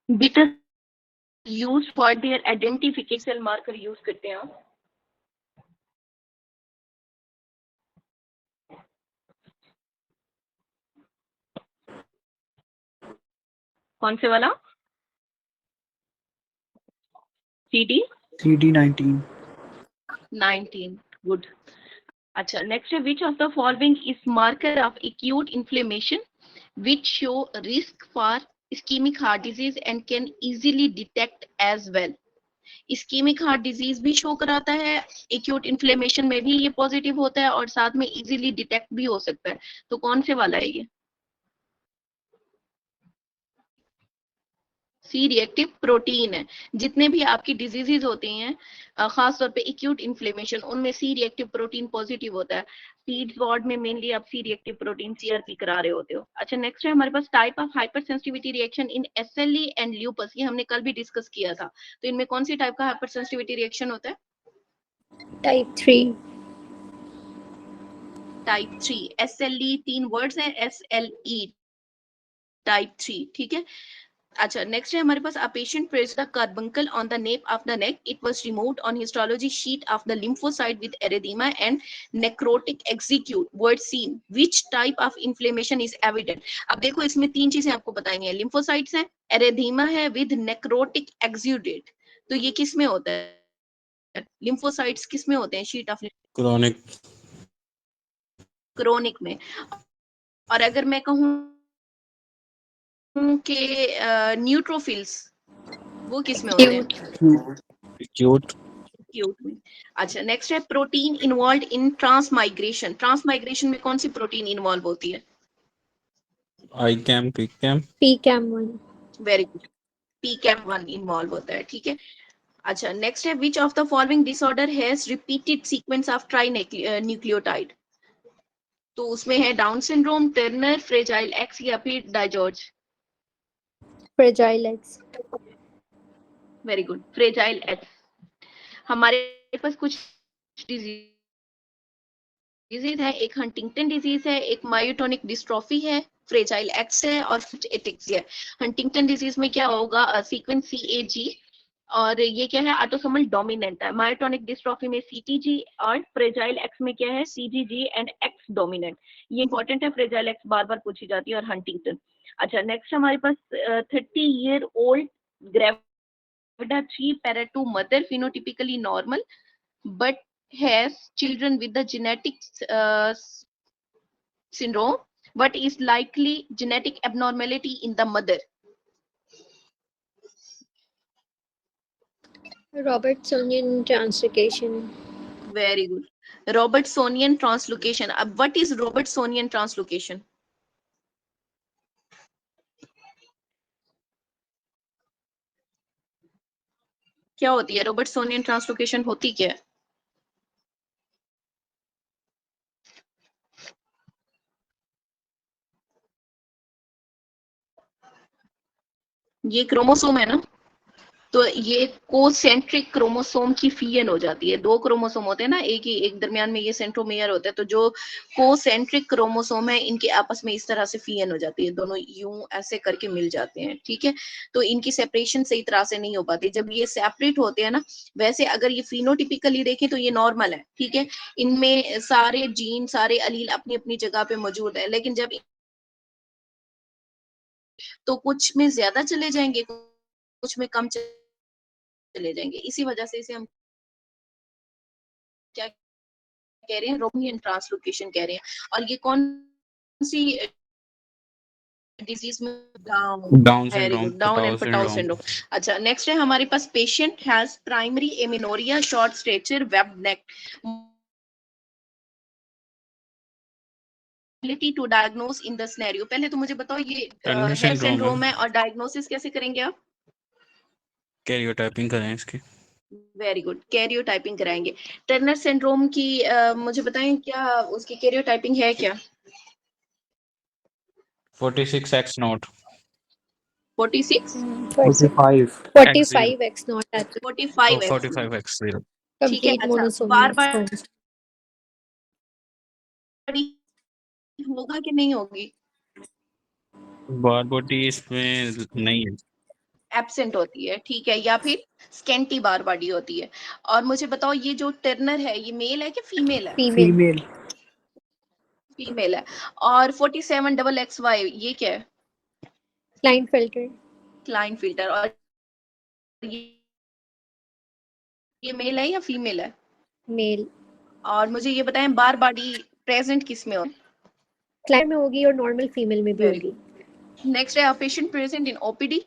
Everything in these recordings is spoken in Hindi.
Beta use for their identification cell marker use करते हैं आप। कौन से वाला? CD CD19 good. अच्छा, नेक्स्ट है which of the following is marker of acute inflammation which show risk for ischemic heart disease and can easily detect as well। ischemic heart disease भी शो कराता है, acute inflammation में भी ये पॉजिटिव होता है और साथ में easily detect भी हो सकता है। तो कौन से वाला है ये? सी रिएक्टिव प्रोटीन है। जितने भी आपकी डिजीजेज होती हैं खासतौर पे एक्यूट इन्फ्लेमेशन, उनमें सी रिएक्टिव प्रोटीन पॉजिटिव होता है। सीड्स वार्ड में मेनली आप सी रिएक्टिव प्रोटीन सीआरपी करा रहे होते हो। अच्छा, नेक्स्ट है हमारे पास type of hypersensitivity reaction in SLE and lupus. ये हमने कल भी डिस्कस किया था। तो इनमें कौन सी टाइप का हाइपर सेंसिटिविटी रिएक्शन होता है? टाइप 3। टाइप 3 एसएलई 3 वर्ड्स हैं, एसएलई टाइप 3, ठीक है। अच्छा, नेक्स्ट है हमारे पास, a patient placed the carbuncle on the nape of the neck. It was removed on histology sheet of the lymphocyte with erythema and necrotic exudate. Word seen. Which type of inflammation is evident? अब देखो इसमें तीन चीजें आपको बताएंगे, lymphocytes है, erythema है with necrotic exudate। तो ये किस में होता है? lymphocytes किस में होते हैं? sheet of क्रोनिक में। और अगर मैं कहूँ कि न्यूट्रोफिल्स, वो किस में होते हैं? एक्यूट एक्यूट में। अच्छा, नेक्स्ट है protein involve in transmigration. Transmigration में कौन सी प्रोटीन इन्वॉल्व होती है? ICAM PCAM PCAM1। Very good, PCAM1 involve होता है, ठीक है। अच्छा, नेक्स्ट है which of the following disorder has repeated sequence of trinucleotide. तो उसमें है Down syndrome, Turner, fragile X या फिर DiGeorge. Fragile X. Very good, fragile X. हमारे पास कुछ डिजीज है, एक हंटिंगटन डिजीज है, एक मायोटोनिक डिस्ट्रोफी है, फ्रेजाइल एक्स है और कुछ एटिक्सिया है। हंटिंगटन डिजीज में क्या होगा? सीक्वेंस CAG, और ये क्या है? ऑटोसोमल डोमिनेंट है। मायोटोनिक डिस्ट्रोफी में CTG और फ्रेजाइल एक्स में क्या है? CGG and x dominant. ये इंपॉर्टेंट है, फ्रेजाइल एक्स बार बार पूछी जाती है, और हंटिंगटन। अच्छा, नेक्स्ट हमारे पास 30-year-old gravida 3 para2 mother, phenotypically normal but has children with the genetic syndrome. What is likely genetic abnormality in the mother? Robertsonian translocation। Very good. Robertsonian translocation. अब what is Robertsonian translocation? क्या होती है Robertsonian translocation? होती क्या है? ये क्रोमोसोम है ना, तो ये कोसेंट्रिक क्रोमोसोम की फीजन हो जाती है। दो क्रोमोसोम होते हैं ना, एक दरमियान में ये सेंट्रोमेयर होता है, तो जो कोसेंट्रिक क्रोमोसोम है इनके आपस में इस तरह से फीजन हो जाती है, दोनों यूं ऐसे करके मिल जाते हैं, ठीक है। तो इनकी सेपरेशन सही तरह से नहीं हो पाती। जब ये सेपरेट होते हैं ना, वैसे अगर ये फिनोटिपिकली देखें तो ये नॉर्मल है, ठीक है। इनमें सारे जीन, सारे अलील अपनी अपनी जगह पे मौजूद है, लेकिन जब तो कुछ में ज्यादा चले जाएंगे, कुछ में कम चले जाएंगे। इसी वजह से इसे हम क्या कह रहे हैं? रोमियन ट्रांसलोकेशन कह रहे हैं। और ये कौन सी डिजीज में? Down very syndrome good, Down Patau and Patau syndrome syndrome. अच्छा, नेक्स्ट है हमारे पास patient has primary amenorrhoea, short stature, web neck. To diagnose in the scenario. पहले तो मुझे बताओ ये टर्नर हेयर सिंड्रोम है, सिंड्रोम है, और डायग्नोसिस कैसे करेंगे आप? कैरियोटाइपिंग करें इसकी। वेरी गुड, कैरियोटाइपिंग कराएंगे। टर्नर सिंड्रोम की मुझे बताएं क्या उसकी कैरियोटाइपिंग है क्या? 46X0 46 45 45 X नॉट आता है। 45 एक्स, 45X0 ठीक है। कंप्लीट अच्छा, मोनोसोमियल बार बार होगा कि नहीं होगी? बारबोटी इसमें नहीं है। एब्सेंट होती है, ठीक है, या फिर स्केंटी बार बॉडी होती है। और मुझे बताओ ये जो टर्नर है ये मेल है कि फीमेल है? फीमेल। फीमेल। फीमेल है। और 47 डबल एक्स वाई ये क्या है? Client filter. Client filter. और ये मेल है या फीमेल है? मेल। और मुझे ये बताएं बार बॉडी प्रेजेंट किस में हो? क्लाइंट में होगी और नॉर्मल फीमेल में भी वेरी होगी। गुड। नेक्स्ट है a patient present in OPD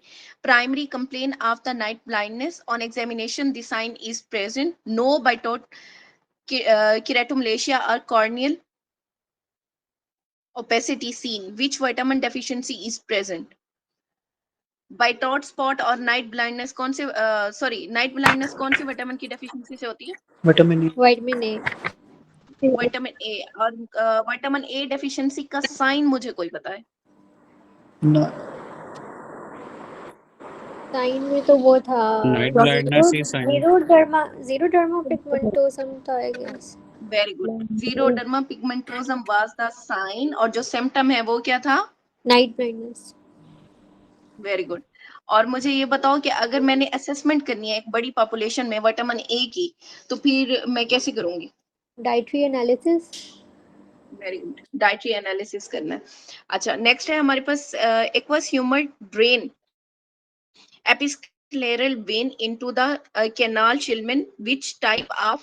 primary complaint of the night blindness on examination the sign is present no bitot keratomalacia or corneal opacity seen which vitamin deficiency is present? Bitot's spot और नाइट ब्लाइंडनेस कौन से सॉरी नाइट ब्लाइंडनेस कौन सी विटामिन की डेफिशिएंसी से होती है? Vitamin E. Vitamin A. Vitamin A. और विटामिन ए डेफिशिएंसी का साइन मुझे कोई बताए? ना। साइन में तो वो था नाइट ब्लाइंडनेस ही साइन। जीरोडर्मा पिगमेंटोसम था I guess. Very good. Xeroderma pigmentosum was the sign और जो सिम्टम है वो क्या था? Night blindness. Very good. और मुझे ये बताओ कि अगर मैंने असेसमेंट करनी है एक बड़ी पॉपुलेशन में विटामिन ए की तो फिर मैं कैसे करूंगी? Dietary analysis. Very good. Dietary analysis करना है। अच्छा नेक्स्ट है हमारे पास aqueous humour drain episcleral vein into the canal Schillman which type of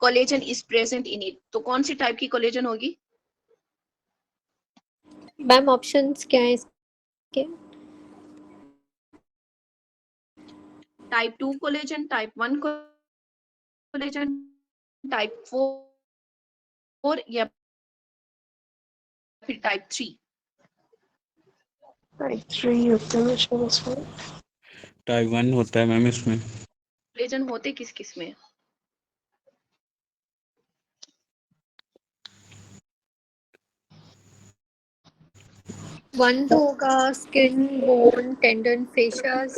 collagen is present in it? तो कौन सी टाइप की कोलेजन होगी? मैम ऑप्शंस क्या है इसके? Type 2 collagen, type 1 collagen, type 4 या फिर टाइप 3? टाइप 3 होता है शायद उसमें। टाइप 1 होता है मैम इसमें। कोलेजन होते किस किस में? वन तो होगा स्किन, बोन, टेंडन, फेशियास।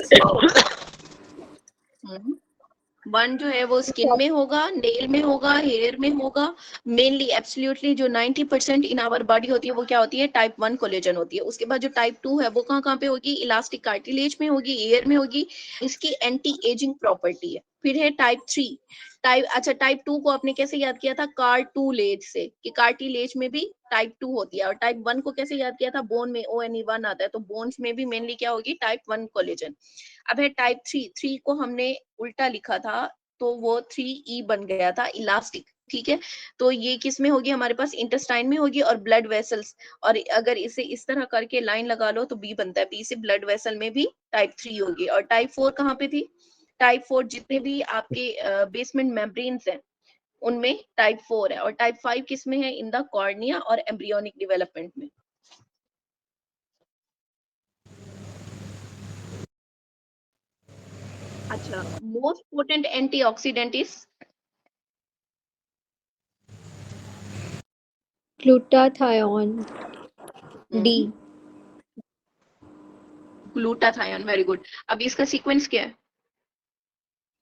वन जो है वो स्किन में होगा, नेल में होगा, हेयर में होगा। मेनली एब्सोल्युटली जो 90% इन आवर बॉडी होती है वो क्या होती है? टाइप 1 कोलेजन होती है। उसके बाद जो टाइप 2 है वो कहाँ कहाँ पे होगी? इलास्टिक कार्टिलेज में होगी, हेयर में होगी। इसकी एंटी एजिंग प्रॉपर्टी है। फिर है टाइप 3। अच्छा टाइप 2 को आपने कैसे याद किया था? कार्टुलेज से, कि कार्टिलेज में भी टाइप 2 होती है। और टाइप 1 को कैसे याद किया था? बोन में ONE1 आता है, तो बोन्स में भी मेनली क्या होगी? Type 1 collagen. अब है टाइप 3। 3 को हमने उल्टा लिखा था तो वो 3E बन गया था, इलास्टिक। ठीक है, तो ये किस में होगी? हमारे पास इंटेस्टाइन में होगी और ब्लड वेसल्स। और अगर इसे इस तरह करके लाइन लगा लो तो बी बनता है, बी से ब्लड वेसल में भी टाइप 3 होगी। और टाइप 4 कहाँ पे थी? टाइप 4 जितने भी आपके बेसमेंट मेम्ब्रेन्स हैं उनमें टाइप 4 है। और टाइप 5 किस में है? इन द कॉर्निया और एम्ब्रियोनिक डेवलपमेंट में। अच्छा, most potent antioxidant is? Glutathione. D. Glutathione. Very good. अब इसका सीक्वेंस क्या है?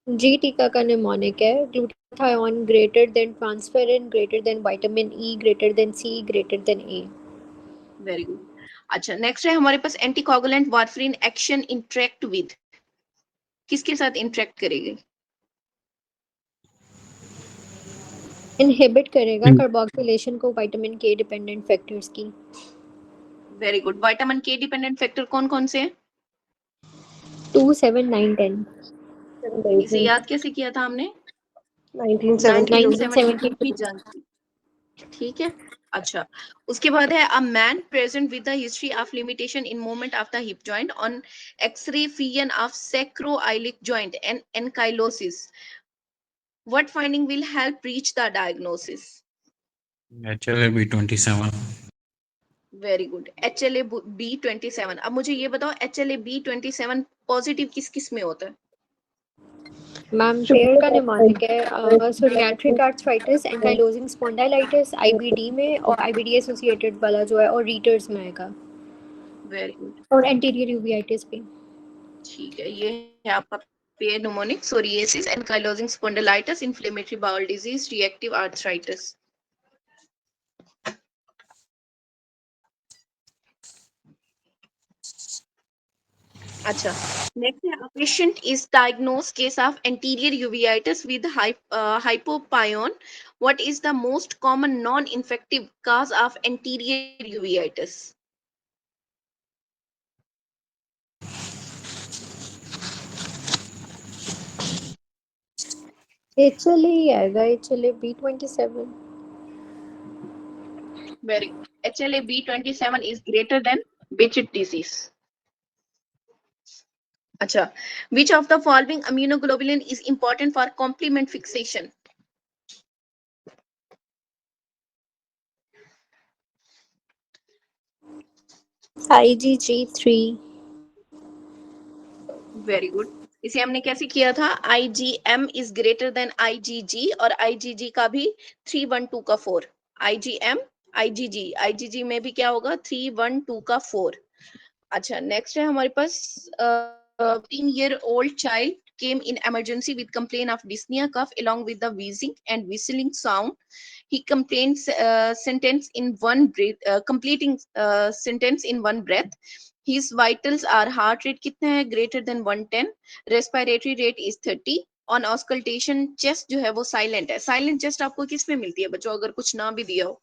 जी टीका का निमोनिक है। Glutathione greater than transferrin, greater than vitamin E, greater than C, greater than A. Very good. अच्छा नेक्स्ट है हमारे पास anticoagulant warfarin action interact with, किसके साथ इंटरेक्ट करेगी? इनहिबिट करेगा कार्बोक्सिलेशन को विटामिन के डिपेंडेंट फैक्टर्स की। Very good. विटामिन के डिपेंडेंट फैक्टर कौन कौन से हैं? 2, 7, 9, 10। इसे याद कैसे किया था हमने? 1972 1972 की 1972। जंग थी। ठीक है। अच्छा उसके बाद है a man present with the history of limitation in movement of the hip joint on x-ray fusion of sacroiliac joint and ankylosis, what finding will help reach the diagnosis? HLA-B27। Very good. HLA-B27। अब मुझे ये बताओ HLA-B27 पॉजिटिव किस किस में होता है? मैम पेयर का निमोनिक है। सोरियाट्रिक आर्थराइटिस, एंकाइलोजिंग स्पॉन्डिलाइटिस, आईबीडी में, और आईबीडी एसोसिएटेड वाला जो है और रीटर्स में आएगा। Very good. और एंटीरियर यूवेइटिस भी। ठीक है, ये है आपका pair mnemonic, psoriasis, ankylosing spondylitis, inflammatory bowel disease, reactive arthritis. अच्छा, next है, a patient is diagnosed case of anterior uveitis with hypopyon. What is the most common non-infective cause of anterior uveitis? HLA ही आएगा, HLA B27. Very good. HLA-B27 is greater than which disease? अच्छा, which of the following immunoglobulin is important for complement fixation? IgG3. Very good. इसे हमने कैसे किया था? IgM is greater than IgG और IgG का भी 312 का 4। IgM IgG में भी क्या होगा? 312 का 4। अच्छा, नेक्स्ट है हमारे पास 10-year-old child came in emergency with complaint of dyspnea cough along with the wheezing and whistling sound. He complains sentence in one breath, completing sentence in one breath. His vitals are heart rate कितना है? Greater than 110. Respiratory rate is 30. On auscultation chest जो है वो silent है। Silent chest आपको किस में मिलती है बच्चों, अगर कुछ ना भी दिया हो?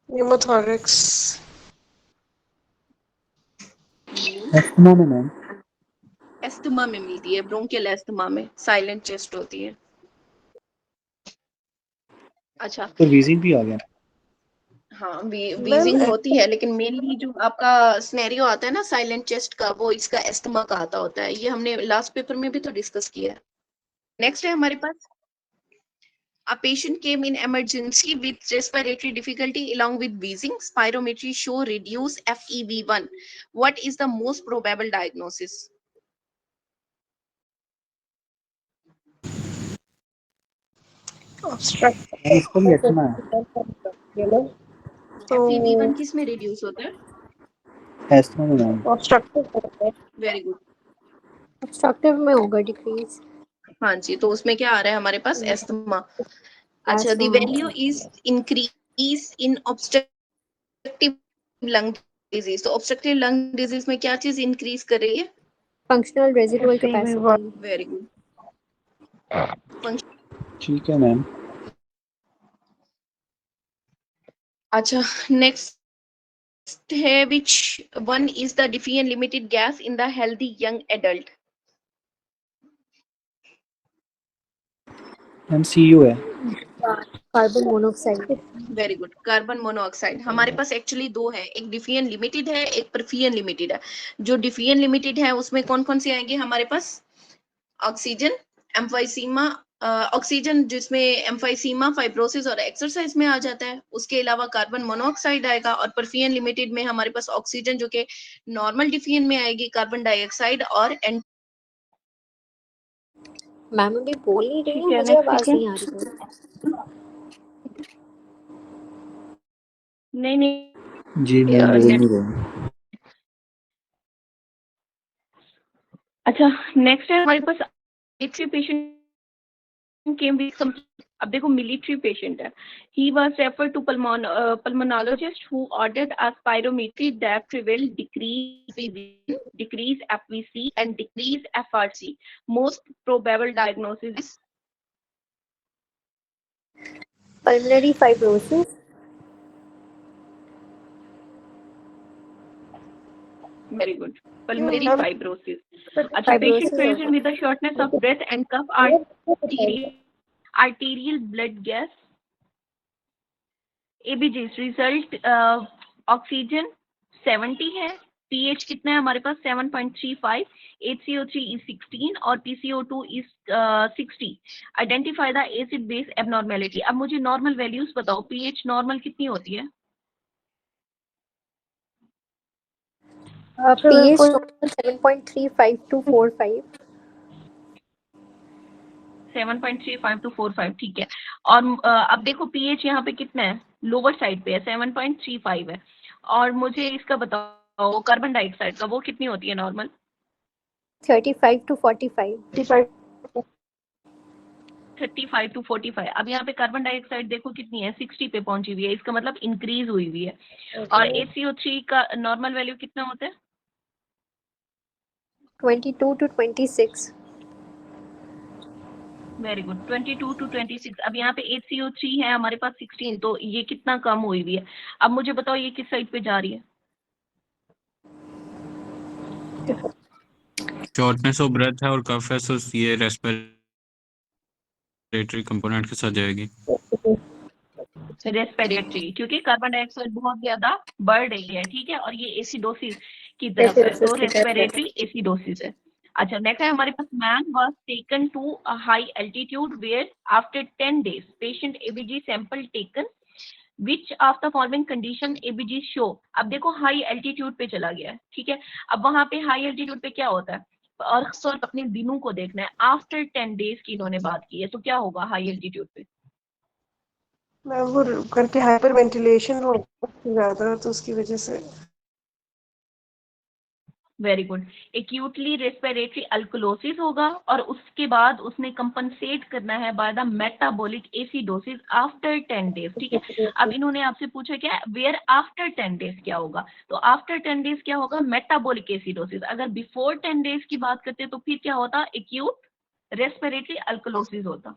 Pneumothorax. एस्थमा में मैम। एस्थमा में मिलती है, ब्रोंकियल एस्थमा में साइलेंट चेस्ट होती है। अच्छा, तो वीजिंग भी आ गया। हाँ, वीजिंग होती है, लेकिन मेनली जो आपका सिनेरियो आता है ना साइलेंट चेस्ट का, वो इसका एस्थमा का आता होता है। ये हमने लास्ट पेपर में भी तो डिस्कस किया है। नेक्स्ट है हमारे पास, a patient came in emergency with respiratory difficulty along with wheezing. Spirometry show reduce FEV1. What is the most probable diagnosis? Obstructive. इसका भी एस्थमा है। FEV1 किस में रिड्यूस होता है? एस्थमा में ma'am. Obstructive. Very good. Obstructive में होगा डिक्रीज। हाँ जी, तो उसमें क्या आ रहा है हमारे पास? एस्थमा। अच्छा, the value is increase in obstructive lung disease. तो obstructive lung disease में क्या चीज इंक्रीज कर रही है? Functional residual capacity. Very good. ठीक है मैम। अच्छा, नेक्स्ट है, which one is the diffusion limited gas in the healthy young adult? MCU है। Carbon monoxide. Very good, carbon monoxide. हमारे पास एक्चुअली दो है, एक डिफियन लिमिटेड है, एक परफियन लिमिटेड है। जो डिफियन लिमिटेड है उसमें कौन कौन से आएंगे हमारे पास? ऑक्सीजन, एम्फाइसीमा, ऑक्सीजन जिसमें एम्फाइसीमा, फाइब्रोसिस और एक्सरसाइज में आ जाता है। उसके अलावा कार्बन मोनोऑक्साइड आएगा, और परफियन लिमिटेड में हमारे पास ऑक्सीजन जो कि नॉर्मल डिफियन में आएगी, कार्बन डाइऑक्साइड और मैम अभी बोल नहीं रही ठीक है, है, मुझे next आवाज ठीक है। नहीं आ रही है। नहीं जी मैम बोल नहीं रहे। अच्छा, नेक्स्ट है हमारे पास मिलिट्री पेशेंट केम विद अब देखो मिलिट्री पेशेंट है। He was referred to pulmonologist who ordered a spirometry that revealed decrease FVC and decrease FRC. Most probable diagnosis is pulmonary fibrosis. very good, pulmonary fibrosis. अच्छा, patient Fibrosis present होगा। with a shortness of breath and cough, arterial blood gas. ABGs result oxygen 70 है, pH कितना है हमारे पास? 7.35, HCO3 is 16 और PCO2 is 60. Identify the acid base abnormality. अब मुझे नॉर्मल वैल्यूज बताओ, pH नॉर्मल कितनी होती है? pH 7.35 to 45। 7.35 to 45, ठीक है। और अब देखो pH यहाँ पे कितना है? लोअर साइड पे है, 7.35 है। और मुझे इसका बताओ कार्बन डाइऑक्साइड का, वो कितनी होती है नॉर्मल? 35 to 45। 35 to 45। अब यहाँ पे कार्बन डाइऑक्साइड देखो कितनी है? 60 पे पहुंची हुई है, इसका मतलब इंक्रीज हुई हुई है। और HCO3 का नॉर्मल वैल्यू कितना होता है? 22 to 26. Very good, 22 to 26। अब यहाँ पे HCO3 है हमारे पास 16, तो ये कितना कम हुई हुई है। अब मुझे बताओ ये किस साइड पे जा रही है? शॉर्टनेस ऑफ ब्रेथ है और कफ है, सो ये रेस्पिरेटरी कंपोनेंट के साथ जाएगी। रेस्पिरेटरी, क्योंकि कार्बन डाइऑक्साइड बहुत ज्यादा बढ़ रही है, ठीक है, और ये एसिडोसिस की तरफ है, तो रेस्पिरेटरी एसिडोसिस है। अच्छा, नेक्स्ट है हमारे पास, man was taken to a high altitude where after 10 days patient ABG sample taken which of the following condition ABG show. अब देखो हाई एल्टीट्यूड पे चला गया है, ठीक है। अब वहां पे हाई एल्टीट्यूड पे क्या होता है, और सिर्फ अपने दिनों को देखना है। आफ्टर 10 days की इन्होंने बात की है, तो क्या होगा हाई एल्टीट्यूड पे? मैम वो करके हाइपर वेंटिलेशन हो ज्यादा, तो उसकी वजह से वेरी गुड, एक्यूटली रेस्पिरेटरी अल्कोलोसिस होगा, और उसके बाद उसने कंपनसेट करना है by the metabolic acidosis after 10 days, ठीक है। अब इन्होंने आपसे पूछा क्या, वेयर आफ्टर 10 days क्या होगा, तो आफ्टर 10 days क्या होगा, मेटाबॉलिक एसिडोसिस। अगर बिफोर 10 days की बात करते तो फिर क्या होता, एक्यूट रेस्पिरेटरी अल्कोलोसिस होता।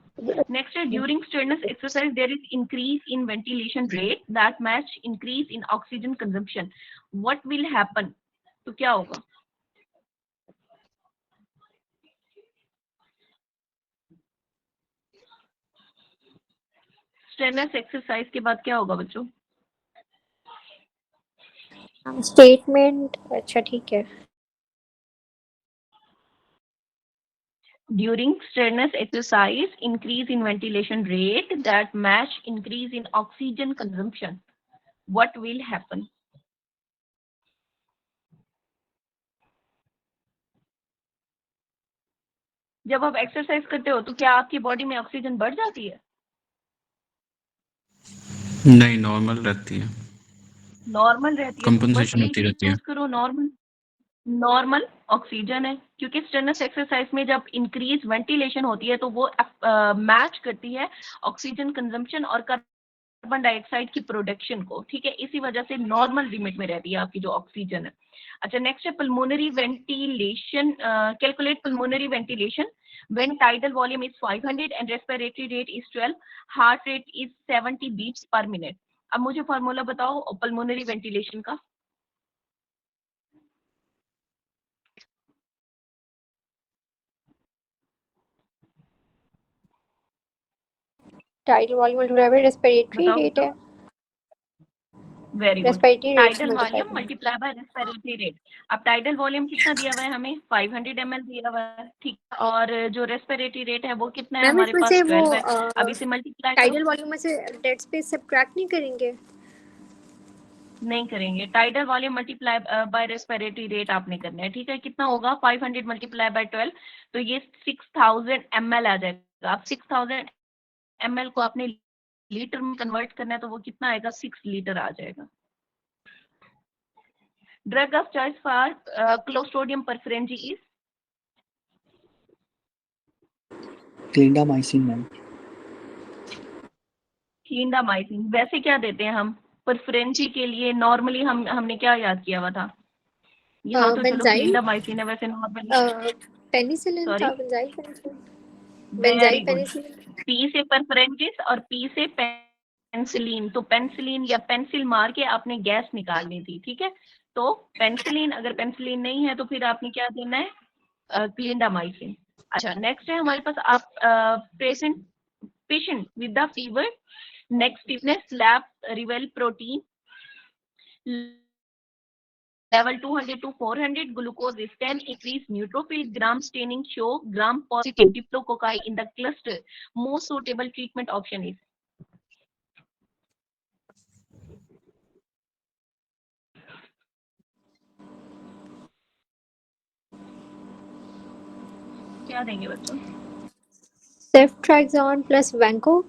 नेक्स्ट है, during strenuous exercise there is increase in ventilation rate that match increase in oxygen consumption, what will happen, तो क्या होगा? स्ट्रेनस एक्सरसाइज के बाद क्या होगा बच्चों? स्टेटमेंट, अच्छा ठीक है। During strenuous exercise, increase in ventilation rate that match increase in oxygen consumption. What will happen? जब आप एक्सरसाइज करते हो तो क्या आपकी बॉडी में ऑक्सीजन बढ़ जाती है? नहीं, नॉर्मल रहती है, नॉर्मल रहती है, तो बस कंपनसेशन यही होती चीज रहती है। चूज करो, नॉर्मल ऑक्सीजन है, क्योंकि स्ट्रेनस एक्सरसाइज में जब इंक्रीज वेंटिलेशन होती है तो वो मैच करती है ऑक्सीजन कंजम्पशन और कार्बन डाइऑक्साइड की प्रोडक्शन को, ठीक है। इसी वजह से नॉर्मल लिमिट में रहती है आपकी जो ऑक्सीजन है। अच्छा, नेक्स्ट है pulmonary ventilation, calculate pulmonary ventilation when tidal volume is 500 and respiratory rate is 12, heart rate is 70 beats per minute। अब मुझे फॉर्मूला बताओ पल्मोनरी वेंटिलेशन का। Tidal volume multiply by respiratory बताओ रेट है। Very good, respiratory rate tidal volume multiply by respiratory rate. अब टाइडल वॉल्यूम कितना दिया हुआ है हमें, 500 ml दिया हुआ है, ठीक, और जो रेस्पिरेटरी रेट है वो कितना है हमारे पास, 12 है। अब इसे मल्टीप्लाई करो। टाइडल वॉल्यूम में से डेड स्पेस सब्ट्रैक्ट नहीं करेंगे? नहीं करेंगे, tidal volume multiply by respiratory rate आपने करना है, ठीक है। कितना होगा, 500 मल्टीप्लाई बाय 12, तो ये 6000 ml आ जाएगा। अब 6000 ml को आपने लीटर में कन्वर्ट करना है, तो वो कितना आएगा, 6 लीटर आ जाएगा। Drug of choice for clostridium perfringens is clindamycin ma'am. Clindamycin. वैसे क्या देते हैं हम परफरेंजी के लिए, नॉर्मली हमने क्या याद किया हुआ था, यहाँ तो चलो क्लिंडामाइसिन है, वैसे नॉर्मली पेनिसिलिन था, सॉरी, बेंजाइल पेनिसिलिन। पी से परफरेंजिस और पी से पेंसिलिन, तो पेंसिलिन या पेंसिल मार के आपने गैस निकालनी थी, ठीक है। तो पेंसिलिन, अगर पेंसिलिन नहीं है तो फिर आपने क्या देना है, क्लिंडामाइसिन। अच्छा, नेक्स्ट है हमारे पास, आप patient with the fever, neck stiffness, lab रिवेल protein level 200 to 400, glucose is 10, increase neutrophil, gram staining show gram positive diplococci in the cluster, most suitable treatment option is? क्या देंगे बच्चों? Ceftriaxone plus vanco.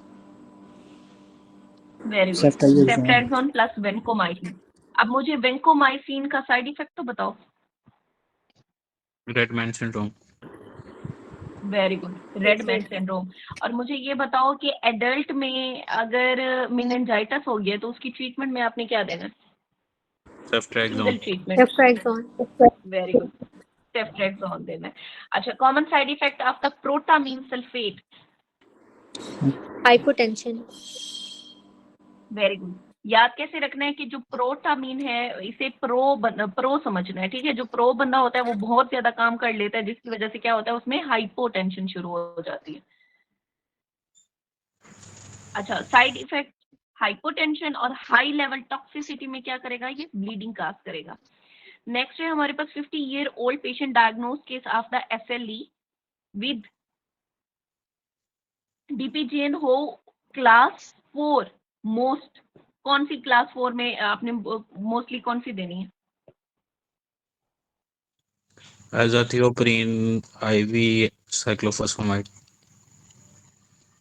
Very good, ceftriaxone plus vancomycin. अब मुझे वेंकोमाइसिन का साइड इफेक्ट तो बताओ। Red man syndrome. Very good, red man syndrome. और मुझे ये बताओ कि एडल्ट में अगर मेनिंजाइटिस हो गया तो उसकी ट्रीटमेंट में आपने क्या देना है? Ceftriaxone. Treatment. Ceftriaxone. Very good, सेफ्ट्रेक्सोन देना है। अच्छा, common side effect of the protamine sulphate. Hypotension. Very good. याद कैसे रखना है कि जो प्रोटामीन है इसे प्रो समझना है, ठीक है। जो प्रो बंदा होता है वो बहुत ज्यादा काम कर लेता है, जिसकी वजह से क्या होता है उसमें हाइपोटेंशन शुरू हो जाती है। अच्छा, साइड इफेक्ट हाइपोटेंशन और हाई लेवल टॉक्सिसिटी में क्या करेगा, ये ब्लीडिंग काज करेगा। नेक्स्ट है हमारे पास 50-year old patient diagnose case of the SLE with DPGN हो क्लास 4 मोस्ट। कौन सी क्लास 4 में आपने मोस्टली कौन सी देनी है? azathioprine IV cyclophosphamide।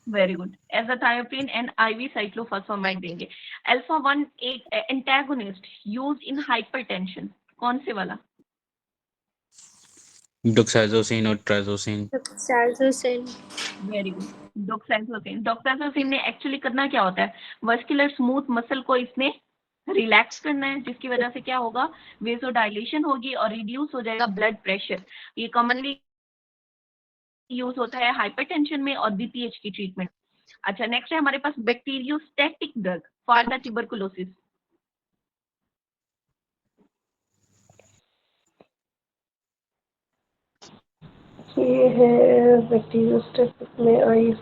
Very good, azathioprine and IV cyclophosphamide देंगे। Alpha 1 antagonist use in hypertension, कौन से वाला? डोक्साइजोसिन और ट्राइजोसिन। डोक्साइजोसिन। Very good, डोक्साइजोसिन। डोक्साइजोसिन ने एक्चुअली करना क्या होता है, मस्कुलर स्मूथ मसल को इसने रिलैक्स करना है, जिसकी वजह से क्या होगा, वेसोडाइलेशन होगी और रिड्यूस हो जाएगा ब्लड प्रेशर। ये कॉमनली यूज होता है हाइपरटेंशन में और BPH की ट्रीटमेंट। अच्छा, नेक्स्ट है हमारे पास bacteriostatic drug for the tuberculosis. ये है बैक्टीरियोस्टैटिक में आई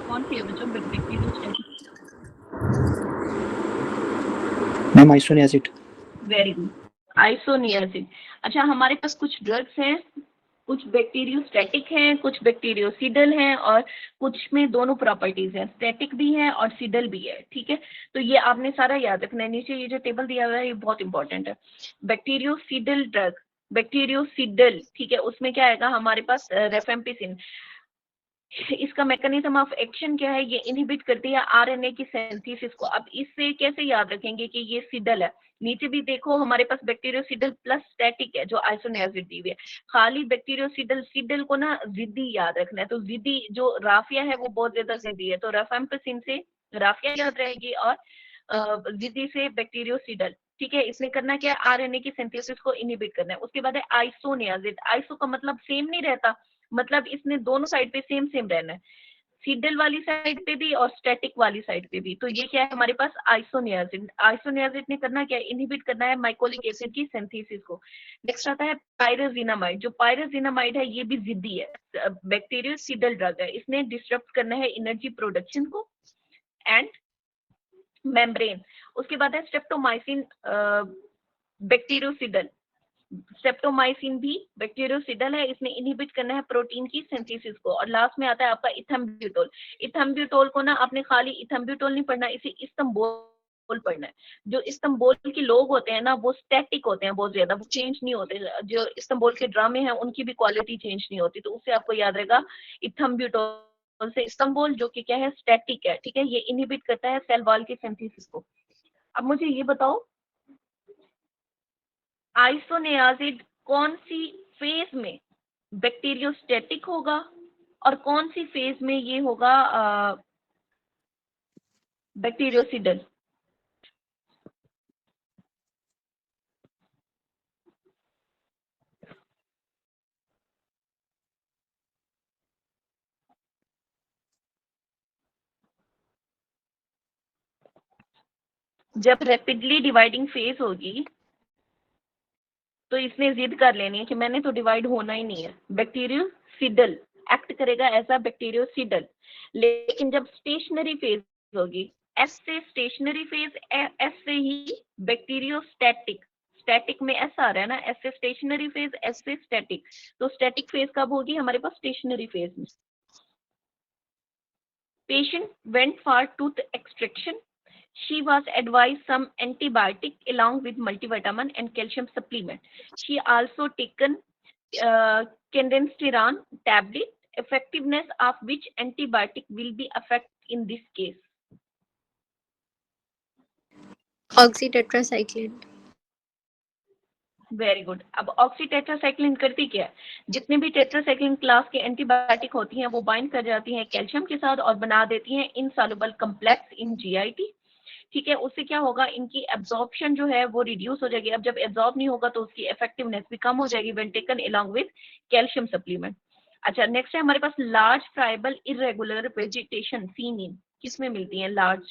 कौन सी है बच्चों bacteriostatic? Ma'am isoniazid. Very good, isoniazid. अच्छा, हमारे पास कुछ ड्रग्स हैं, कुछ बैक्टीरियोस्टैटिक हैं, कुछ बैक्टीरियोसिडल हैं और कुछ में दोनों प्रॉपर्टीज हैं, स्टैटिक भी है और सिडल भी है, ठीक है। तो ये आपने सारा याद रखना है। नीचे ये जो टेबल दिया हुआ है ये बहुत इंपॉर्टेंट है। बैक्टीरियोसिडल ड्रग, बैक्टीरियोसिडल, ठीक है, उसमें क्या आएगा हमारे पास रेफेम्पिसिन। इसका मैकेनिज्म ऑफ एक्शन क्या है, ये इनहिबिट करती है RNA की सिंथेसिस को। अब इससे कैसे याद रखेंगे कि ये सिडल है, नीचे भी देखो हमारे पास बैक्टीरियोसिडल प्लस स्टैटिक है जो आइसोनियासिड दी हुई है। खाली बैक्टीरियोसिडल सिडल को ना जिद्दी याद रखना है, तो जिद्दी जो राफिया है वो बहुत ज्यादा जिद्दी है, तो रेफेम्पिसिन से राफिया याद रहेगी और जिद्दी से बैक्टीरियोसिडल, ठीक है। इसने करना क्या है, RNA की सिंथेसिस को इनहिबिट करना है। उसके बाद है आइसोनियासिड। आइसो का मतलब सेम नहीं रहता, मतलब इसने दोनों साइड पे सेम सेम रहना है, सीडल वाली साइड पे भी और स्टैटिक वाली साइड पे भी। तो ये क्या है हमारे पास आइसोनियासिड। आइसोनियासिड ने करना क्या है, इनहिबिट करना है माइकोलिक एसिड की सिंथेसिस को। नेक्स्ट आता है पायरोजिनामाइड। जो पायरोजिनामाइड है ये भी जिद्दी है, बैक्टीरियोसिडल ड्रग है, इसने डिस्टर्ब करना है एनर्जी प्रोडक्शन को एंड मेम्ब्रेन। उसके बाद है स्ट्रेप्टोमाइसिन, बैक्टीरियोसिडल। स्ट्रेप्टोमाइसिन भी बैक्टीरियोसिडल है, इसने इनहिबिट करना है प्रोटीन की सिंथेसिस को। और लास्ट में आता है आपका इथम्ब्यूटोल। इथम्ब्यूटोल को ना आपने खाली इथम्ब्यूटोल नहीं पढ़ना, इसे इस्तंबोल पढ़ना है। जो इस्तंबोल के लोग होते हैं ना वो स्टैटिक होते हैं बहुत ज्यादा, वो चेंज नहीं होते। जो इस्तंबोल के ड्रामे हैं उनकी भी क्वालिटी चेंज नहीं होती, तो उससे आपको याद रहेगा इथम्ब्यूटोल से इस्तंबोल, जो कि क्या है, स्टैटिक है, ठीक है। ये इनहिबिट करता है सेल वॉल की सिंथेसिस को। अब मुझे ये बताओ, आइसोनियासिड कौन सी फेज में बैक्टीरियोस्टैटिक होगा और कौन सी फेज में ये होगा बैक्टीरियोसिडल? जब रैपिडली डिवाइडिंग फेज होगी तो इसने जिद कर लेनी है कि मैंने तो डिवाइड होना ही नहीं है, बैक्टीरियोसिडल एक्ट करेगा ऐसा बैक्टीरियोसिडल। लेकिन जब स्टेशनरी फेज होगी, एस से स्टेशनरी फेज, एस से ही बैक्टीरियोस्टैटिक, स्टैटिक में एस आ रहा है ना, एस से स्टेशनरी फेज, एस से स्टैटिक, तो स्टैटिक फेज कब होगी हमारे पास, स्टेशनरी फेज में। Patient went for tooth extraction, she was advised some antibiotic along with multivitamin and calcium supplement. She also taken Kendenstiran tablet, effectiveness of which antibiotic will be affect in this case. Oxytetracycline. Very good. अब ऑक्सीटेट्रासाइक्लिन करती क्या है, जितने भी टेट्रासाइक्लिन क्लास के एंटीबायोटिक होती हैं वो बाइंड कर जाती हैं कैल्शियम के साथ और बना देती हैं इनसॉल्युबल कॉम्प्लेक्स इन जीआईटी। ठीक है, उससे क्या होगा, इनकी एब्जॉर्प्शन जो है वो रिड्यूस हो जाएगी। अब जब एब्जॉर्ब नहीं होगा तो उसकी इफेक्टिवनेस भी कम हो जाएगी when taken along with calcium supplement. अच्छा, नेक्स्ट है हमारे पास large friable irregular vegetation seen किसमें मिलती है large?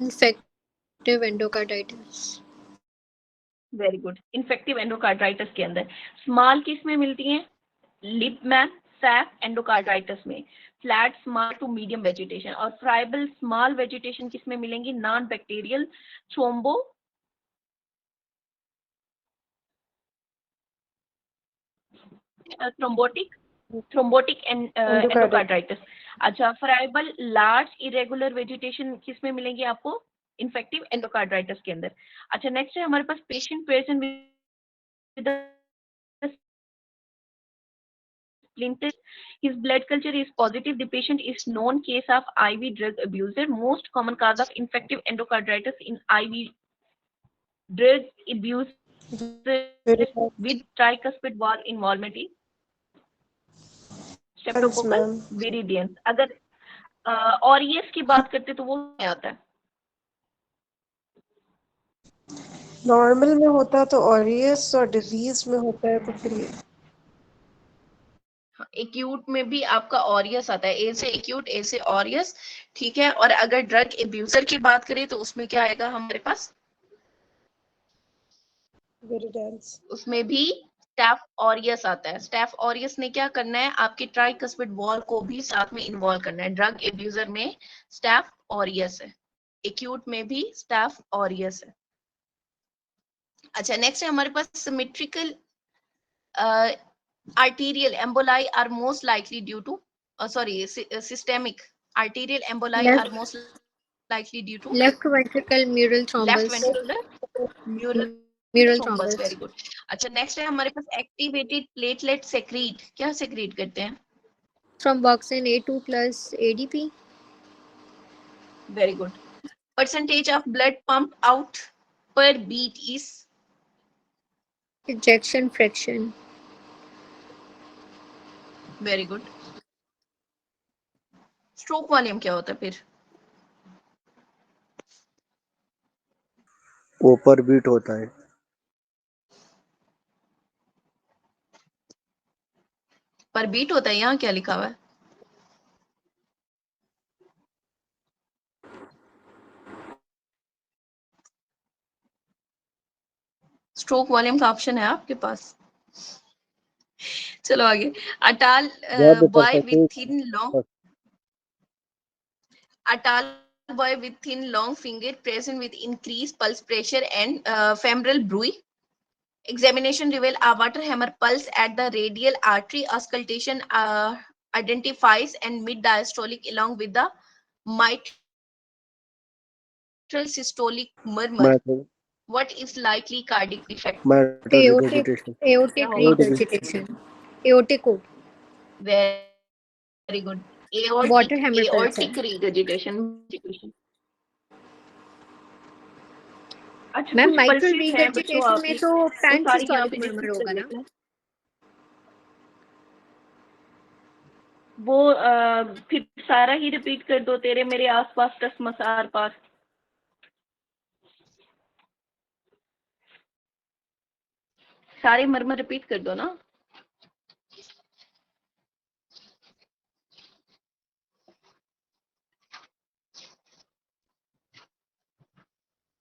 Infective endocarditis. Very good, infective endocarditis के अंदर। स्मॉल किस में मिलती हैं? लिपमैन सैप एंडोकार्डाइटिस में। Flat small to medium vegetation. और फ्राइबल स्मॉल वेजिटेशन किस में मिलेंगी? Non bacterial thrombo thrombotic endocarditis. अच्छा, फ्राइबल लार्ज इरेगुलर वेजिटेशन किस में मिलेंगी आपको? इन्फेक्टिव एंडोकार्डाइटिस के अंदर। अच्छा, नेक्स्ट है हमारे पास patient present with his blood culture is positive. The patient is known case of IV drug abuser. Most common cause of infective endocarditis in IV drug abuse with tricuspid valve involvement is streptococcal ma'am. viridans. अगर ऑरियस की बात करते तो वो क्या आता है? नॉर्मल में होता तो ऑरियस और डिजीज में होता है तो फिर एक्यूट में भी आपका ऑरियस आता है, ए से एक्यूट, ए से ऑरियस। ठीक है, और अगर ड्रग एब्यूजर की बात करें तो उसमें क्या आएगा हमारे पास? विरिडेंस। उसमें भी स्टैफ ऑरियस आता है। स्टैफ ऑरियस ने क्या करना है, आपके ट्राइकस्पिड वॉल को भी साथ में इन्वॉल्व करना है। ड्रग एब्यूजर में स्टैफ ऑरियस है, एक्यूट में भी स्टैफ ऑरियस है। अच्छा, नेक्स्ट है हमारे पास symmetrical arterial emboli are most likely due to systemic arterial emboli are most likely due to left ventricle mural left thrombus. ventricular mural mural thrombus। Thrombus. Very good. अच्छा, नेक्स्ट है हमारे पास एक्टिवेटेड प्लेटलेट सेक्रीट। क्या सेक्रीट करते हैं? Thromboxane A2 plus ADP। Very good. Percentage of blood pump out per beat is? Ejection fraction. Very good. Stroke volume क्या होता है फिर? वो पर बीट होता है। पर बीट होता है, यहाँ क्या लिखा हुआ है? स्ट्रोक वॉल्यूम का ऑप्शन है आपके पास? चलो आगे। A tall boy with thin long A tall boy with thin long finger present with increased pulse pressure and femoral bruit. Examination reveal a water hammer pulse at the radial artery. Auscultation identifies and mid diastolic along with the mitral systolic murmur. What is likely cardiac defect? Aortic regurgitation. Aortic code. Very good. Water hammer pulse Aortic regurgitation. अच्छा, मैम कुछ माइट्रल pulses हैं बच्चों regurgitation में आपकी, तो वो सारी यहाँ पैनसिस्टोलिक पे मर्मर डिस्कस होगा कर ना? लेते हैं। वो फिर सारा ही रिपीट कर दो, तेरे मेरे आसपास टस मसार पास। सारे मर्मर रिपीट कर दो ना।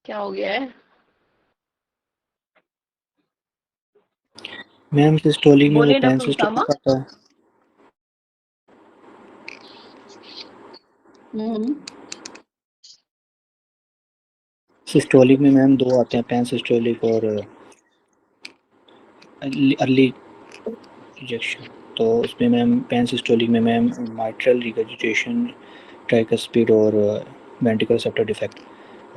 क्या हो गया है? मैम सिस्टोलिक में वो बोले पैन डॉक्टर सिस्टोलिक उसामा। आता है। सिस्टोलिक में मैम दो आते हैं, पैन सिस्टोलिक और अर्ली इजेक्शन। तो उसमें मैम पैन सिस्टोलिक में मैम माइट्रल रिगर्जिटेशन, ट्राइकस्पिड और वेंट्रिकल सेप्टर डिफेक्ट।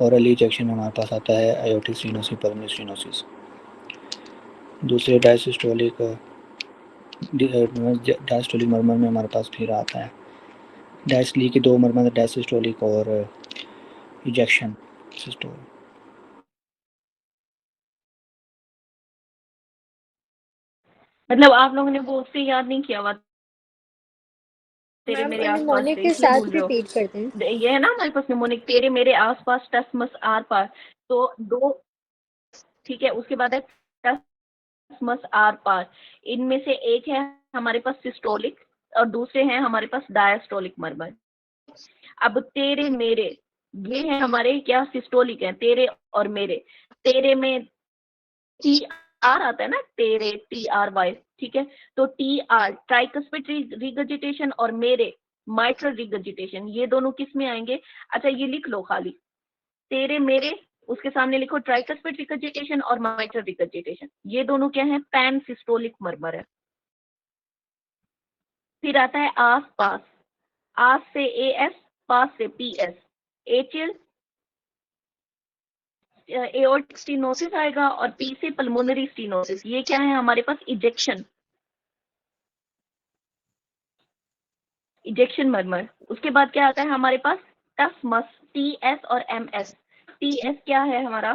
और अर्ली इजेक्शन में हमारे पास आता है आयोटिक स्टेनोसिस, पल्मोनरी स्टेनोसिस। दूसरे डायसिस्टोलिक मर्मर में हमारे पास फिर आता है डायस्टोलिक के दो मर्मर, डायसिस्टोलिक और इजेक्शन सिस्टोलिक। मतलब आप लोगों ने वो उससे याद नहीं किया हुआ, तेरे मैम मेरे आसपास निमोनिक से, के इसलिए भूल साथ रहे हो। रिपीट करते हैं। ये है ना हमारे पास निमोनिक, तेरे मेरे आसपास, टस मस आर पार, तो दो, ठीक है। उसके बाद है टस मस आर पार, इनमें से एक है हमारे पास सिस्टोलिक और दूसरे हैं हमारे पास डायस्टोलिक मर्मर। अब तेरे मेरे, ये है हमारे क्या, सिस्टोलिक है, तेरे और मेरे। तेरे में टी आर आता है ना, तेरे, टी आर वाई, ठीक है। तो टी आर ट्राइकस्पिड रिगर्जिटेशन और मेरे माइट्रल रिगर्जिटेशन, ये दोनों किस में आएंगे? अच्छा ये लिख लो खाली, तेरे मेरे, उसके सामने लिखो ट्राइकस्पिड रिगर्जिटेशन और माइट्रल रिगर्जिटेशन, ये दोनों क्या है? पैन सिस्टोलिक मर्मर है। फिर आता है आस पास, आस से ए एस, पास से P S, HL aortic stenosis आएगा और पी से पल्मोनरी स्टीनोसिस। ये क्या है हमारे पास? Ejection, ejection murmur. उसके बाद क्या आता है हमारे पास? टफ मस, टी एस और एम एस। टी एस क्या है हमारा?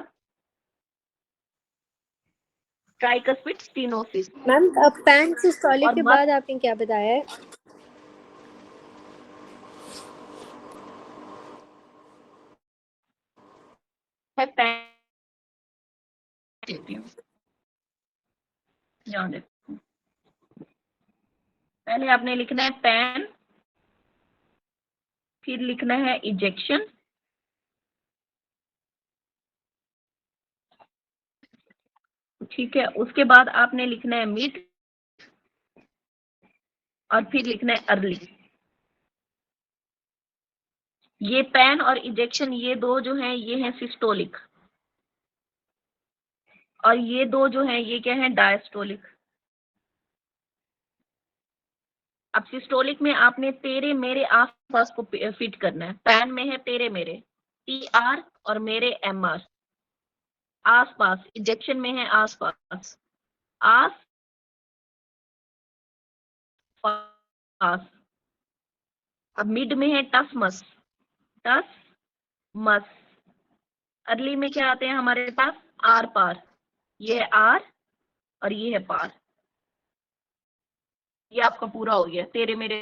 Tricuspid stenosis. Ma'am pan systolic और के मस बाद आपने क्या बताया है? है पैन, ध्यान दे। पहले आपने लिखना है पैन, फिर लिखना है इजेक्शन, ठीक है। उसके बाद आपने लिखना है मिड और फिर लिखना है अर्ली। ये पैन और इजेक्शन, ये दो जो हैं ये हैं सिस्टोलिक, और ये दो जो हैं ये क्या है? डायस्टोलिक। अब सिस्टोलिक में आपने तेरे मेरे आसपास को फिट करना है। पैन में है तेरे मेरे, टी आर, और मेरे एम आर। आसपास, इजेक्शन में है आसपास, आस पास। अब मिड में है टस मस, टस मस। अर्ली में क्या आते हैं हमारे पास? आर पार, ये है आर और ये है पार। ये आपका पूरा हो गया, तेरे मेरे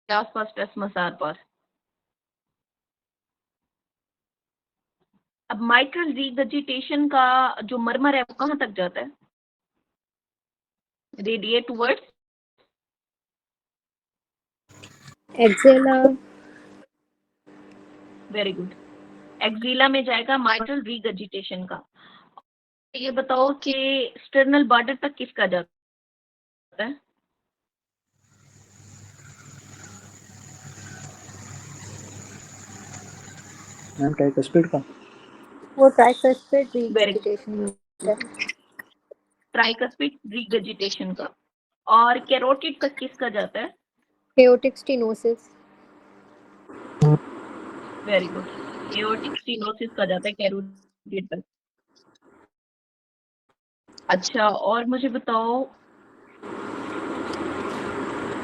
आसपास, टस मस, आर पार। अब माइट्रल रिगर्जिटेशन का जो मर्मर है वो कहाँ तक जाता है? Radiate towards, axilla. Very good, axilla में जाएगा माइट्रल रिगर्जिटेशन का। ये बताओ कि स्टर्नल बॉर्डर तक किसका जाता है? मैम ट्राइकस्पिड का। वो ट्राइकस्पिड वेरी, रिगर्जिटेशन होता है। ट्राइकस्पिड रिगर्जिटेशन का। और कैरोटिड तक किसका जाता है? Aortic stenosis. Very good, aortic stenosis का जाता है कैरोटिड तक। अच्छा और मुझे बताओ,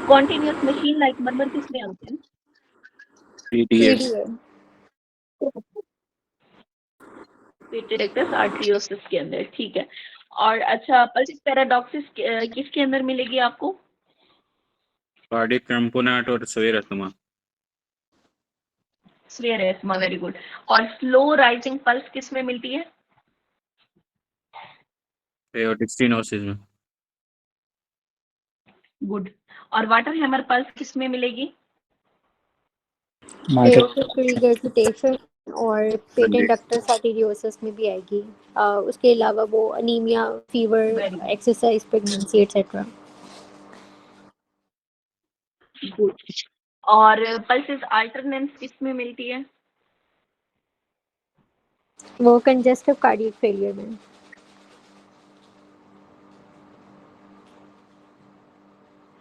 कॉन्टिन्यूस मशीन लाइक मर्मर किसमें आते हैं? PDS. पीडीए। पेटेरेक्टस आर्टरियोसिस के अंदर, ठीक है। और अच्छा पल्सिस पैराडॉक्सिस किसके अंदर मिलेगी आपको? कार्डियक क्रम्पोनेट और स्वेरेथमा। स्फेरेस्मा, वेरी गुड। और स्लो राइजिंग पल्स किस में मिलती है? एओर्टिक स्टेनोसिस में। गुड। और वाटर हैमर पल्स किस में मिलेगी? एओर्टिक रिगर्जिटेशन और पेटेंट डक्टस आर्टेरियोसिस में भी आएगी। उसके अलावा वो anaemia, fever, very exercise, pregnancy etcetera. Good. और पल्सेस अल्टरनेंस किस में मिलती है? वो कंजेस्टिव कार्डियक फेलियर में।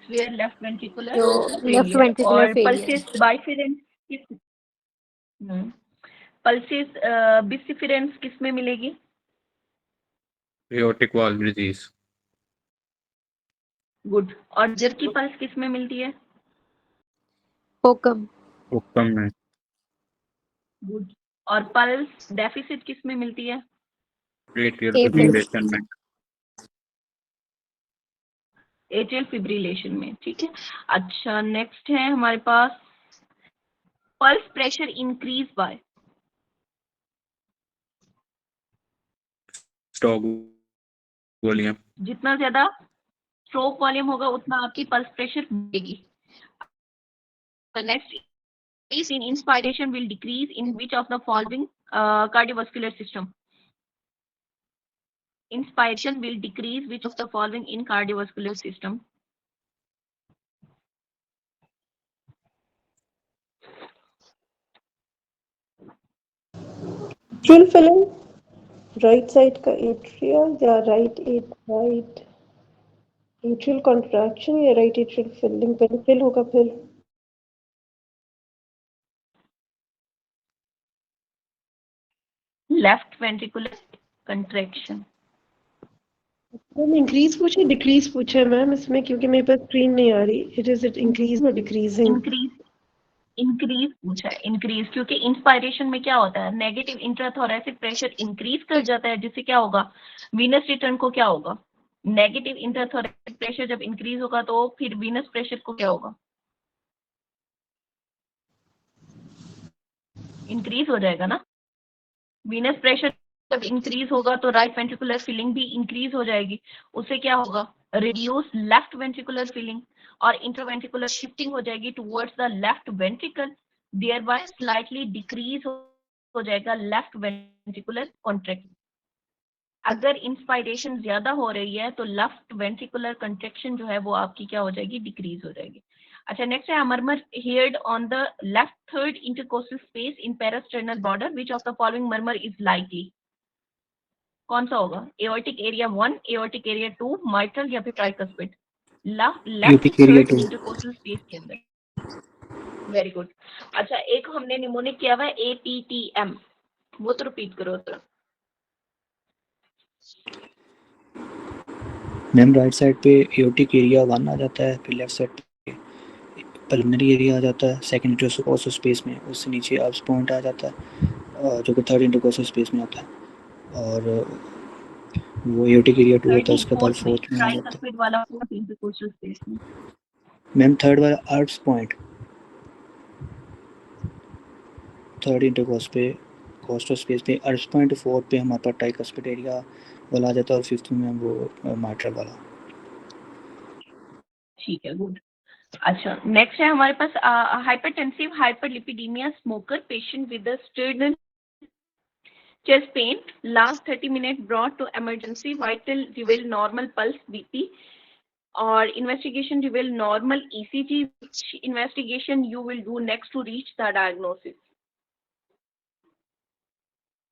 स्फीयर लेफ्ट वेंट्रिकुलर जो लेफ्ट फेलियर। वेंट्रिकुलर और फेलियर। पल्सेस बाइफिरेंस किस, पल्सेस बिसिफिरेंस किस में मिलेगी? Aortic valve disease. गुड। और जर्की पल्स किस में मिलती है? होकम। हुक्कम में। गुड। और पल्स डेफिसिट किस में मिलती है? Atrial apex. फिब्रिलेशन में। एट्रियल फिब्रिलेशन में, ठीक है। अच्छा नेक्स्ट है हमारे पास pulse pressure increase by, stroke volume. जितना ज्यादा स्ट्रोक वॉल्यूम होगा उतना आपकी पल्स प्रेशर बढ़ेगी। Next is in inspiration will decrease in which of the following cardiovascular system? Inspiration will decrease which of the following in cardiovascular system? Atrial filling right side का एट्रियल या राइट एट्रियल कॉन्ट्रैक्शन या राइट एट्रियल फिलिंग, पहले फिल होगा फिर Left ventricular contraction. Ma'am increase पूछे डिक्रीज पूछे मैम इसमें, क्योंकि मेरे पास स्क्रीन नहीं आ रही। इट इज इंक्रीज और डिक्रीजिंग? इंक्रीज पूछा है, इंक्रीज, क्योंकि इंस्पायरेशन में क्या होता है, नेगेटिव इंट्राथोरेसिक प्रेशर इंक्रीज कर जाता है, जिससे क्या होगा, वीनस रिटर्न को क्या होगा, नेगेटिव इंट्राथोरेसिक प्रेशर जब इंक्रीज होगा तो फिर वीनस प्रेशर को क्या होगा, इंक्रीज हो जाएगा ना। वीनस प्रेशर जब इंक्रीज होगा तो राइट वेंट्रिकुलर फिलिंग भी इंक्रीज हो जाएगी, उससे क्या होगा, रिड्यूस लेफ्ट वेंट्रिकुलर फिलिंग और इंट्रावेंट्रिकुलर शिफ्टिंग हो जाएगी towards the left ventricle, thereby slightly decrease हो जाएगा लेफ्ट वेंट्रिकुलर कॉन्ट्रैक्शन। अगर इंस्पायरेशन ज्यादा हो रही है तो लेफ्ट वेंट्रिकुलर कंट्रैक्शन जो है वो आपकी क्या हो जाएगी, डिक्रीज हो जाएगी। अच्छा नेक्स्ट है murmur heard on the left third intercostal space in parasternal border, which of the following murmur is likely? कौन सा होगा, aortic area 1, aortic area 2, mitral या फिर tricuspid? Left third intercostal space के अंदर। Very good. अच्छा एक हमने निमोनिक किया हुआ है ATTM, वो तो रिपीट करो तो। मैम राइट साइड पे एओर्टिक एरिया 1 आ जाता है, फिर लेफ्ट साइड पे पल्मोनरी एरिया आ जाता है सेकंड इंटरकोस्टल स्पेस में, उससे नीचे अब्स पॉइंट आ जाता है जो कि थर्ड इंटरकोस्टल स्पेस में आता है, और वो एओर्टिक एरिया 2 होता है, उसके बाद फोर्थ में आ जाता है। ट्राइकस्पिड वाला फोर्थ इंटरकोस्टल स्पेस में। मैम थर्ड वाला अब्स पॉइंट थर्ड इंटरकोस्टल स्पेस पे अब्स पॉइंट, फोर्थ पे हमारे पास ट्राइकस्पिड एरिया वाला आ जाता है और फिफ्थ में वो माइट्रल वाला। ठीक है गुड। अच्छा नेक्स्ट है हमारे पास hypertensive hyperlipidaemia smoker patient with sternal chest pain last 30 minutes brought to emergency, vital reveal normal pulse BP or investigation reveal normal ECG. Which investigation you will do next to reach the diagnosis?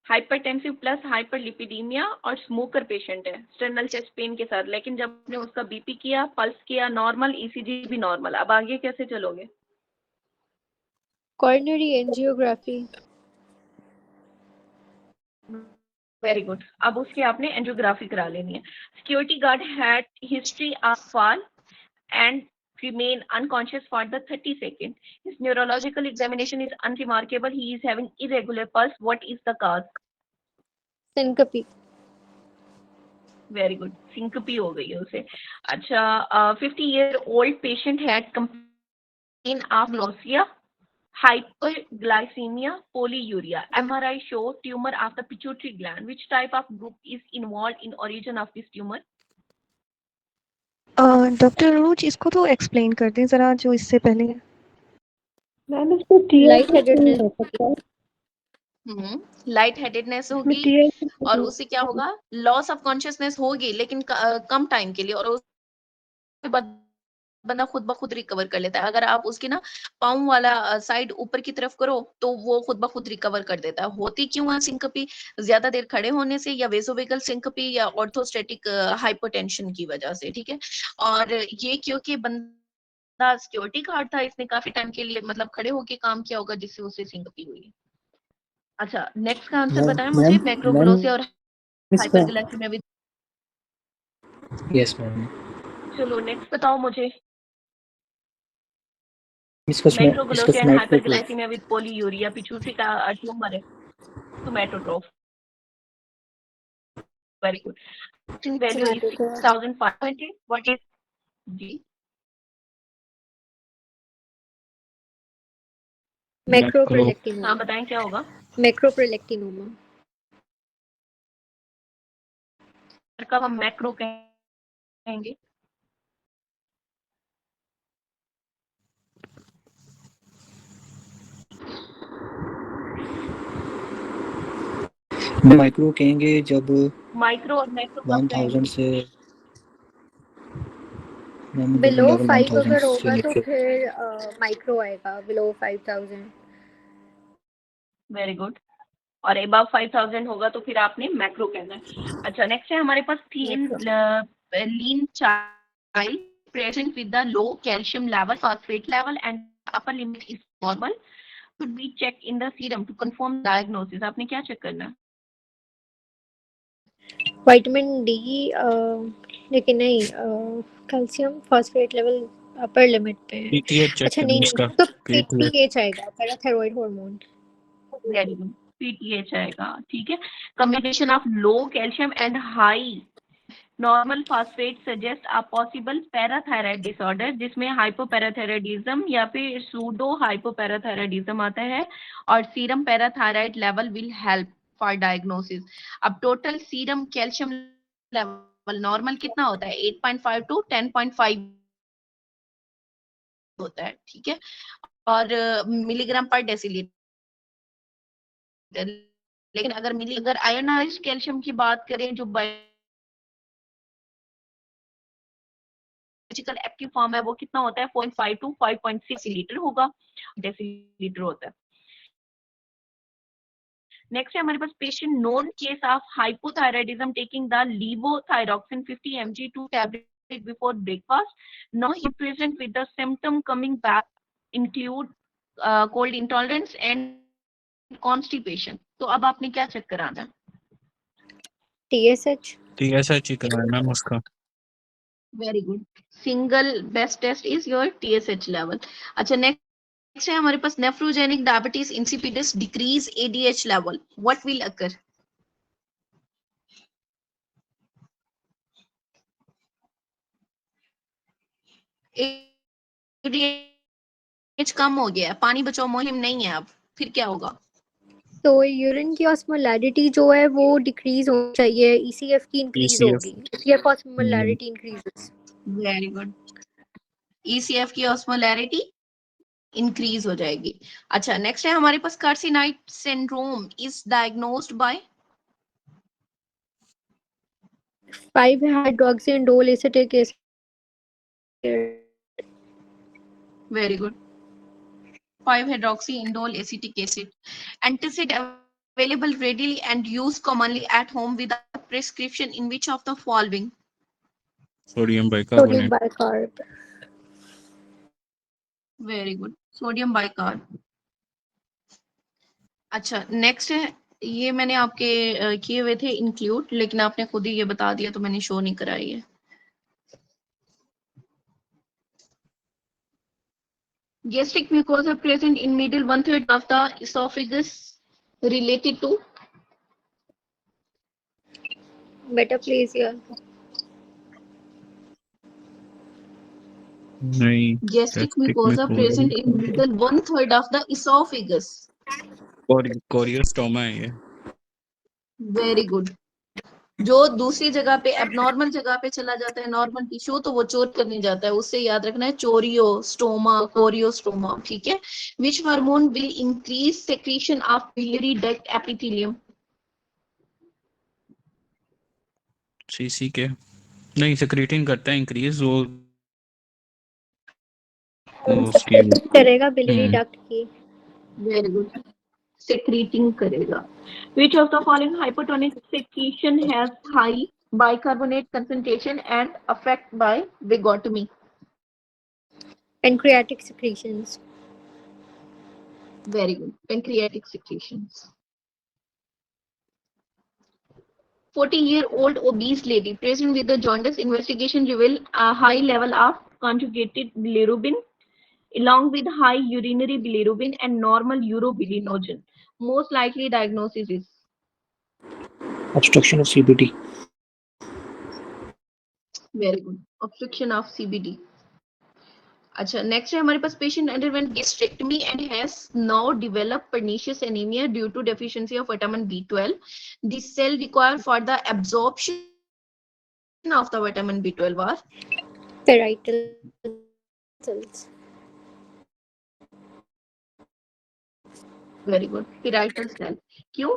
Hypertensive plus hyperlipidaemia और स्मोकर पेशेंट है स्टर्नल चेस्ट पेन के साथ, लेकिन जब आपने उसका बीपी किया, पल्स किया नॉर्मल, ईसीजी भी नॉर्मल, अब आगे कैसे चलोगे? Coronary angiography. Very good. अब उसके आपने एंजियोग्राफी करा लेनी है। Security guard had history of fall and remain unconscious for the 30 seconds. His neurological examination is unremarkable. He is having irregular pulse. What is the cause? syncope। Very good. Syncope हो गई है उसे। अच्छा 50-year-old patient had complaint of nausea, hyperglycemia, polyuria. MRI show tumor of the pituitary gland. Which type of group is involved in origin of this tumor? Doctor रोज इसको तो एक्सप्लेन कर दें जरा, जो इससे पहले। मैम इसको लाइट हेडेडनेस। लाइट हेडेडनेस होगी और उससे क्या होगा, लॉस ऑफ कॉन्शियसनेस होगी लेकिन कम टाइम के लिए, और उसके बाद बंदा खुद ब खुद रिकवर कर लेता है। अगर आप उसकी ना पाँव वाला साइड ऊपर की तरफ करो तो वो खुद ब खुद रिकवर कर देता है। होती क्यों है सिंकपी? ज्यादा देर खड़े होने से, या वेसोवेगल सिंकपी, या ऑर्थोस्टैटिक हाइपोटेंशन की वजह से, ठीक है। और ये क्योंकि बंदा सिक्योरिटी गार्ड था, इसने काफी टाइम के लिए मतलब खड़े होके काम किया होगा, जिससे उसे सिंकपी हुई। अच्छा नेक्स्ट का आंसर बताएं मुझे। मैक्रोग्लोसिया और हाइपरग्लाइसेमिया विद, यस मैम। चलो नेक्स्ट बताओ मुझे। इसका macroglossia and hyperglycaemia with polyuria, pituitary का ट्यूमर है, somatotroph. Very good. Value is 6500। What is जी मैक्रोप्रोलेक्टिनोमा। हाँ बताएं क्या होगा। मैक्रोप्रोलेक्टिनोमा। कब हम मैक्रो कहेंगे? माइक्रो कहेंगे जब माइक्रो और मैक्रो कब 1000 कहेंगे? से मैम बिलो लेवल 5 1000 अगर से होगा तो लेके फिर माइक्रो आएगा, बिलो 5000। Very good. और अबव 5000 होगा तो फिर आपने मैक्रो कहना है। अच्छा नेक्स्ट है हमारे पास thin lean child present with the low calcium level, phosphate level and upper limit is normal, should be check in the serum to confirm diagnosis. आपने क्या चेक करना है? विटामिन डी, लेकिन नहीं, calcium phosphate level upper limit पे है। पीटीएच चेक अच्छा करना नहीं उसका। नहीं, तो पीटीएच पीटीएच आएगा, parathyroid hormone. Very good, PTH आएगा। ठीक है। Combination of low calcium and high normal phosphate suggest a possible parathyroid disorder, जिसमें हाइपोपैराथायराइडिज्म या फिर सूडो हाइपोपैराथायराइडिज्म आता है, और serum parathyroid level will help for diagnosis. अब total serum calcium level normal कितना होता है? 8.5 टू 10.5 होता है। ठीक है। और मिलीग्राम पर डेसीलीटर। लेकिन अगर आयोनाइज्ड कैल्शियम की बात करें, जो बायोलॉजिकल एक्टिव फॉर्म है, वो कितना होता है? 0.5 टू 5.6 लीटर होगा, डेसीलीटर होता है। नेक्स्ट है हमारे पास patient known case of hypothyroidism taking the levothyroxine 50 mg 2 tablet before breakfast. Now he present with the symptom coming back include cold intolerance and constipation. तो अब आपने क्या चेक कराना है? टीएसएच। टीएसएच ही कराया मैम उसका। Very good. Single best test is your TSH level. अच्छा नेक्स्ट है हमारे पास nephrogenic diabetes insipidus decrease ADH level, what will occur? ADH कम हो गया है, पानी बचाओ मुहिम नहीं है अब, फिर क्या होगा? तो यूरिन की ऑस्मोलैरिटी जो है वो डिक्रीज होनी चाहिए, ईसीएफ की इंक्रीज ईसीएफ होगी, ECF osmolarity increases. Very good. ECF की ऑस्मोलैरिटी इंक्रीज हो जाएगी। अच्छा नेक्स्ट है हमारे पास carcinoid syndrome is diagnosed by? 5 hydroxyindole acetic acid. Very good. 5-hydroxyindole acetic acid. Antacid available readily and used commonly at home without prescription in which of the following? Sodium sodium bicarbonate. Bicarb. Very good, sodium bicarb. अच्छा नेक्स्ट है, ये मैंने आपके किए हुए थे इंक्लूड, लेकिन आपने खुद ही ये बता दिया तो मैंने शो नहीं कराई है। Gastric mucosa present in middle 1/3 of the esophagus related to? Metaplasia. नहीं। Gastric गैस्ट्रिक में mucosa present in middle 1/3 of the esophagus. कोरियोस्टोमा है ये। Very good. जो दूसरी जगह पे एबनॉर्मल जगह पे चला जाता है नॉर्मल टिश्यू, तो वो चोर करने जाता है, उससे याद रखना है चोरियोस्टोमा, कोरियोस्टोमा। ठीक है। Which hormone will increase secretion of biliary duct epithelium? CC के नहीं, सेक्रेटिंग करता है इंक्रीज वो उसकी। सेक्रेट करेगा बिलियरी डक्ट की। वेरी गुड, secreting करेगा। Which of the following hypertonic secretion has high bicarbonate concentration and affect by vagotomy? Pancreatic secretions. Very good, pancreatic secretions. 40-year-old obese lady present with the jaundice investigation reveal a high level of conjugated bilirubin along with high urinary bilirubin and normal urobilinogen. Most likely diagnosis is? obstruction of CBD. Very good, obstruction of CBD. अच्छा, नेक्स्ट है हमारे पास patient underwent gastrectomy and has now developed pernicious anaemia due to deficiency of vitamin B12। This cell required for the absorption of the vitamin B12 are parietal cells. Very good, parietal cell. क्यों?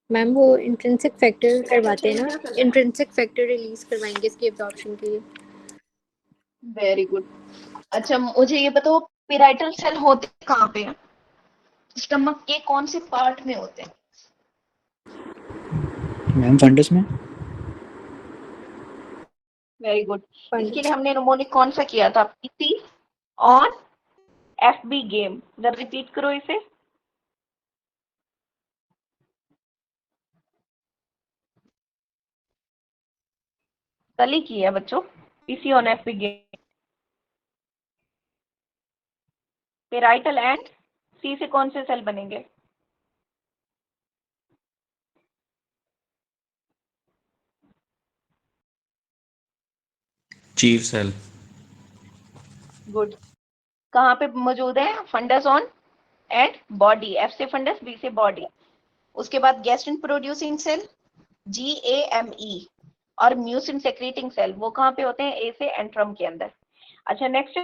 मैम वो इंट्रिंसिक फैक्टर करवाते हैं ना, इंट्रिंसिक फैक्टर रिलीज करवाएंगे इसकी एब्जॉर्प्शन के लिए। Very good. अच्छा, मुझे ये बताओ पेराइटल सेल होते कहाँ पे हैं? स्टमक के कौन से पार्ट में होते हैं? मैम फंडस में। Very good. Fundus. इसके लिए हमने निमोनिक कौन सा किया था? पीसी और एफबी गेम। जब रिपीट करो इसे। कल ही किया बच्चों, PC on FB game. Parietal and C से कौन से सेल बनेंगे? Chief cell. गुड। कहाँ पे मौजूद है? Fundus on and body. F से फंडस, बी से बॉडी। उसके बाद गैस्ट्रिन प्रोड्यूसिंग सेल GAME और म्यूसिन सेक्रेटिंग सेल वो कहाँ पे होते हैं? ए से एंट्रम के अंदर। अच्छा, next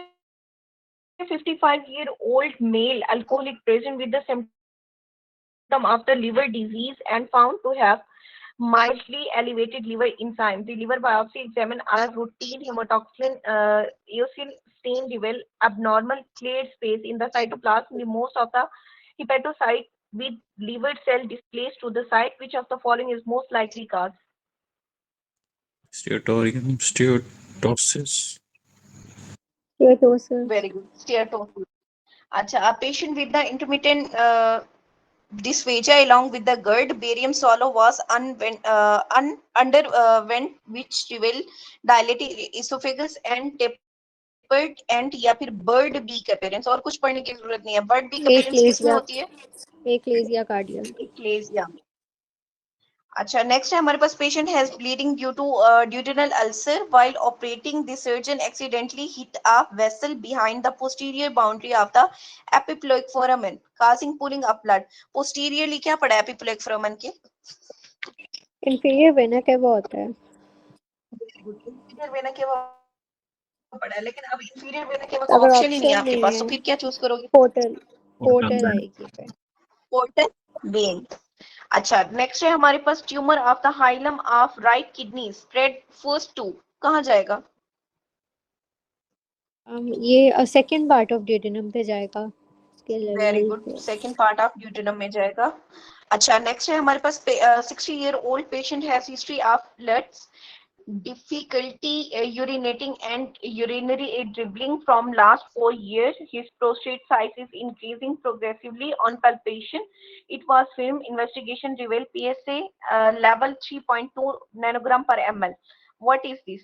55-year-old male alcoholic present with the symptom after liver disease and found to have mildly elevated liver enzyme. The liver biopsy examined are routine hematoxylin eosin stain reveal abnormal cleared space in the cytoplasm. The most of the hepatocyte with liver cell displaced to the site. Which of the following is most likely cause? Steatorium steatosis. Steatosis. Very good. Steatosis. अच्छा, a patient with the intermittent dysphagia along with the GERD barium swallow was underwent which revealed dilated esophagus and tapered and या फिर bird beak appearance। और कुछ पढ़ने की जरूरत नहीं है। bird beak appearance किसमें होती है? Achalasia cardiac. Achalasia। अच्छा, नेक्स्ट है हमारे पास patient has bleeding due to duodenal ulcer while operating the surgeon accidentally hit a vessel behind the posterior boundary of the epiploic foramen causing pooling of blood। posteriorly क्या पढ़ा है epiploic foramen के? Inferior vena cava होता है। inferior vena cava पढ़ा है, लेकिन अब inferior vena cava का अगर ऑप्शन ही नहीं है ऑप्शन आपके नहीं पास, है तो फिर क्या चूज करोगे? पोर्टल आएगी फिर। Portal vein. अच्छा, नेक्स्ट है हमारे पास tumour of the hilum of right kidney spread first to कहाँ जाएगा? ये सेकंड पार्ट ऑफ ड्यूडेनम पे जाएगा। Very good, second part of duodenum में जाएगा। अच्छा, नेक्स्ट है हमारे पास 60-year-old patient has history of bloods difficulty urinating and urinary dribbling from last 4 years. His prostate size is increasing progressively on palpation. It was film investigation revealed PSA level 3.2 nanogram per ml. What is this?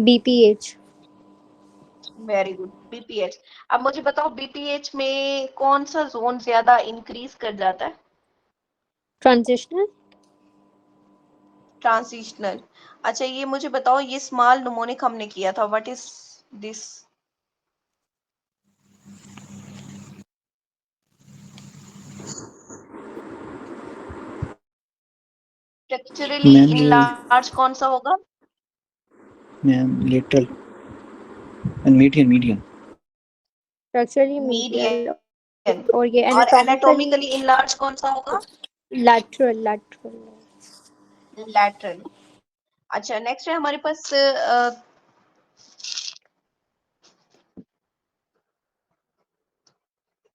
BPH। Very good, BPH। अब मुझे बताओ BPH में कौन सा जोन ज्यादा इंक्रीज कर जाता है? ट्रांजिशनल। ट्रांजिशनल। अच्छा, ये मुझे बताओ, ये स्मॉल निमोनिक हमने किया था, what is this? Structurally enlarge कौन सा होगा? Ma'am lateral and median. Structurally medial. और ये और एनाटॉमिकली इनलार्ज कौन सा होगा? लैटरल। लैटरल। अच्छा, नेक्स्ट है हमारे पास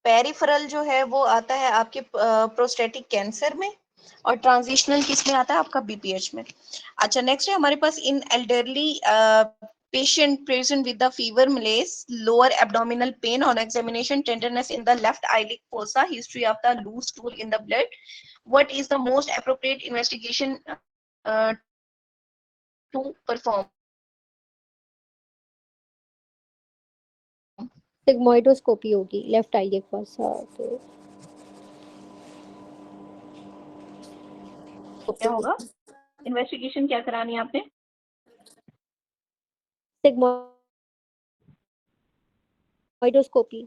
पेरिफेरल जो है वो आता है आपके प्रोस्टेटिक कैंसर में, और ट्रांजिशनल किस में आता है? आपका BPH में। अच्छा, नेक्स्ट है हमारे पास in elderly patient present with the fever, malaise, lower abdominal pain on examination, tenderness in the left iliac fossa, history of the loose stool in the blood. What is the most appropriate investigation to perform? Sigmoidoscopy होगी लेफ्ट आइलिक फोसा। तो क्या होगा? इन्वेस्टिगेशन क्या करानी है आपने? सिग्मोइडोस्कोपी।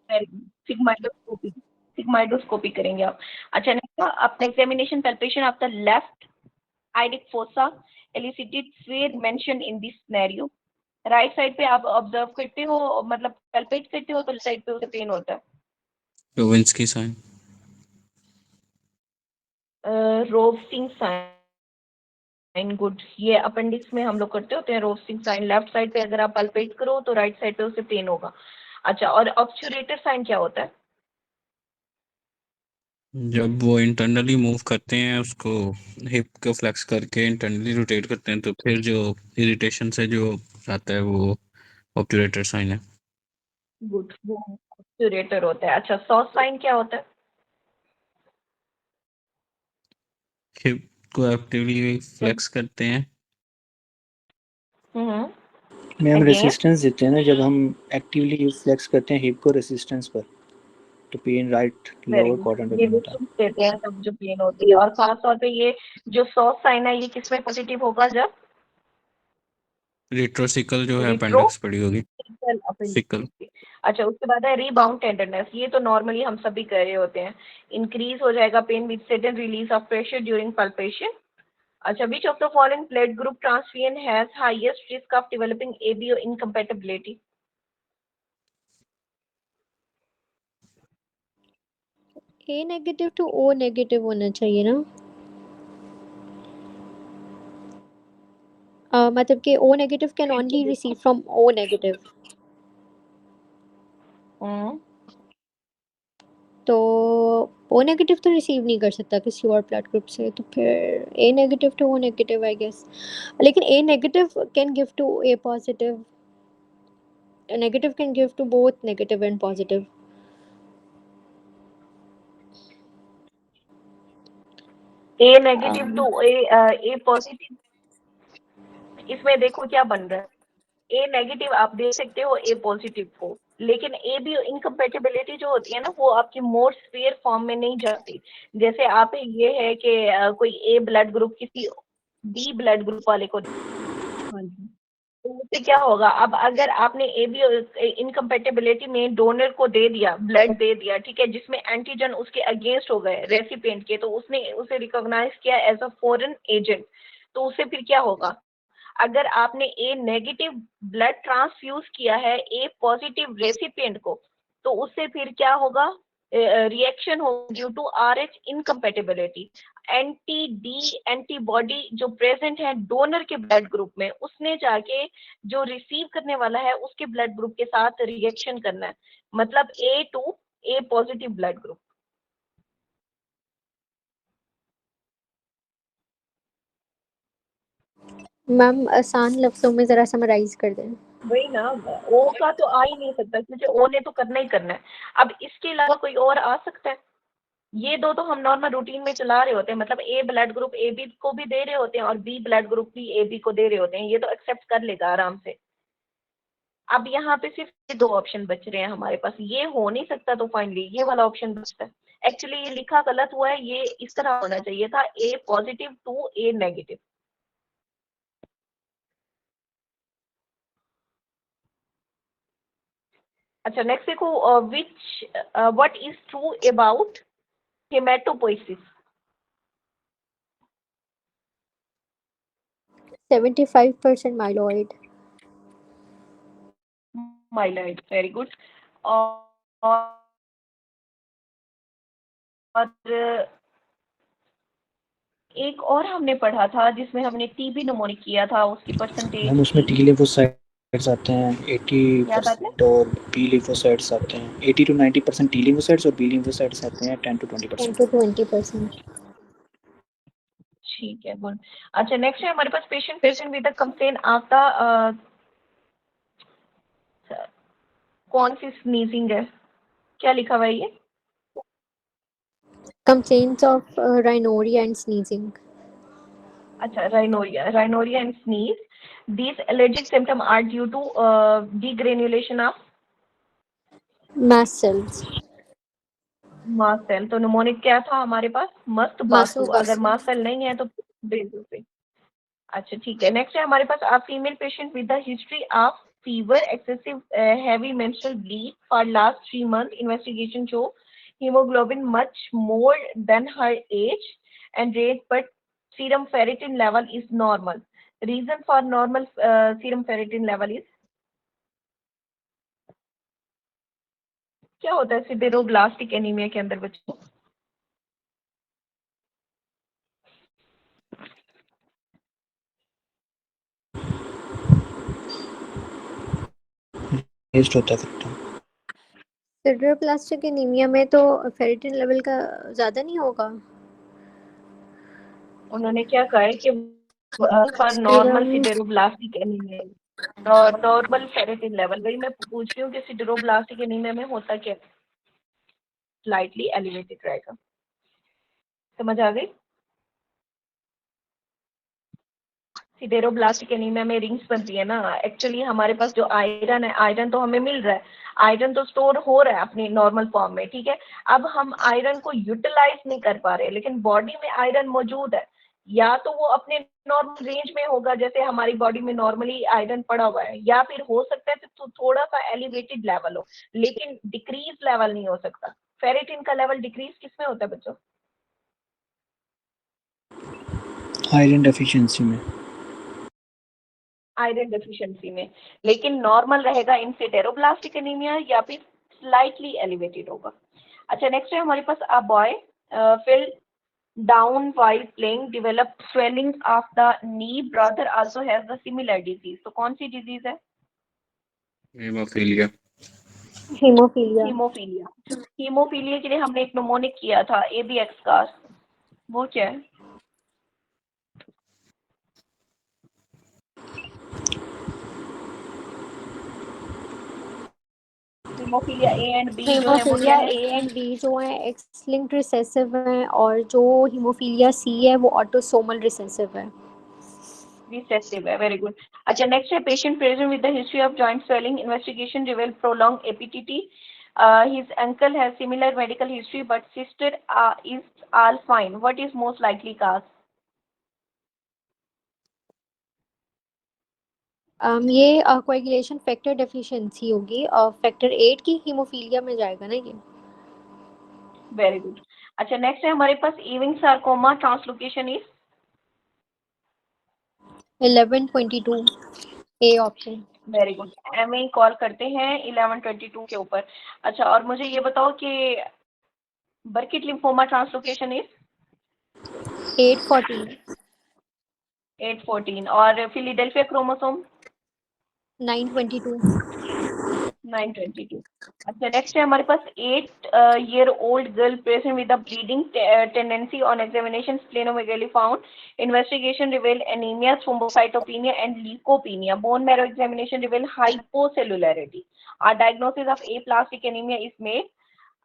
सिग्माइडोस्कोपी, सिग्माइडोस्कोपी करेंगे आप। अच्छा नेक्स्ट, अपना examination palpation of the left iliac fossa elicited where mention in this scenario. Right side पे आप ऑब्जर्व करते हो, मतलब पैल्पेट करते हो, तो साइड पे उसे पेन होता है। Rovsing sign. Rovsing sign, good. ये अपेंडिक्स में हम लोग करते होते हैं रोवस्टिंग साइन। लेफ्ट साइड पे अगर आप पल्पेट करो तो राइट साइड पे उसे पेन होगा। अच्छा, और ऑब्चुरेटर साइन क्या होता है? जब वो इंटरनली मूव करते हैं, उसको हिप को फ्लेक्स करके इंटरनली रोटेट करते हैं, तो फिर जो इरिटेशन से जो आता है वो ऑब्टुरेटर साइन है। गुड, वो ऑब्चुरेटर होता है। अच्छा, सॉस साइन क्या होता है? हिप को एक्टिवली फ्लेक्स करते हैं। मैम अगेन रेसिस्टेंस देते हैं ना जब हम एक्टिवली फ्लेक्स करते हैं हिप को रेसिस्टेंस पर, तो pain right very lower good, quadrant पे ये पेन होता है। डिस्टेंस देते हैं तब जो पेन होती है। और खास तौर पे ये जो सॉस साइन है, ये किसमें पॉजिटिव होगा? जब रेट्रोसिकल जो है रिट्रो अपेंडिक्स पड़ी होगी। सिकल। अच्छा, उसके बाद है रीबाउंड टेंडरनेस। ये तो नॉर्मली हम सभी कर रहे होते हैं। इंक्रीज हो जाएगा pain with sudden release of pressure during palpation. अच्छा, which of the following blood group transfusion has highest risk of developing ABO incompatibility? A negative to O negative होना चाहिए ना। मतलब कि O negative can only receive from O negative, तो ओ नेगेटिव तो रिसीव नहीं कर सकता किसी और ब्लड ग्रुप से, तो फिर A negative to O negative I guess. लेकिन A negative can give to A positive, negative can give to both negative and positive. A negative to A positive, इसमें देखो क्या बन रहा है। ए नेगेटिव आप दे सकते हो ए पॉजिटिव को, लेकिन ए बी इनकम्पेटिबिलिटी जो होती है ना, वो आपकी मोर स्पीयर फॉर्म में नहीं जाती। जैसे आप ये है कि कोई ए ब्लड ग्रुप किसी बी ब्लड ग्रुप वाले को, हाँ जी, तो उससे क्या होगा? अब अगर आपने ए बी इनकम्पेटिबिलिटी में डोनर को दे दिया, ब्लड दे दिया, ठीक है, जिसमें एंटीजन उसके अगेंस्ट हो गए रेसिपिएंट के, तो उसने उसे रिकॉग्नाइज किया एज अ फॉरेन एजेंट, तो उससे फिर क्या होगा? अगर आपने ए नेगेटिव ब्लड ट्रांसफ्यूज किया है ए पॉजिटिव रेसिपिएंट को, तो उससे फिर क्या होगा? रिएक्शन हो due to Rh incompatibility. Anti D antibody जो प्रेजेंट है डोनर के ब्लड ग्रुप में, उसने जाके जो रिसीव करने वाला है उसके ब्लड ग्रुप के साथ रिएक्शन करना है, मतलब A to A positive blood group. Ma'am आसान लफ्जों में जरा समराइज कर दें। वही ना, ओ का तो आ ही नहीं सकता क्योंकि ओ ने तो करना ही करना है। अब इसके अलावा कोई और आ सकता है? ये दो तो हम नॉर्मल रूटीन में चला रहे होते हैं, मतलब ए ब्लड ग्रुप ए बी को भी दे रहे होते हैं और बी ब्लड ग्रुप भी ए बी को दे रहे होते हैं, ये तो एक्सेप्ट कर लेगा आराम से। अब यहाँ पे सिर्फ ये दो ऑप्शन बच रहे हैं हमारे पास, ये हो नहीं सकता, तो फाइनली ये वाला ऑप्शन बचता है। एक्चुअली ये लिखा गलत हुआ है, ये इस तरह होना चाहिए था, A positive to A negative. अच्छा नेक्स्ट देखो, which what is true about haematopoiesis? 75% myeloid. Myeloid, very good. और एक और हमने पढ़ा था जिसमें हमने टीबी नमूनिक किया था, उसकी परसेंटेज हम उसमें टी लिम्फोसाइट्स आते हैं याद आते हैं? 80% और बी लिम्फोसाइट्स आते हैं 80 to 90% टी लिम्फोसाइट्स, और बी लिम्फोसाइट्स आते हैं 10 to 10 20%। to 20%। ठीक है, गुड। अच्छा नेक्स्ट है हमारे पास पेशेंट विद अ कंप्लेन आता कौन सी स्नीजिंग है, क्या लिखा हुआ है ये? Complaints of rhinorrhea and sneezing. अच्छा, rhinorrhea and sneeze. These allergic symptoms are due to degranulation of mast cells. Mast cell, तो निमोनिक क्या था हमारे पास? मस्त बासु। अगर बासु। मास्ट सेल नहीं है तो बेजू पे। अच्छा ठीक है, नेक्स्ट है हमारे पास a female patient with the history of fever, excessive heavy menstrual bleed for last 3 months. Investigation show hemoglobin much more than her age and rate, but serum ferritin level is normal. Reason for normal serum ferritin level is, क्या होता है सिडेरोब्लास्टिक एनीमिया के अंदर बच्चों? टेस्ट होता है फिर तो। सिडरोप्लास्टिक एनीमिया में तो फेरिटिन लेवल का ज्यादा नहीं होगा। उन्होंने क्या कहा है कि फॉर नॉर्मल सीरम सिडेरोब्लास्टिक एनीमिया और नॉर्मल फेरेटिन लेवल, वही मैं पूछ रही हूँ कि सिडेरोब्लास्टिक एनीमिया में होता क्या? स्लाइटली एलिवेटेड रहेगा। समझ आ गई? सिडेरोब्लास्टिक एनीमिया में रिंग्स बनती है ना, एक्चुअली हमारे पास जो आयरन है, आयरन तो हमें मिल रहा है, आयरन तो स्टोर हो रहा है अपनी नॉर्मल फॉर्म में, ठीक है। अब हम आयरन को यूटिलाइज नहीं कर पा रहे, लेकिन बॉडी में आयरन मौजूद है, या तो वो अपने नॉर्मल रेंज में होगा जैसे हमारी बॉडी में नॉर्मली आयरन पड़ा हुआ है, या फिर हो सकता है तो थोड़ा सा एलिवेटेड लेवल हो, लेकिन डिक्रीज लेवल नहीं हो सकता। फेरेटिन का लेवल डिक्रीज किसमें होता है बच्चों? आयरन डेफिशिएंसी में। आयरन डेफिशिएंसी में, लेकिन नॉर्मल रहेगा इन सिडेरोब्लास्टिक एनीमिया या फिर स्लाइटली एलिवेटेड होगा। अच्छा नेक्स्ट है हमारे पास a boy fell down while playing, developed swelling of the knee, brother also has the similar disease. तो कौन सी डिजीज है? हेमोफीलिया। हीमोफीलिया। हीमोफीलिया। हीमोफीलिया के लिए हमने एक निमोनिक किया था एबीएक्स का, वो क्या है? हीमोफीलिया ए एंड बी जो है वो क्या हीमोफीलिया है? ए एंड बी जो है एक्स लिंक्ड रिसेसिव है, और जो हीमोफीलिया सी है वो ऑटोसोमल रिसेसिव है। रिसेसिव है, वेरी गुड। अच्छा नेक्स्ट है patient present with the history of joint swelling, investigation reveal prolong APTT, his uncle has similar medical history but sister is all fine, what is most likely cause? ये कोएगुलेशन फैक्टर डेफिशिएंसी होगी, फैक्टर 8 की हीमोफीलिया में जाएगा ना ये। Very good. अच्छा नेक्स्ट है हमारे पास Ewing sarcoma, translocation is? 1122 A option. Very good, MA call करते हैं 1122 के ऊपर। अच्छा और मुझे ये बताओ कि बर्किट लिम्फोमा ट्रांसलोकेशन इज? 814 814। और फिलाडेल्फिया क्रोमोसोम? 922 922। अच्छा नेक्स्ट है हमारे पास 8 year old girl present with a bleeding tendency, on examination splenomegaly found, investigation revealed anemia, thrombocytopenia and leukopenia, bone marrow examination revealed hypocellularity, a diagnosis of aplastic anemia is made,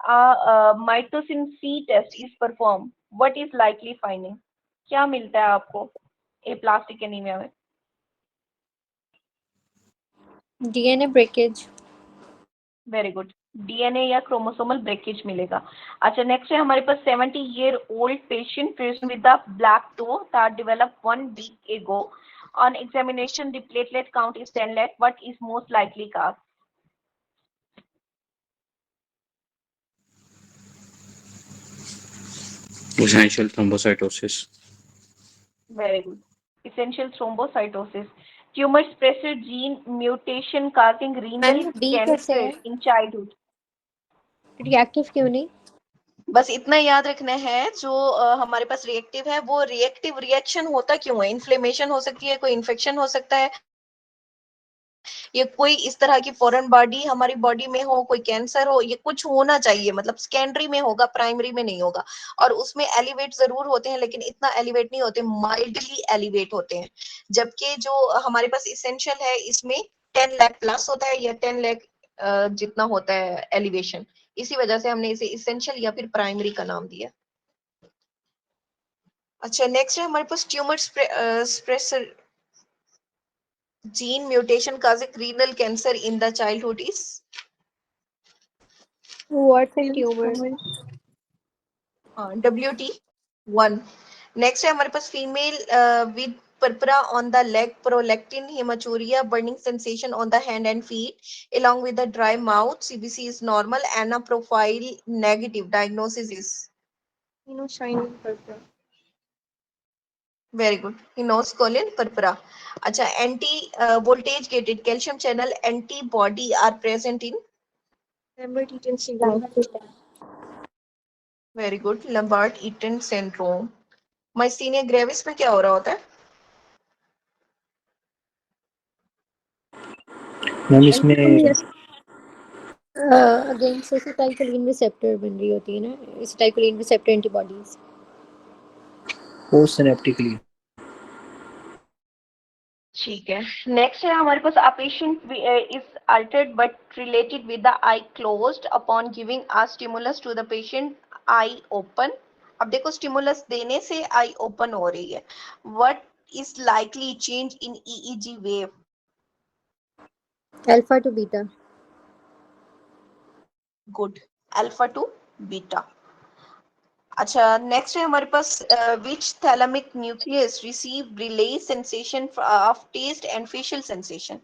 a mitocin C test is performed, what is likely finding? क्या मिलता है आपको aplastic anemia में? DNA breakage. Very good, DNA या क्रोमोसोमल ब्रेकेज मिलेगा। अच्छा नेक्स्ट है हमारे पास 70 year old patient present with the black toe that developed 1 week ago, on examination the platelet count is 10 lakh, what is most likely cause? Essential thrombocytosis. Very good, essential thrombocytosis, tumor suppressor gene mutation causing renal ma'am बी कैसे cancer है? in childhood। रिएक्टिव क्यों नहीं? बस इतना याद रखना है, जो हमारे पास रिएक्टिव है वो रिएक्टिव रिएक्शन होता क्यों है? इन्फ्लेमेशन हो सकती है, कोई इन्फेक्शन हो सकता है, ये कोई इस तरह की फॉरेन बॉडी हमारी बॉडी में हो, कोई कैंसर हो, ये कुछ होना चाहिए, मतलब सेकेंडरी में होगा, प्राइमरी में नहीं होगा। और उसमें एलिवेट जरूर होते हैं, लेकिन इतना एलिवेट नहीं होते, माइल्डली एलिवेट होते हैं। जबकि जो हमारे पास इसेंशियल है इसमें 10 लाख प्लस होता है, या 10 लाख जितना होता है एलिवेशन, इसी वजह से हमने इसे इसेंशियल या फिर प्राइमरी का नाम दिया। अच्छा नेक्स्ट है हमारे पास tumour suppressor gene mutation causing renal cancer in the childhood is? Watson tumor. WT1. Next है हमारे पास female with purpura on the leg, prolactin, hematuria, burning sensation on the hand and feet, along with the dry mouth. CBC is normal and a profile negative. Diagnosis is shining purple. very good. Inoscolin purpura. अच्छा, anti voltage gated calcium channel antibody are present in Lambert-Eaton syndrome. very good. Lambert-Eaton syndrome. Myasthenia gravis में क्या हो रहा होता है? मैम इसमें अगेंस्ट एसिटाइलकोलिन रिसेप्टर बन रही होती है ना, एसिटाइलकोलिन रिसेप्टर एंटीबॉडीज। पोस्ट सिनेप्टिकली। ठीक है, नेक्स्ट है हमारे पास a patient is altered but related with the eye closed upon giving a stimulus to the patient eye open. अब देखो स्टिमुलस देने से आई ओपन हो रही है. What is likely change in EEG wave? Alpha two beta. Good, alpha two beta. अच्छा, नेक्स्ट है हमारे पास which thalamic nucleus receive relay sensation of taste and facial sensation?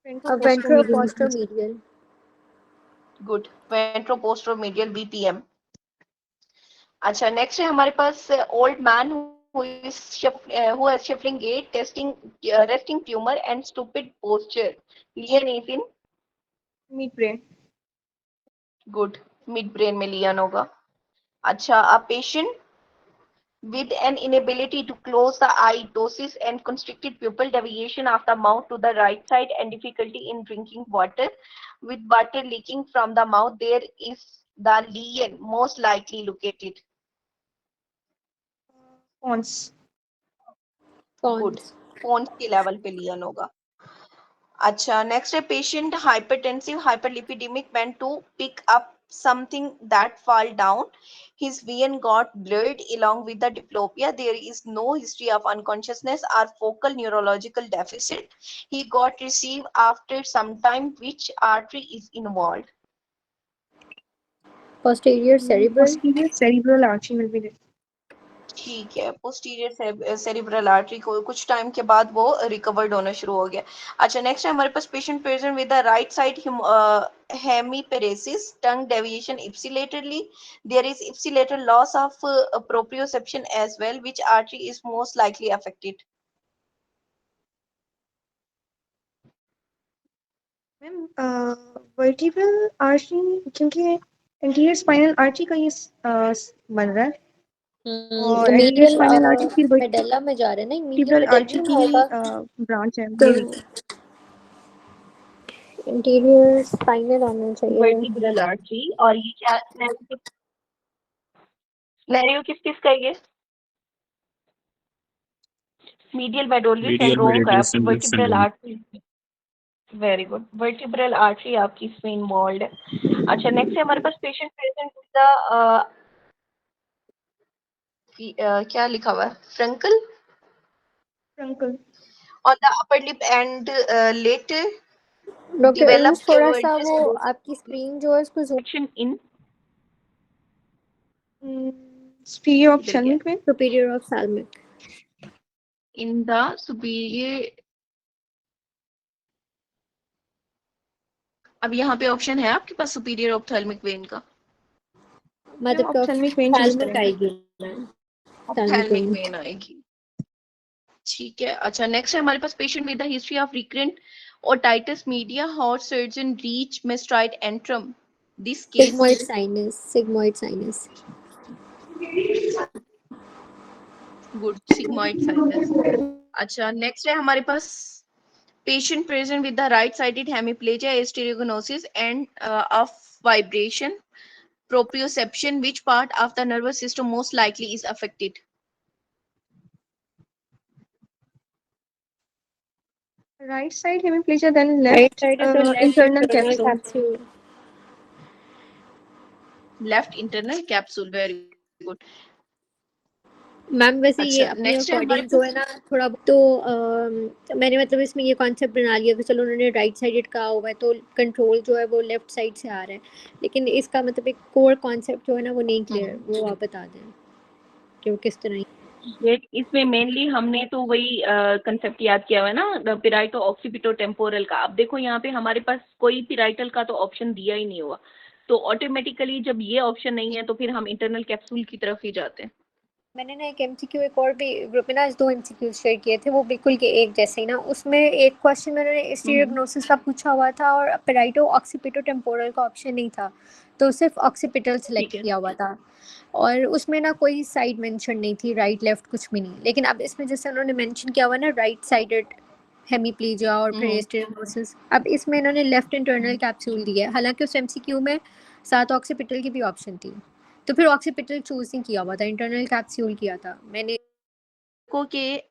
Ventroposteromedial. Good, ventroposteromedial BPM. अच्छा, नेक्स्ट है हमारे पास old man who has shuffling gait, resting tumor and stupid posture. Leon is in Midbrain. Good, mid brain में लियन होगा. अच्छा, a patient with an inability to close the eye, ptosis and constricted pupil, deviation of the mouth to the right side and difficulty in drinking water with water leaking from the mouth. There is the lesion most likely located. Pons. Good, phones के लेवल पे लियन होगा. अच्छा, नेक्स्ट है patient hypertensive hyperlipidemic meant to pick up something that fall down. His vein got blurred along with the diplopia. There is no history of unconsciousness or focal neurological deficit. He got received after some time. Which artery is involved? Posterior cerebral. Posterior cerebral artery will be there. ठीक है, पोस्टीरियर सेरिब्रल आर्टरी को कुछ टाइम के बाद वो रिकवर्ड होना शुरू हो गया. अच्छा, नेक्स्ट है हमारे पास patient present with the right side hemiparesis, tongue deviation ipsilaterally. There is ipsilateral loss of proprioception as well. Which artery is most likely affected? Ma'am vertebral artery, क्योंकि एंटीरियर स्पाइनल आर्टरी का ये बन रहा है और एंटीरियर स्पाइनल आर्टरी फिर मेडुला में जा रहे हैं ना, वर्टिब्रल आर्टरी की ही ब्रांच है. इंटीरियर स्पाइनल आना चाहिए. Vertebral artery. और ये क्या नैरियो किस का है ये? मीडियल मेडोलियस सिंड्रोम का vertebral artery. Very good, vertebral artery आपकी इसमें इन्वॉल्व है. अच्छा, नेक्स्ट है हमारे पास पेशेंट प्रेजेंट विद द क्या लिखा हुआ है? Furuncle on the upper lip and let doctor एम्स थोड़ा सा वो आपकी स्क्रीन जो है उसको zoom in superior ophthalmic vein. superior ophthalmic. in the superior. अब यहाँ पे ऑप्शन है आपके पास सुपीरियर ऑप्थेल्मिक वेन का? मतलब ophthalmic vein ophthalmic आएगी. ऑप्थेल्मिक वेन आएगी. ठीक है. अच्छा, नेक्स्ट है हमारे पास patient with the history of recurrent otitis media. How surgeon reach mestoid antrum? This case sigmoid sinus. good, sigmoid sinus. अच्छा, नेक्स्ट है हमारे पास patient present with the right sided hemiplegia, stereognosis and of vibration, proprioception. Which part of the nervous system most likely is affected? Right side hemiplegia, then left internal capsule. Left internal capsule. Very good. Ma'am वैसे ये अच्छा, अपने नेक्स्ट है हमारे अकॉर्डिंग जो है ना थोड़ा तो मैंने मतलब इसमें ये कॉन्सेप्ट बना लिया कि चलो उन्होंने राइट साइडेड कहा हुआ है तो कंट्रोल जो है वो लेफ्ट साइड से आ रहा है, लेकिन इसका मतलब एक कोर कॉन्सेप्ट जो है ना वो नहीं क्लियर है, वो आप बता दें कि वो किस तरह ये इसमें मेनली हमने तो वही कंसेप्ट याद किया हुआ है ना, पिराइटो ऑक्सीपिटो टेम्पोरल का। अब देखो यहाँ पे हमारे पास कोई पिराइटल का तो ऑप्शन दिया ही नहीं हुआ, तो ऑटोमेटिकली जब ये ऑप्शन नहीं है तो फिर हम इंटरनल कैप्सूल की तरफ ही जाते हैं। मैंने ना एक एमसीक्यू एक और भी ग्रुप में ना आज 2 एमसीक्यू शेयर किए थे, वो बिल्कुल के एक जैसे ही ना, उसमें एक क्वेश्चन में उन्होंने स्टीरियोग्नोसिस का पूछा हुआ था और पेराइटो ऑक्सीपिटो टेम्पोरल का ऑप्शन नहीं था, तो सिर्फ ऑक्सीपिटल सेलेक्ट ठीक है। किया हुआ था और उसमें ना कोई साइड मेंशन नहीं थी, राइट लेफ्ट कुछ भी नहीं। लेकिन अब इसमें जैसे उन्होंने मेंशन किया हुआ ना राइट साइडेड हेमीप्लीजिया और फिर स्टीरियोग्नोसिस, अब इसमें इन्होंने लेफ्ट इंटरनल कैप्सूल दिया है, हालांकि उस एमसीक्यू में साथ ऑक्सीपिटल की भी ऑप्शन थी, तो फिर ऑक्सीपिटल चूज नहीं किया हुआ था, इंटरनल कैप्सूल किया था मैंने को के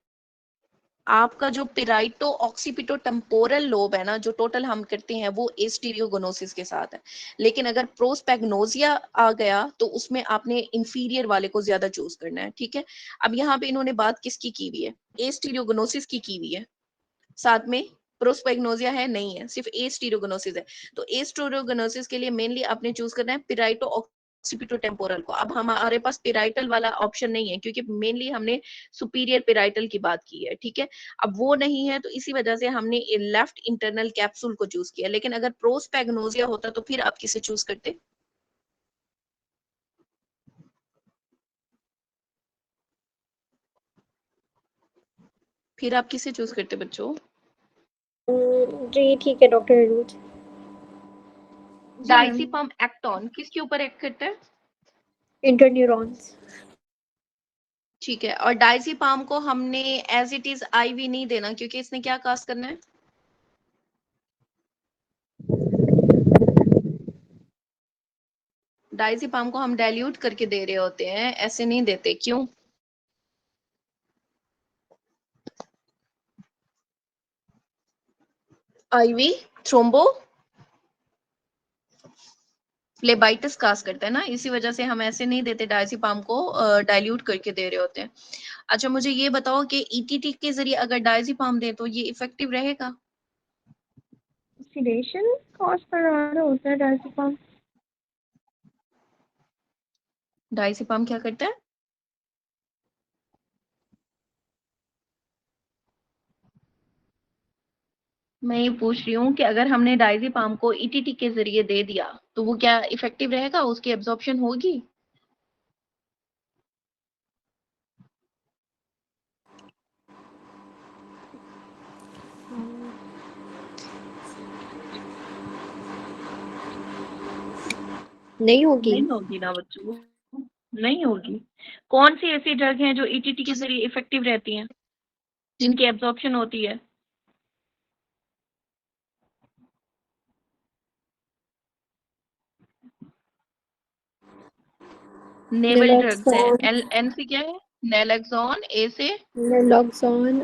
आपका जो पिराइटो ऑक्सीपिटो टेम्पोरल लोब है ना, जो टोटल हम करते हैं वो एस्टीरियोगोनोसिस के साथ है, लेकिन अगर प्रोस्पेग्नोसिया आ गया तो उसमें आपने इंफीरियर वाले को ज्यादा चूज करना है। ठीक है, अब यहाँ पे इन्होंने बात किसकी की हुई है, एस्टीरियोगोनोसिस की हुई है, साथ में प्रोस्पेग्नोसिया है नहीं है, सिर्फ एस्टीरियोगोनोसिस है। तो एस्टीरियोगोनोसिस के लिए मेनली आपने चूज करना है पिराइटो ऑक्सीपिटो टेम्पोरल को। अब हमारे पास पिराइटल वाला ऑप्शन नहीं है क्योंकि मेनली हमने सुपीरियर पिराइटल की बात की है। ठीक है, अब वो नहीं है तो इसी वजह से हमने लेफ्ट इंटरनल कैप्सूल को चूज किया, लेकिन अगर प्रोस्पेग्नोसिया होता तो फिर आप किसे चूज करते? फिर आप किसे चूज करते बच्चों? जी ठीक है डॉक्टर रूज। डाइसिपम एक्टॉन किसके ऊपर एक्ट करता है? इंटरन्यूरॉन्स। ठीक है, और डाइजिपाम को हमने एज इट इज आईवी नहीं देना क्योंकि इसने क्या कास्ट करना है? डाइजिपाम को हम डाइल्यूट करके दे रहे होते हैं, ऐसे नहीं देते, क्यों? आईवी थ्रोम्बो फ्लेबाइटिस कास्ट करता है ना, इसी वजह से हम ऐसे नहीं देते, डाइजिपाम को डाइल्यूट करके दे रहे होते हैं। अच्छा मुझे ये बताओ कि ईटीटी के जरिए अगर डाइजिपाम दे तो ये इफेक्टिव रहेगा? सिडेशन कॉज कर रहा होता है डायजेपाम। डाइजिपाम क्या करता है? मैं ये पूछ रही हूँ कि अगर हमने डाइजिपाम को ईटीटी के जरिए दे दिया तो वो क्या इफेक्टिव रहेगा, उसकी एब्जॉर्प्शन होगी? नहीं होगी। नहीं होगी ना बच्चों, नहीं होगी। कौन सी ऐसी ड्रग हैं जो ईटीटी के जरिए इफेक्टिव रहती हैं, जिनकी एब्जॉर्प्शन होती है? नेवल ड्रग्स हैं। नैलोक्सोन। एल एन से क्या है? नेलेक्सोन, ए से नैलोक्सोन,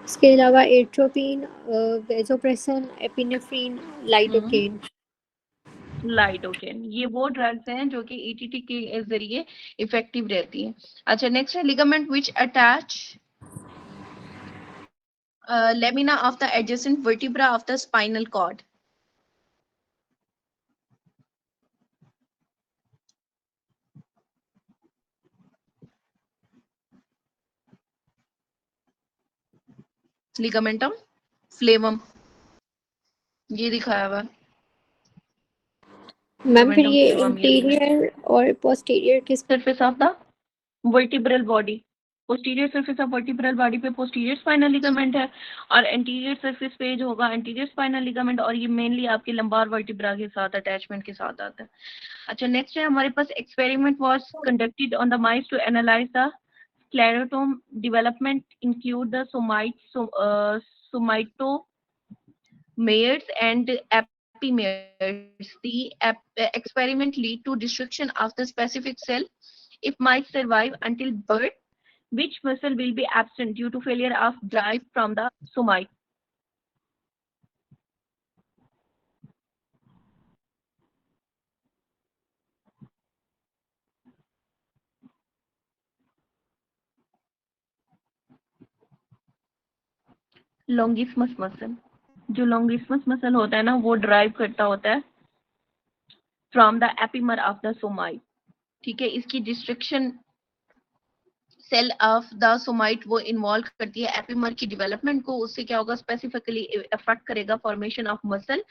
इसके अलावा atropine, vasopressin, epinephrine, lidocaine. Lidocaine, ये वो ड्रग्स हैं जो कि ईटीटी के जरिए इफेक्टिव रहती हैं। अच्छा नेक्स्ट है ligament which attach lamina of the adjacent vertebra of the spinal cord. Ligamentum flavum, ये दिखाया हुआ मैम फिर ligamentum ये flavum, ये इंटीरियर और पोस्टीरियर किस surface of the vertebral body, posterior surface of vertebral body पे posterior spinal ligament है और anterior surface पे जो होगा anterior spinal ligament, और ये mainly आपके lumbar vertebra के साथ attachment के साथ आता है। अच्छा नेक्स्ट है हमारे पास experiment was conducted on the mice to analyze the sclerotome development include the somatomares and epimares. The experiment lead to destruction of the specific cell. If mice survive until birth, which muscle will be absent due to failure of drive from the somite? Longissimus muscle, जो लॉन्गिस्मस मसल होता है ना वो ड्राइव करता होता है from the epimer of the somite, ठीक है। इसकी destruction cell of the somite वो इन्वॉल्व करती है एपिमर की डेवलपमेंट को, उससे क्या होगा स्पेसिफिकली इफेक्ट करेगा फॉर्मेशन ऑफ मसल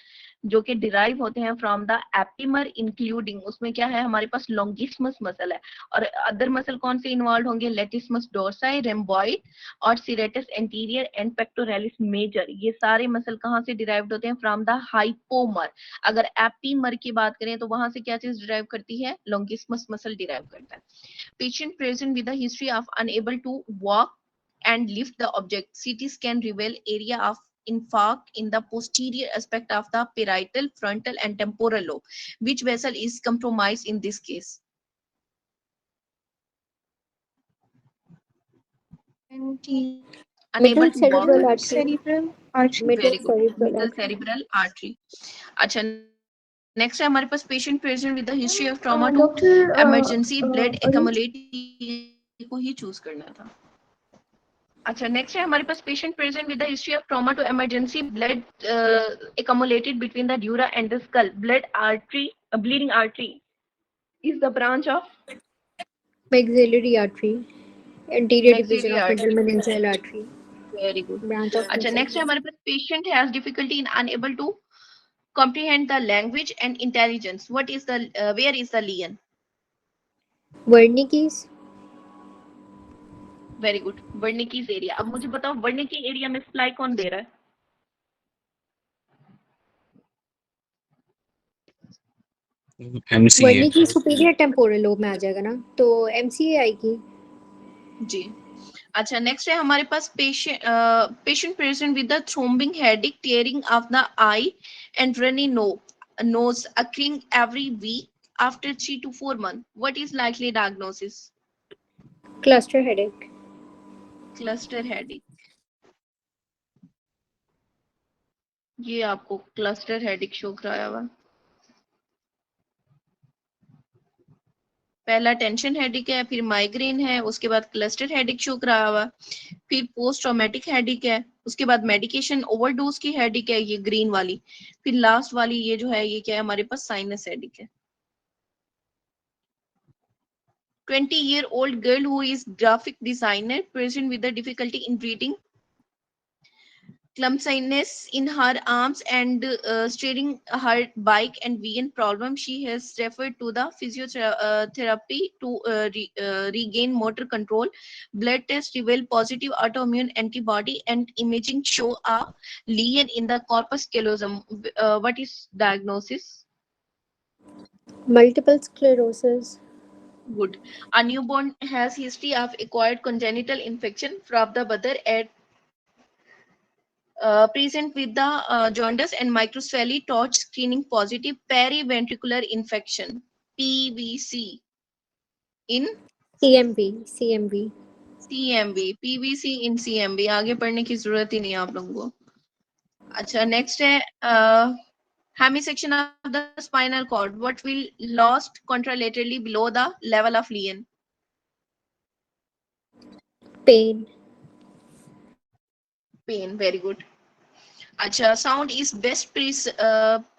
जो कि डिराइव होते हैं फ्रॉम द एपिमर, इंक्लूडिंग उसमें क्या है हमारे पास लॉन्गिस्मस मसल है, और अदर मसल कौन से इन्वॉल्व होंगे, लेटिस्मस डोर्साई, रेम्बॉइड और serratus anterior and pectoralis major. ये सारे मसल कहाँ से डिराइव्ड होते हैं, फ्रॉम द हाइपोमर। अगर एपीमर की बात करें तो वहां से क्या चीज डिराइव करती है, लॉन्गिस्मस मसल डिराइव करता है। Patient present with a history of unable to walk and lift the object. CT scan reveal area of infarct in the posterior aspect of the parietal, frontal, and temporal lobe. Which vessel is compromised in this case? Unable Middle to walk. cerebral artery. cerebral artery. Middle Very good. cerebral Middle artery. cerebral artery. अच्छा, next है हमारे पास patient present with the history of trauma to Doctor, emergency blood Arun, accumulate को ही choose करना था। अच्छा, नेक्स्ट है हमारे पास patient present with the history of trauma to emergency blood accumulated between the dura and the skull. Blood artery, bleeding artery is the branch of Maxillary artery. Anterior division maxillary of artery. middle meningeal artery. Very good. Branch of अच्छा, नेक्स्ट है maxillary. हमारे पास patient has difficulty in unable to comprehend the language and intelligence. What is the where is the lesion? Wernicke's. Very good, Wernicke's area. अब मुझे बताओ वर्निकी एरिया में सप्लाई कौन दे रहा है, MCA वर्निकी सुपीरियर टेम्पोरल लोब में आ जाएगा ना, तो एमसीए आएगी। जी। अच्छा, नेक्स्ट है हमारे पास patient present with the throbbing headache, tearing of the eye and runny nose occurring every week after 3 to 4 months. What is likely diagnosis? Cluster headache. Cluster headache. ये आपको क्लस्टर हेडेक शो कराया हुआ। पहला टेंशन हेडेक है, फिर माइग्रेन है, उसके बाद क्लस्टर हेडेक शो कराया हुआ, फिर पोस्ट ट्रॉमेटिक हेडेक है, उसके बाद मेडिकेशन ओवरडोज की हेडेक है ये ग्रीन वाली, फिर लास्ट वाली ये जो है ये क्या है हमारे पास साइनस हेडेक है। 20-year-old girl who is graphic designer present with the difficulty in breathing, clumsiness in her arms and steering her bike and vein problem. She has referred to the physiotherapy to regain motor control. Blood test reveal positive autoimmune antibody and imaging show a lesion in the corpus callosum. What is diagnosis? Multiple sclerosis. Good. A newborn has history of acquired congenital infection from the mother at present with the jaundice and microcephaly, torch screening positive, periventricular infection, PVC in CMV. CMV. CMV, PVC in CMV। आगे पढ़ने की जरूरत ही नहीं है आप लोगों को। अच्छा, नेक्स्ट है hemisection of the spinal cord. What will lost contralaterally below the level of lesion? Pain. Pain. Very good. अच्छा, sound is best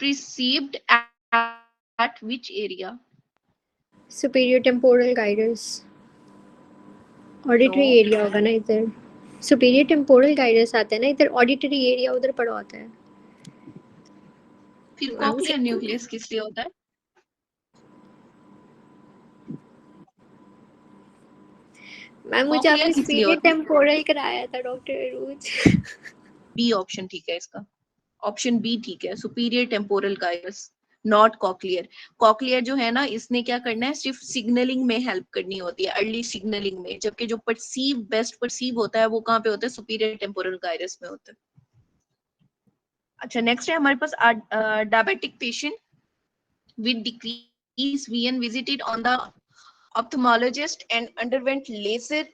perceived at which area? Superior temporal guides. Auditory No. Area होगा ना इधर। सुपीरियर टेम्पोरल गाइडस आता है ना इधर, ऑडिटरी एरिया उधर पड़ा होता है। फिर कॉक्लियर न्यूक्लियस किस लिए होता है? मैम मुझे आपने Cochlear किस लिए सुपीरियर होता है? टेम्पोरल कराया था डॉक्टर अरूज। बी ऑप्शन ठीक है इसका, ऑप्शन बी ठीक है, superior temporal guides, not cochlear. Cochlear जो है ना इसने क्या करना है, सिर्फ सिग्नलिंग में हेल्प करनी होती है, अर्ली सिग्नलिंग में, जबकि जो बेस्ट परसीव होता है वो कहाँ पे होता है, सुपीरियर टेम्पोरल गाइडस में होता है। अच्छा, नेक्स्ट है हमारे पास diabetic patient with decreased VN visited on the ophthalmologist and underwent laser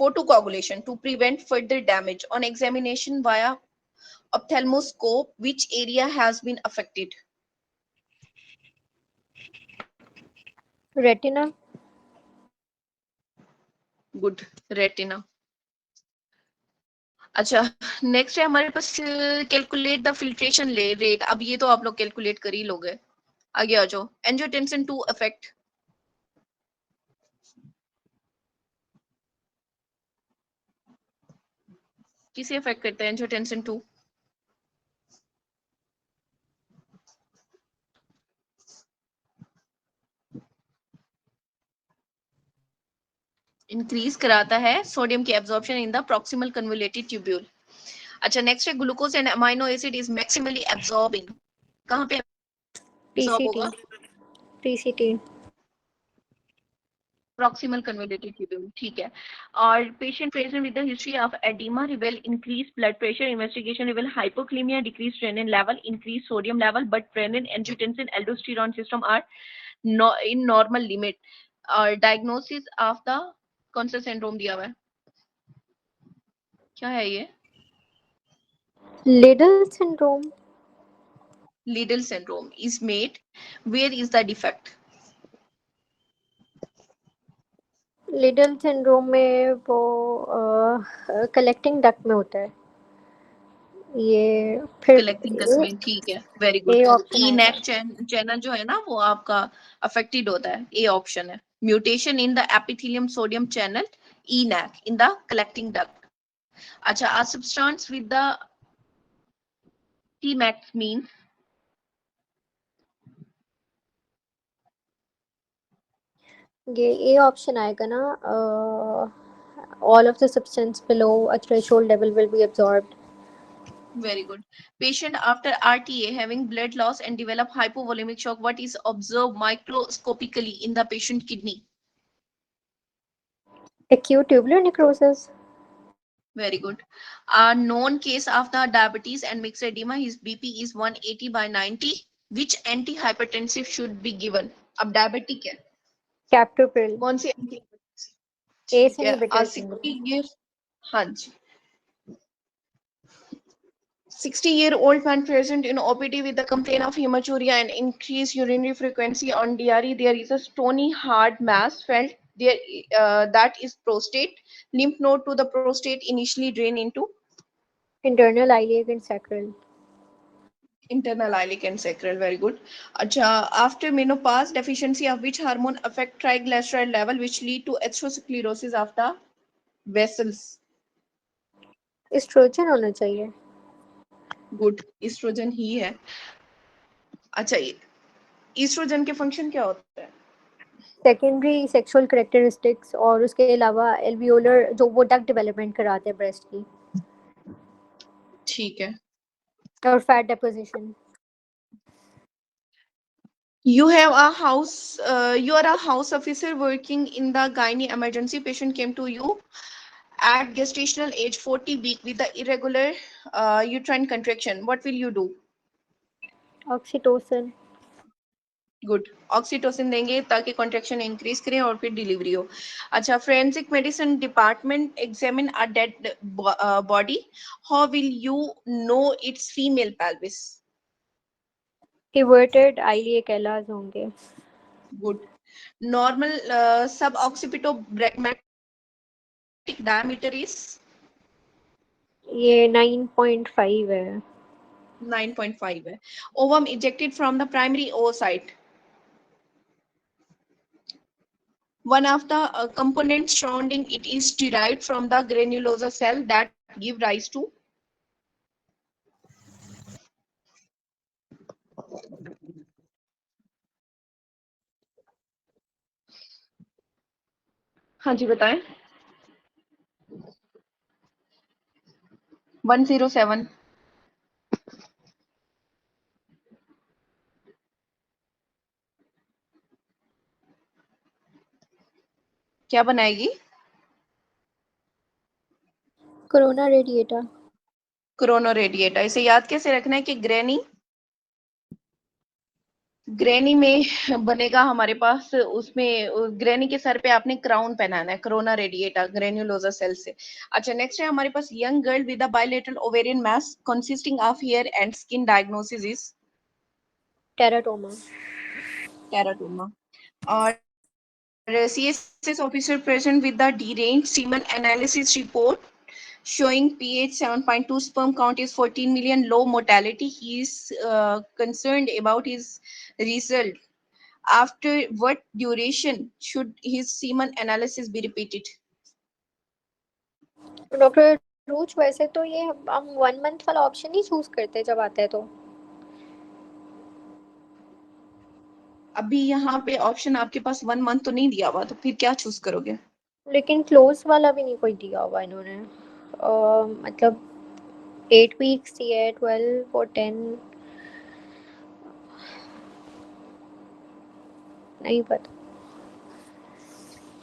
photocoagulation to prevent further damage. On examination via ophthalmoscope, which area has been affected? Retina. Good, retina. अच्छा, नेक्स्ट है हमारे पास कैलकुलेट द फिल्ट्रेशन रेट। अब ये तो आप लोग कैलकुलेट कर ही लोगे, आगे आ जाओ। एंजियोटेंसिन 2 इफेक्ट, किसे इफेक्ट करता है एंजियोटेंसिन 2? इंक्रीज कराता है सोडियम की absorption in the proximal convoluted tubule. अच्छा, नेक्स्ट है glucose and amino acid is maximally absorbing, कहां पे एब्जॉर्ब PCT होगा? PCT प्रॉक्सिमल कन्वोल्यूटेड ट्यूब्यूल, ठीक है। और patient present with the history of oedema reveal increase blood pressure, investigation reveal hypokalaemia, decrease renin level, increase sodium level, but renin, angiotensin, aldosterone system are in normal limit। और डायग्नोसिस ऑफ द कौन सा सिंड्रोम दिया हुआ है, क्या है ये? Liddle syndrome। Liddle syndrome is made, where is the defect? Liddle syndrome में वो कलेक्टिंग डक्ट में होता है। ये फिर कलेक्टिंग डक्ट में, ठीक है, very good. A option E आएगा। नेक चैनल जो है ना वो आपका अफेक्टेड होता है, ए ऑप्शन है। Mutation in the epithelium sodium channel, E neck in the collecting duct. अच्छा, a substance with the Tmax means ये ए ऑप्शन आएगा ना। All of the substance below a threshold level will be absorbed. very good. Patient after RTA having blood loss and develop hypovolemic shock, what is observed microscopically in the patient kidney? Acute tubular necrosis। Very good. A known case of the diabetes and mixed edema, his BP is 180/90. Which antihypertensive should be given? अब डायबिटिक है, कैप्टोप्रिल। कौन सी anti? एस ठीक है, इनहिबिटर 60 year, हाँ जी, 60-year-old man present in OPD with the complaint of hematuria and increased urinary frequency on diary. There is a stony hard mass felt there, that is prostate. Lymph node to the prostate initially drain into internal iliac and sacral। internal iliac and sacral. Very good. Acha, after menopause, deficiency of which hormone affect triglyceride level, which lead to atherosclerosis of the vessels? Oestrogen होना चाहिए। गुड, ईस्ट्रोजन ही है। अच्छा, ईस्ट्रोजन के फंक्शन क्या होता है? सेकेंडरी सेक्सुअल कैरेक्टरिस्टिक्स और उसके अलावा एल्वियोलर जो वो डक्ट डेवलपमेंट कराते हैं ब्रेस्ट की, ठीक है। और fat deposition. You have a house, you are a house officer working in the gynae emergency. Patient came to you at gestational age 40 week with the irregular uterine contraction. What will you do? Oxytocin. Good, oxytocin देंगे ताकि कॉन्ट्रेक्शन इंक्रीज करें और फिर डिलीवरी हो। अच्छा, forensic medicine department examine a dead body, how will you know it's female pelvis? Everted iliac alae होंगे। Good. Normal sub occipito bregmatic diameter is ये 9.5 है। 9.5 है। Ovum ejected from the primary oocyte. One of the components surrounding it is derived from the granulosa cell that give rise to हाँ जी बताएं। 107। क्या बनाएगी? Corona radiata. Corona radiata. इसे याद कैसे रखना है कि ग्रैनी में बनेगा हमारे पास, उसमें ग्रैनी के सर पे आपने क्राउन पहनाना है, कोरोना रेडिएटा ग्रेन्युलोसा सेल से। अच्छा, नेक्स्ट है हमारे पास young girl with a bilateral ovarian mass consisting of hair and skin, diagnosis is teratoma. Teratoma. और CSS officer present with the deranged semen analysis report showing pH 7.2, sperm count is 14 million, low mortality. He is concerned about his result. After what duration should his semen analysis be repeated? Doctor रूच वैसे तो ये हम 1 मंथ वाला ऑप्शन ही चूज करते हैं जब आता है तो। अभी यहाँ पे ऑप्शन आपके पास 1 मंथ तो नहीं दिया हुआ, तो फिर क्या चूज करोगे? लेकिन क्लोज वाला भी नहीं कोई दिया हुआ इन्होंने। मतलब 8 वीक्स दिया है, 12 और 10 नहीं पता।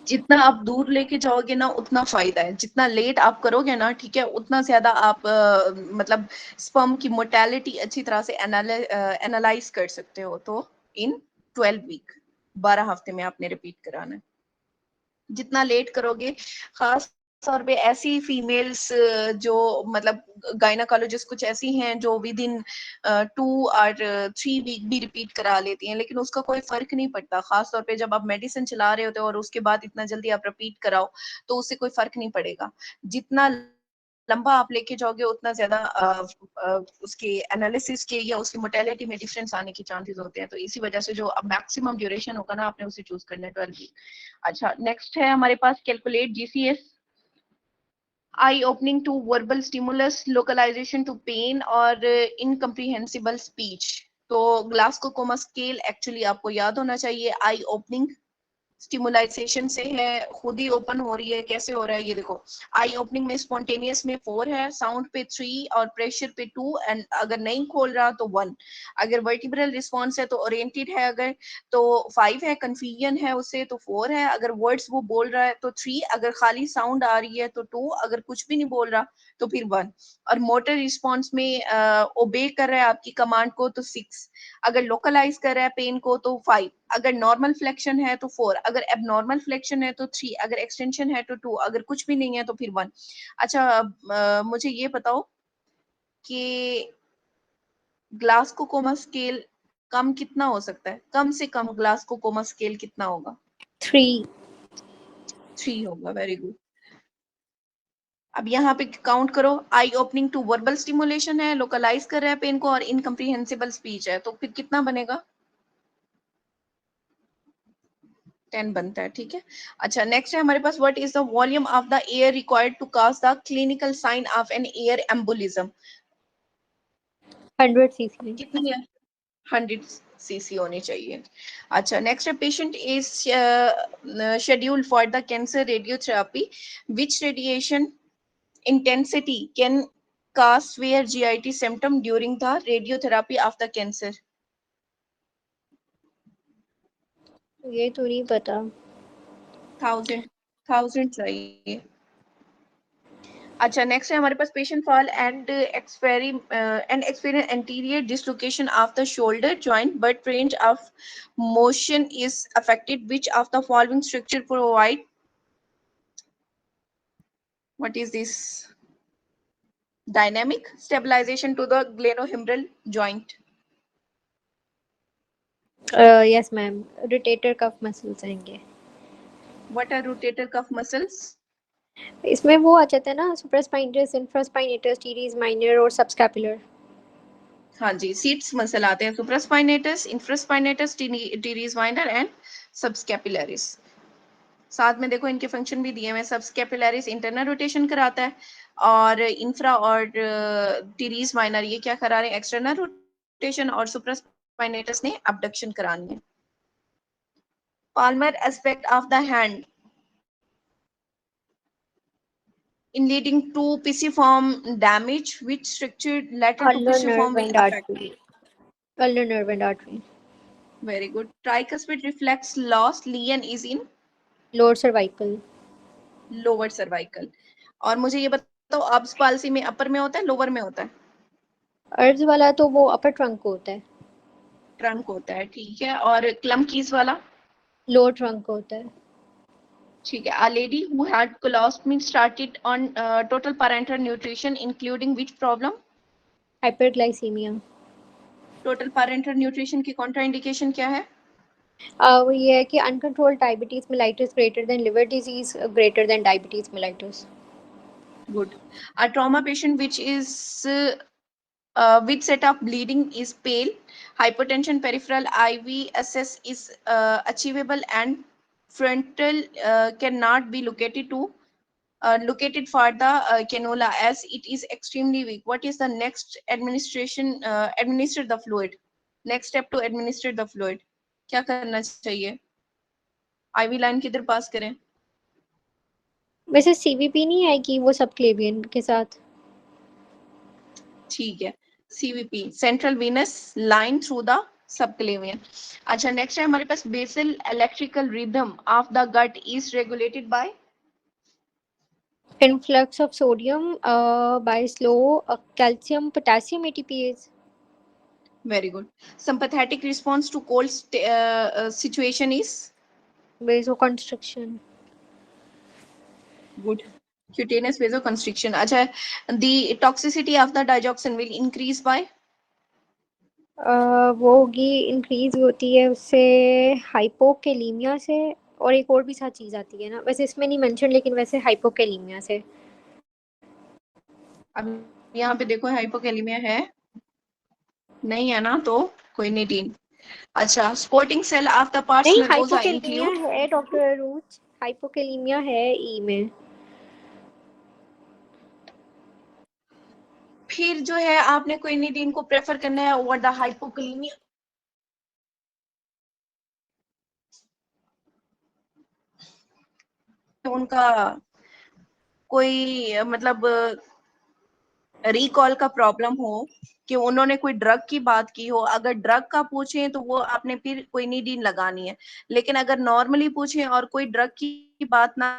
जितना आप दूर लेके जाओगे ना उतना फायदा है, जितना लेट आप करोगे ना, ठीक है, उतना ज्यादा आप मतलब स्पर्म की मोर्टेलिटी अच्छी तरह से एनालाइज कर सकते हो। तो इन 12 वीक, 12 हफ्ते में आपने रिपीट कराना है। जितना लेट करोगे, खास तौर पे ऐसी फीमेल्स जो मतलब गायनाकोलॉजिस्ट कुछ ऐसी हैं जो विद इन 2 और 3 वीक भी रिपीट करा लेती हैं, लेकिन उसका कोई फर्क नहीं पड़ता। खास तौर पे जब आप मेडिसिन चला रहे होते हो और उसके बाद इतना जल्दी आप रिपीट कराओ तो उससे कोई फर्क नहीं पड़ेगा। जितना लंबा आप लेके जाओगे उतना ज्यादा उसके एनालिसिस के या उसकी मोर्टेलिटी में डिफरेंस आने के चांसेस होते हैं। तो इसी वजह से जो मैक्सिमम ड्यूरेशन होगा ना, आपने उसे चूज करना है 12 वीक। अच्छा, नेक्स्ट है हमारे पास calculate GCS, eye opening to verbal stimulus, localisation to pain और इनकम्प्रीहेंसिबल स्पीच। तो ग्लासको कोमा स्केल एक्चुअली आपको याद होना चाहिए। आई ओपनिंग स्टिमुलाइजेशन से है, खुद ही ओपन हो रही है। कैसे हो रहा है ये देखो, आई ओपनिंग में स्पॉन्टेनियस में 4 है, साउंड पे 3 और प्रेशर पे 2, एंड अगर नहीं खोल रहा तो 1। अगर वर्टिब्रल रिस्पॉन्स है तो ओरिएंटेड है, अगर तो 5 है, कंफ्यूजन है उससे तो 4 है, अगर वर्ड्स वो बोल रहा है तो 3, अगर खाली साउंड आ रही है तो 2, अगर कुछ भी नहीं बोल रहा तो फिर 1, और मोटर रिस्पॉन्स में ओबे कर रहा है आपकी कमांड को तो 6, अगर लोकलाइज कर रहा है पेन को तो 5, अगर नॉर्मल फ्लेक्शन है तो 4, अगर एबनॉर्मल फ्लेक्शन है तो 3, अगर एक्सटेंशन है तो 2, अगर कुछ भी नहीं है तो फिर 1। अच्छा, मुझे ये बताओ कि ग्लासको कोमा स्केल कम कितना हो सकता है? कम से कम ग्लासको कोमा स्केल कितना होगा? 3 3 होगा। Very good. अब यहाँ पे काउंट करो, आई ओपनिंग टू वर्बल स्टिमुलेशन है, लोकलाइज कर रहा है पेन को और इनकम्प्रीहेंसिबल स्पीच है, तो फिर कितना बनेगा? 10 बनता है, ठीक है। अच्छा, नेक्स्ट है हमारे पास, what is the volume of the air required to cast the clinical sign of an air embolism? 100 cc. कितनी है? 100 सीसी होनी चाहिए। अच्छा, नेक्स्ट है, patient is scheduled for the cancer radiotherapy, which radiation intensity can cause severe GIT symptom during the radiotherapy of the cancer? ये तो नहीं पता। 1000 चाहिए। अच्छा, नेक्स्ट है हमारे पास, patient fall and experience anterior dislocation of the shoulder joint but range of motion is affected, which of the following structure provide, what is this, dynamic stabilization to the glenohumeral joint? Yes ma'am, rotator cuff muscles आएंगे। What are rotator cuff muscles? इसमें वो आ जाता है ना, सुप्रास्पाइनस, इंफ्रास्पाइनेटस, टीरीज माइनर और सबस्कैपुलर। हाँ जी, सीट्स मसल आते हैं, supraspinatus, infraspinatus, teres minor and subscapularis. साथ में देखो इनके फंक्शन भी दिए हुए हैं। सबस्कैपुलरिस इंटरनल रोटेशन कराता है और इंफ्रा और टीरीज माइनर ये क्या करा रहे हैं? एक्सटर्नल रोटेशन, और सुप्रास्पाइनेटस ने अबडक्शन करानी है। Palmer aspect of the hand in leading to pisiform damage, which structure lateral to ulnar pisiform nerve will and affect? Artery. Ulnar nerve and artery. Very good. Tricuspid reflex loss lesion is in lower cervical. lower cervical. और मुझे ये बताओ, अब्स पाल्सी में अपर में होता है, लोअर में होता है? अर्ज वाला तो वो अपर ट्रंक होता है। ट्रंक होता है, ठीक है। और क्लमकीज वाला? लोअर ट्रंक होता है। ठीक है। A lady who had colostomy started on total parenteral nutrition including which problem? Hyperglycaemia. Total parenteral nutrition की कॉन्ट्राइंडिकेशन क्या है? वो ये है कि uncontrolled diabetes mellitus greater than liver disease greater than diabetes mellitus. Good. A trauma patient which is which set of bleeding is pale, hypertension, peripheral IV access is achievable, and frontal cannot be located for the cannula as it is extremely weak. What is the next administer the fluid? Next step to administer the fluid. क्या करना चाहिए? IV लाइन किधर पास करें? वैसे सीवीपी नहीं आएगी वो सबक्लेवियन के साथ? ठीक है, CVP central venous line through the subclavian. अच्छा, नेक्स्ट है हमारे पास basal electrical rhythm of the gut is regulated by Influx of sodium by slow calcium potassium ATPase. very good. Sympathetic response to cold situation is Vasoconstriction. good. Cutaneous vasoconstriction. अच्छा, the toxicity of the digoxin will increase by वो होगी इंक्रीज होती है उससे हाइपोकेलीमिया से, और एक और भी साथ चीज आती है ना, वैसे इसमें नहीं मेंशन, लेकिन वैसे हाइपोकेलीमिया से. अब यहाँ पे देखो हाइपोकैलिमिया है नहीं है ना, तो कोई नहीं टीन. अच्छा, sporting cell of the parts नहीं, नर्वोसा हाइपोकेलीमिया इंक्लूड है डॉक्टर अरूज, हाइपोकेलीमिया है ई में. फिर जो है आपने क्विनिडीन को प्रेफर करना है ओवर द हाइपोकैलिमिया. तो उनका कोई मतलब रिकॉल का प्रॉब्लम हो कि उन्होंने कोई ड्रग की बात की हो, अगर ड्रग का पूछें तो वो आपने फिर क्विनिडीन लगानी है. लेकिन अगर नॉर्मली पूछें और कोई ड्रग की बात ना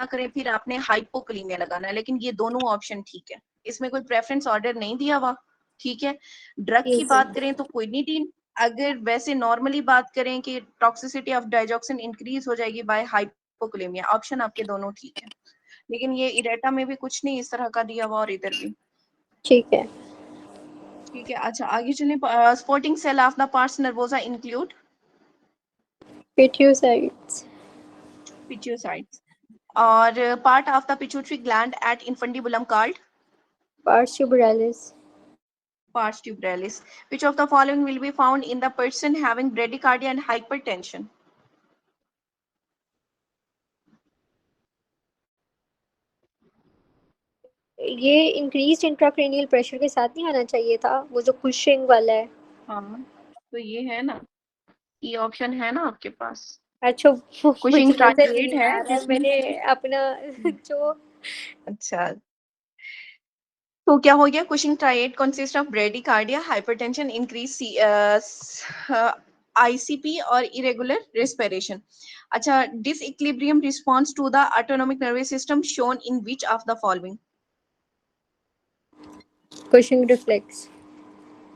करें फिर आपने हाइपोकैलिमिया लगाना है. लेकिन ये दोनों ऑप्शन ठीक है, इसमें कोई प्रेफरेंस ऑर्डर नहीं दिया हुआ. ठीक है, ड्रग की बात करें तो क्विनिडीन, अगर वैसे नॉर्मली बात करें कि टॉक्सिसिटी ऑफ डाइजॉक्सिन इंक्रीज हो जाएगी बाय हाइपोकैलिमिया, ऑप्शन आपके दोनों ठीक है. लेकिन ये इरेटा में भी कुछ नहीं इस तरह का दिया हुआ और इधर भी ठीक है. ठीक है. अच्छा, आगे चलें. Supporting cell of the pars nervosa include pituicytes. Pituicytes और part of the pituitary gland at infundibulum called pars tuberalis. pars tubralis. Which of the following will be found in the person having bradycardia and hypertension? ये इंक्रीज्ड इंट्राक्रेनियल प्रेशर के साथ नहीं आना चाहिए था, वो जो कुशिंग वाला है. हाँ, तो ये है ना, ये ऑप्शन है ना आपके पास. अच्छा, वो कुशिंग मुझे नजर ट्राइएट नहीं है आ रहा, मैंने अपना जो अच्छा, तो क्या हो गया? Cushing triad consist of bradycardia, hypertension, increase ICP और irregular respiration. अच्छा, disequilibrium response to the autonomic nervous system shown in which of the following? Cushing reflex.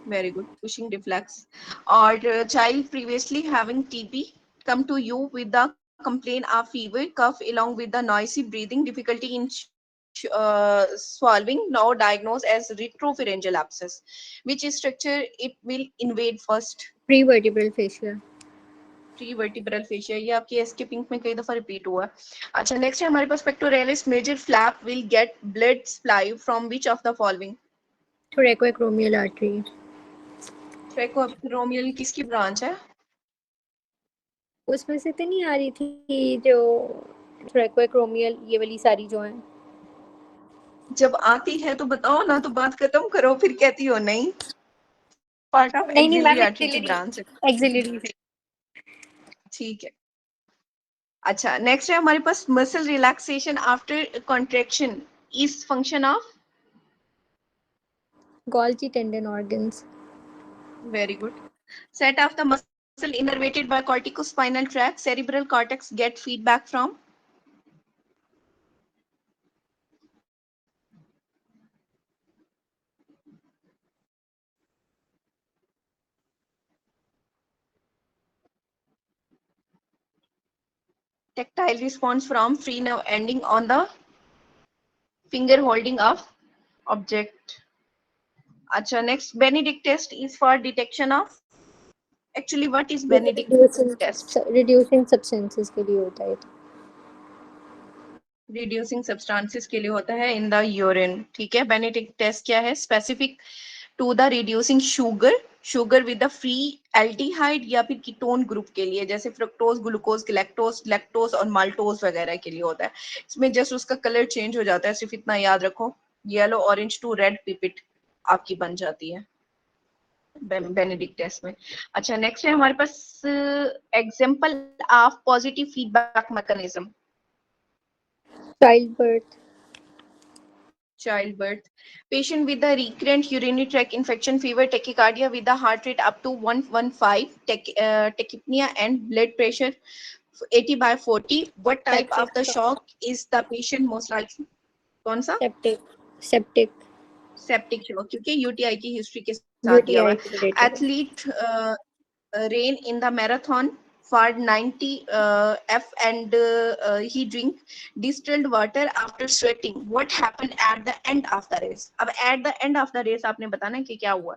Very good. Cushing reflex. Or child previously having TB come to you with the complaint of fever, cough along with the noisy breathing, difficulty in swallowing, now diagnosed as retropharyngeal abscess. Which structure it will invade first? Prevertebral fascia. Prevertebral fascia. ये आपकी एसके पिंक में कई दफा रिपीट हुआ. अच्छा, नेक्स्ट है हमारे पास pectoralis major flap will get blood supply from which of the following? Thoracoacromial artery. Thoracoacromial किसकी ब्रांच है? उसमें से तो नहीं आ रही थी जो थोरैकोएक्रोमियल, ये वाली सारी जो है. जब आती है तो बताओ ना, तो बात खत्म करो, फिर कहती हो नहीं. पार्ट ऑफ नहीं मैम, एक्सिलरी आर्टरी की ब्रांच है. एक्सिलरी. ठीक है. अच्छा, नेक्स्ट है हमारे पास muscle relaxation after contraction is function of Golgi tendon organs. Very good. Set of the muscle innervated by corticospinal tract, cerebral cortex get feedback from tactile response from free nerve ending on the finger holding of object. Acha, next Benedict test is for detection of, actually what is Benedict test? Reducing substances के लिए होता है. रिड्यूसिंग सब्सटेंसेस के लिए होता है इन द यूरिन, ठीक है। बेनेडिक्ट टेस्ट क्या है? Specific to the reducing sugar with the free aldehyde या फिर कीटोन ग्रुप के लिए, जैसे फ्रक्टोज, ग्लूकोज, लैक्टोज और माल्टोज वगैरह के लिए होता है। इसमें जस्ट उसका कलर चेंज हो जाता है, सिर्फ इतना याद रखो, yellow orange to red pipette आपकी बन जाती है बेनेडिक्ट टेस्ट में। अच्छा, नेक्स्ट है हमारे पास example of positive feedback mechanism. Childbirth. Patient with a recurrent urinary tract infection, fever, tachycardia with a heart rate up to 115, tachypnea and blood pressure 80/40. What type of the shock is the patient most likely? कौन सा? Septic. Septic shock, क्योंकि UTI की हिस्ट्री के साथ दिया हुआ है। Athlete ran in the marathon for 90 F and he drink distilled water after sweating. What happened at the end of the race? अब at the end of the race आपने बताना है कि क्या हुआ?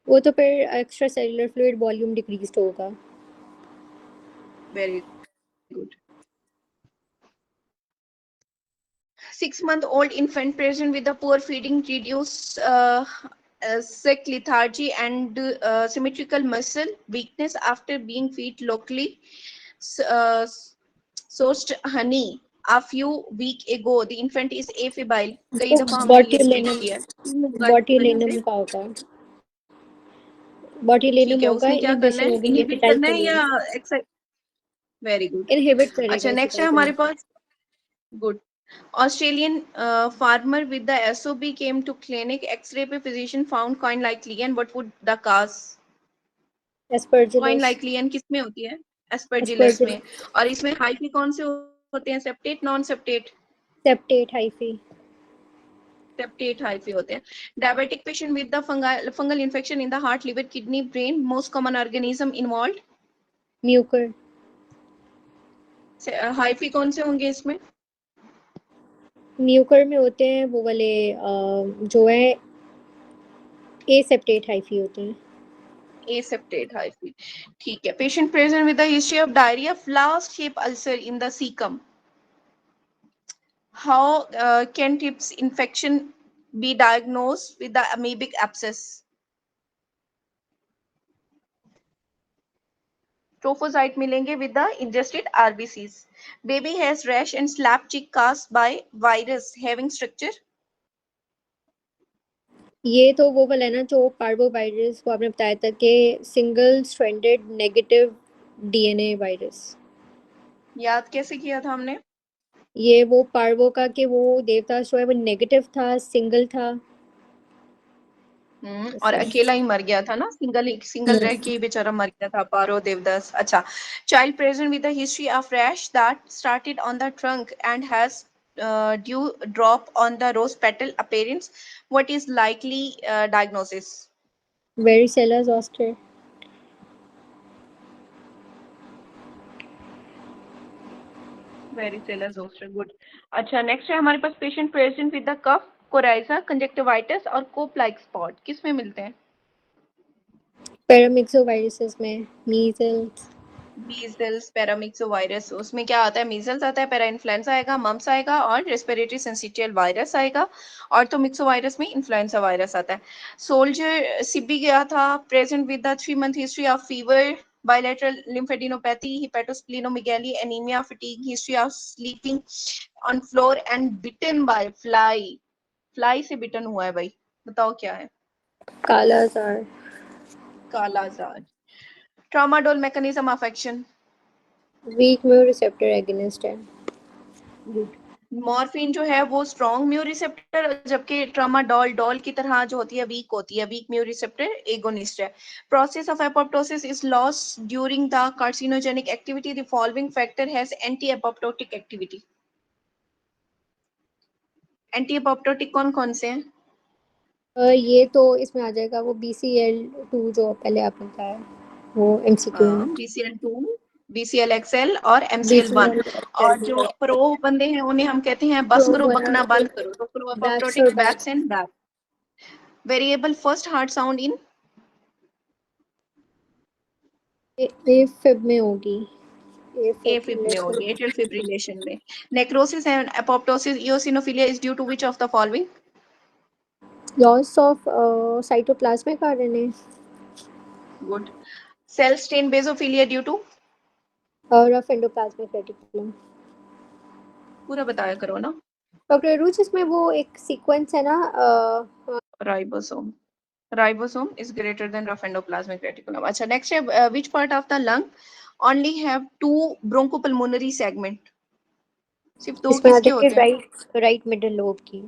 वो तो फिर extra cellular fluid volume decreased होगा। Very good. 6-month-old infant present with a poor feeding, reduced sick, lethargy and symmetrical muscle weakness after being fed locally sourced honey a few week ago. The infant is afebrile. कई दफा हमने ये स्टेट किया है। बॉट्यूलिनम का होगा, बॉट्यूलिनम होगा, उसमें क्या करना है? इनहिबिट करना है या एक्साइट? वेरी गुड, इनहिबिट करेगा। अच्छा, नेक्स्ट है हमारे पास, good. Australian farmer with the SOB came to clinic. X-ray पे physician found coin like lesion. What would the cause? Aspergillus. Coin like lesion किस में होती है? Aspergillus में। और इसमें हाइफी कौन से होते हैं? Septate, non septate? Septate hyphae. Septate hyphae होते हैं। Diabetic patient with the fungal infection in the heart, liver, kidney, brain. Most common organism involved? Mucor. Hyphae कौन से होंगे इसमें? म्यूकर में होते हैं वो वाले जो है एसेप्टेट हाइफी होते हैं। Aseptate hyphae, ठीक है। Patient present with a history of diarrhea, flask shaped ulcer in the cecum. How can TIPS infection be diagnosed with the amoebic abscess? Trophocyte मिलेंगे with the ingested RBCs. Baby has rash and slap cheek caused by virus having structure. ये तो वो वाला है ना जो पार्वोवायरस को आपने बताया था कि single stranded negative DNA virus. याद कैसे किया था हमने? ये वो पार्वो का कि वो देवदास जो है वो नेगेटिव था, सिंगल था और अकेला ही मर गया था ना, सिंगल रह के बेचारा मर गया था पारो देवदास। अच्छा, child present with the history of rash that started on the trunk and has dew drop on the rose petal appearance. What is likely diagnosis? Varicella zoster. Varicella zoster, good. अच्छा, नेक्स्ट है हमारे पास patient present with the cough, coryza, conjunctivitis और कोप लाइक स्पॉट। किस में मिलते हैं? पैरामिक्सोवायरसेस में, मीजल्स, पैरामिक्सोवायरस, उसमें क्या आता है? मीजल्स आता है, पैरा इन्फ्लुएंजा आएगा, मम्स आएगा और रेस्पिरेटरी सिंसिटियल वायरस आएगा। और तो मिक्सोवायरस में इन्फ्लुएंजा वायरस आता है। सोल्जर सिबी गया था, present with the 3-month history of fever, bilateral lymphadenopathy, hepatosplenomegaly, anemia, fatigue, history of sleeping on floor and bitten by fly. Fly से बिटन हुआ है भाई, बताओ क्या है? Kalazar. Kalazar. Tramadol mechanism of action, weak mu receptor agonist है। गुड। मॉर्फिन जो है वो स्ट्रॉन्ग म्यू रिसेप्टर, जबकि ट्रामाडोल की तरह जो होती है वीक म्यू रिसेप्टर एगोनिस्ट है। Process of apoptosis is lost during the carcinogenic activity. The following factor has anti apoptotic activity. Anti apoptotic कौन कौन से हैं? ये तो इसमें आ जाएगा वो BCL2 जो पहले आपने बताया, वो MCQ में। BCL2, BCLXL और MCL1। और जो प्रो बंदे हैं उन्हें हम कहते हैं बस करो, बकना बंद करो। तो pro apoptotic Bax and Bak. Variable first heart sound in AFib में होगी। एफिब में होगी, एट्रियल फिब्रिलेशन में। Necrosis and apoptosis eosinophilia is due to which of the following? Loss of cytoplasmic RNA. Good. Cell stain basophilia due to? Rough endoplasmic reticulum. पूरा बताया करो ना। डॉक्टर रूच, इसमें वो एक सीक्वेंस है ना, ribosome. Ribosome is greater than rough endoplasmic reticulum. अच्छा, next है which part of the lung only have two bronchopulmonary segment? सिर्फ दो इसमें आ किसके जाएगी होते हैं? राइट मिडल लोब की।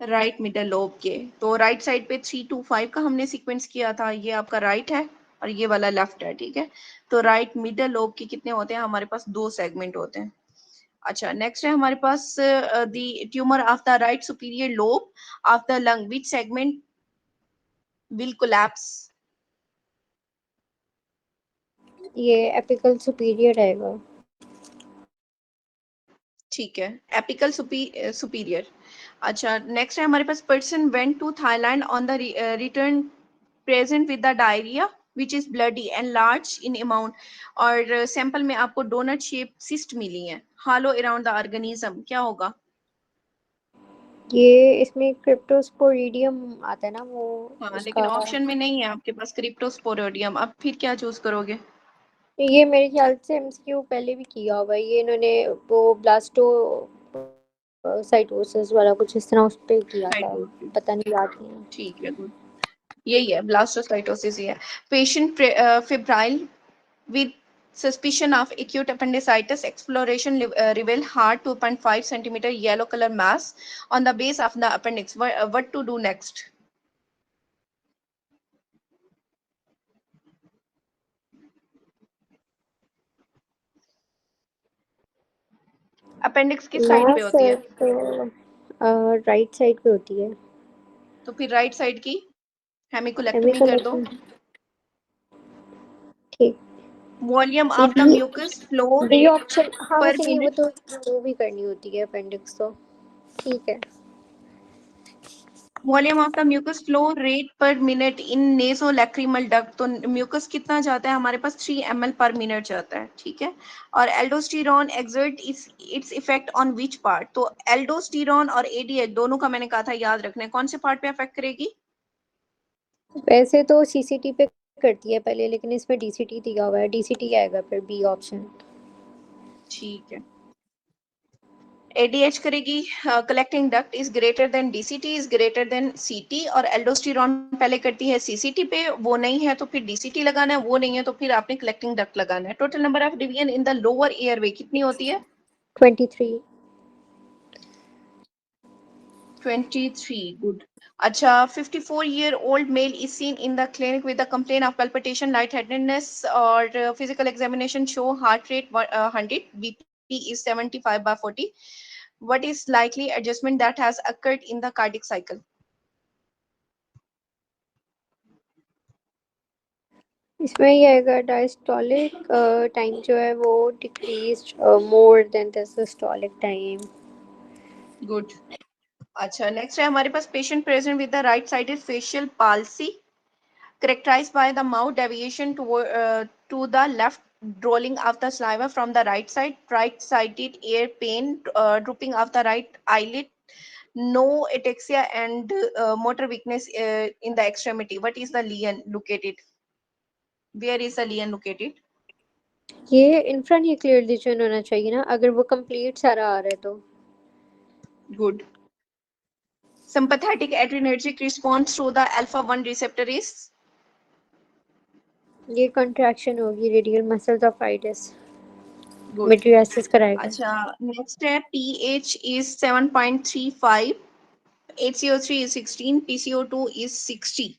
राइट मिडल लोब के। तो राइट साइड पे 3 to 5 का हमने सीक्वेंस किया था, ये आपका राइट है और ये वाला लेफ्ट है, ठीक है। तो राइट मिडल लोब के कितने होते हैं? हमारे पास 2 सेगमेंट होते हैं। अच्छा, नेक्स्ट है हमारे पास the tumour of the right superior lobe of the lung, which segment will collapse? ये एपिकल सुपीरियर आएगा। ठीक है, एपिकल सुपीरियर। अच्छा, नेक्स्ट है हमारे पास person went to Thailand on the return present with the diarrhoea which is bloody and large in amount, और सैंपल में आपको डोनट शेप सिस्ट मिली है हालो अराउंड द ऑर्गेनिज्म, क्या होगा? ये इसमें क्रिप्टोस्पोरिडियम आता है ना वो, हाँ, लेकिन उसका। ऑप्शन में नहीं है आपके पास क्रिप्टोस्पोरिडियम। अब फिर क्या चूज करोगे? ये मेरे ख्याल से एमसीक्यू पहले भी किया हुआ है, ये इन्होंने वो ब्लास्टो साइटोसिस वाला कुछ इस तरह उस पे किया था, साइटोसिस, पता नहीं, याद नहीं है। ठीक है, गुड। यही है, ब्लास्टोसाइटोसिस ही है। Patient febrile with suspicion of acute appendicitis, exploration reveal hard 2.5 centimeter yellow color mass on the base of the appendix. What to do next? Appendix किस साइड पे मास होती है? तो राइट साइड पे होती है। तो फिर राइट साइड की हेमिकोलेक्टमी कर दो। हेमिकोलेक्टमी, ठीक। वॉल्यूम ये of the mucus flow be rate option, हाँ पर वैसे नहीं, वो मिनट। तो रिमूव भी करनी होती है अपेंडिक्स तो, ठीक है। Volume of the mucus flow rate per minute in nasolacrimal duct, तो म्यूकस कितना जाता है हमारे पास? 3 ml पर मिनट जाता है, ठीक है। और aldosterone exert its effect on which part? तो एल्डोस्टेरॉन और एडीएच दोनों का मैंने कहा था याद रखना है, कौन से पार्ट पे अफेक्ट करेगी? वैसे तो सीसीटी पे करती है पहले, लेकिन इसमें डीसीटी दिया हुआ है, डीसीटी आएगा फिर बी ऑप्शन। ठीक है, एडीएच करेगी। Collecting duct is greater than DCT is greater than सीटी, और एल्डोस्टेरॉन पहले करती है सीसीटी पे, वो नहीं है तो फिर डीसीटी लगाना है, वो नहीं है तो फिर आपने कलेक्टिंग डक्ट लगाना है। Total number of division in the lower airway कितनी होती है? 23। 23, good. अच्छा, 54-year-old male is seen in the clinic with the complaint of palpitation, lightheadedness, or physical examination show heart rate 100, BP is 75/40. What is likely adjustment that has occurred in the cardiac cycle? इसमें ये आएगा डायस्टोलिक टाइम जो है वो decrease more than the systolic time. Good. अच्छा, next है हमारे पास patient present with the right-sided facial palsy characterized by the mouth deviation to the left, drooling of the saliva from the right-sided ear pain, drooping of the right eyelid, no ataxia, and motor weakness in the extremity. What is the lesion located? Where is the lesion located? ये इंफ्रान्यूक्लियर लीजन होना चाहिए ना, अगर वो कंप्लीट सारा आ रहा है तो। Good. Sympathetic adrenergic response to the alpha-1 receptor is? ये कंट्रैक्शन होगी radial muscles of itis, Good. Mydriasis कराएगा। अच्छा, next है pH is 7.35, HCO3 is 16, PCO2 is 60,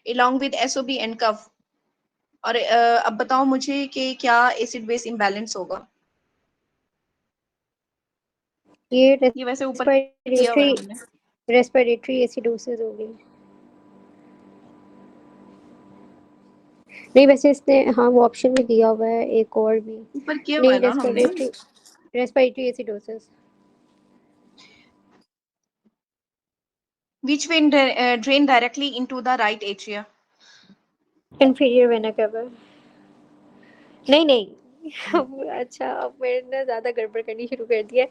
along with SOB and cuff. और अब बताओ मुझे कि क्या एसिड बेस इम्बैलेंस होगा? ये वैसे ऊपर दिया हुआ है हमने। रेस्पिरेटरी एसिडोसिस होगी। नहीं वैसे इसने, हाँ वो ऑप्शन में दिया हुआ है एक और भी। ऊपर किया हुआ है नहीं, ना हमने। Respiratory acidosis. Which vein drain directly into the right atria? Inferior vena cava. नहीं, अच्छा, अब मैंने ज्यादा गड़बड़ करनी शुरू कर दी है।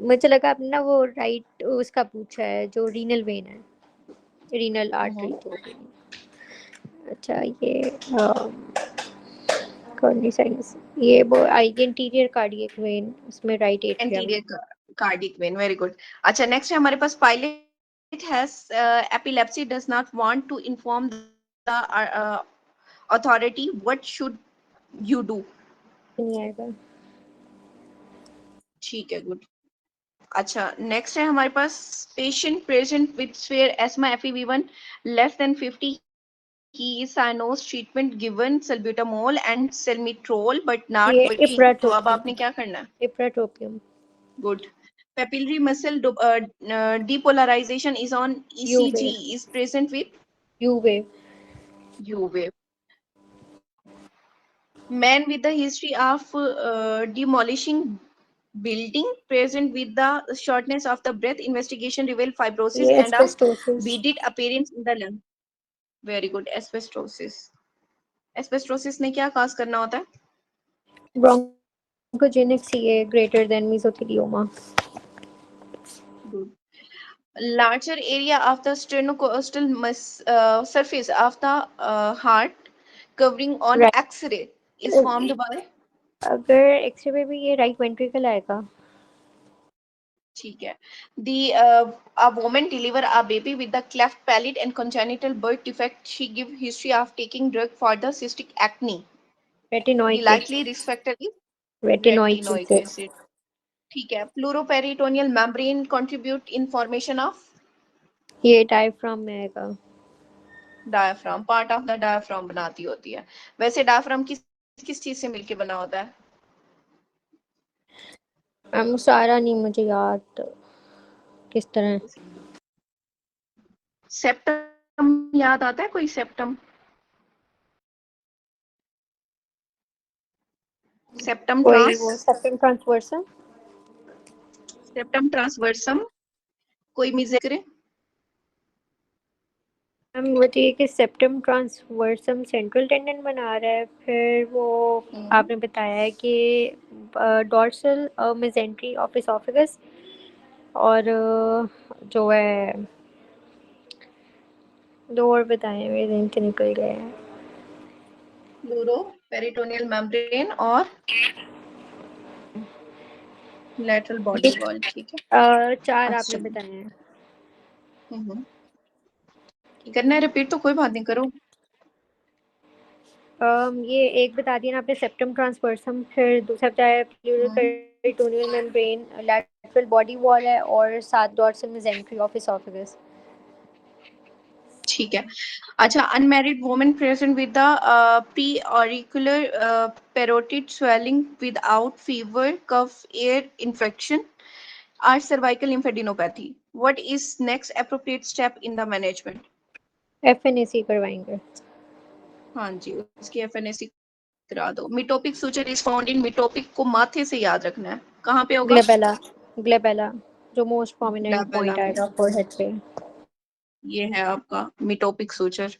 मुझे लगा आपने ना वो राइट उसका पूछा है जो रीनल वेन है, रीनल आर्टरी तो। अच्छा ये कॉर्नी साइनस, ये वो आई इंटीरियर कार्डियक वेन, उसमें right atrium. Anterior cardiac vein, very good. अच्छा नेक्स्ट है हमारे पास, pilot has epilepsy does not want to inform the authority, what should you do? नहीं आएगा। ठीक है, गुड। अच्छा नेक्स्ट है हमारे पास, patient present with severe asthma FEV1 less than 50, he is cyanosis treatment given salbutamol and salmeterol but not ये working, तो अब इप्राट्रोपियम, आपने क्या करना है? Ipratropium. Good. Papillary muscle depolarization is on you ECG wave, is present with you wave. U wave. Man with the history of demolishing building present with the shortness of the breath, investigation revealed fibrosis ये and a asbestosis, beaded appearance in the lung. Very good. Asbestosis. Asbestosis ने क्या cause करना होता है? Bronchogenic CA greater than mesothelioma. Good. Larger area of the sternocostal surface of the heart covering on X-ray is formed by, अगर एक्सरे में भी ये राइट वेंट्रिकल आएगा। ठीक है, the a woman deliver a baby with the cleft palate and congenital birth defect, she give history of taking drug for the cystic acne, the retinoic likely acid, risk factor is retinoic retinoic acid. acid. ठीक है, pleuroperitoneal membrane contribute in formation of ये डायफ्राम में आएगा। Diaphragm, part of the diaphragm बनाती होती है। वैसे डायफ्राम किस किस चीज से मिलके बना होता है? सारा नहीं मुझे याद किस तरह। सेप्टम याद आता है कोई? सेप्टम, सेप्टम वही ट्रांस, वो सेप्टम ट्रांसवर्सम। सेप्टम ट्रांसवर्सम, कोई मिजेक्रे? हम बताइए कि सेप्टम ट्रांसवर्सम सेंट्रल टेंडन बना रहा है, फिर वो आपने बताया है कि डॉर्सल मेसेंट्री ऑफ एसोफेगस, और जो है दो और बताए मेरे ज़हन से निकल गए हैं। प्लूरो पेरिटोनियल मेम्ब्रेन और लेटरल बॉडी वॉल, ठीक है। चार आपने अच्छा, बताए हैं। करना है रिपीट तो कोई बात नहीं, करो। ये एक बता दिया ना आपने, सेप्टम ट्रांसवर्सम, फिर दूसरा बताया pleural peritoneal membrane, lateral body wall है, और सात डॉर्सल मेसेंट्री ऑफ एसोफेगस। ठीक है। अच्छा, unmarried women present with the pre auricular parotid swelling without fever, cough, ear infection और cervical lymphadenopathy, what is next appropriate step in the management? FNAC करवाएंगे। हाँ जी, उसकी FNAC करा दो। Metopic suture is found in, metopic को माथे से याद रखना है, कहाँ पे होगा? ग्लेबेला, ग्लेबेला जो मोस्ट प्रोमिनेंट ग्लैबेला पॉइंट में, आएगा फोरहेड पे। ये है आपका मिटोपिक सुचर,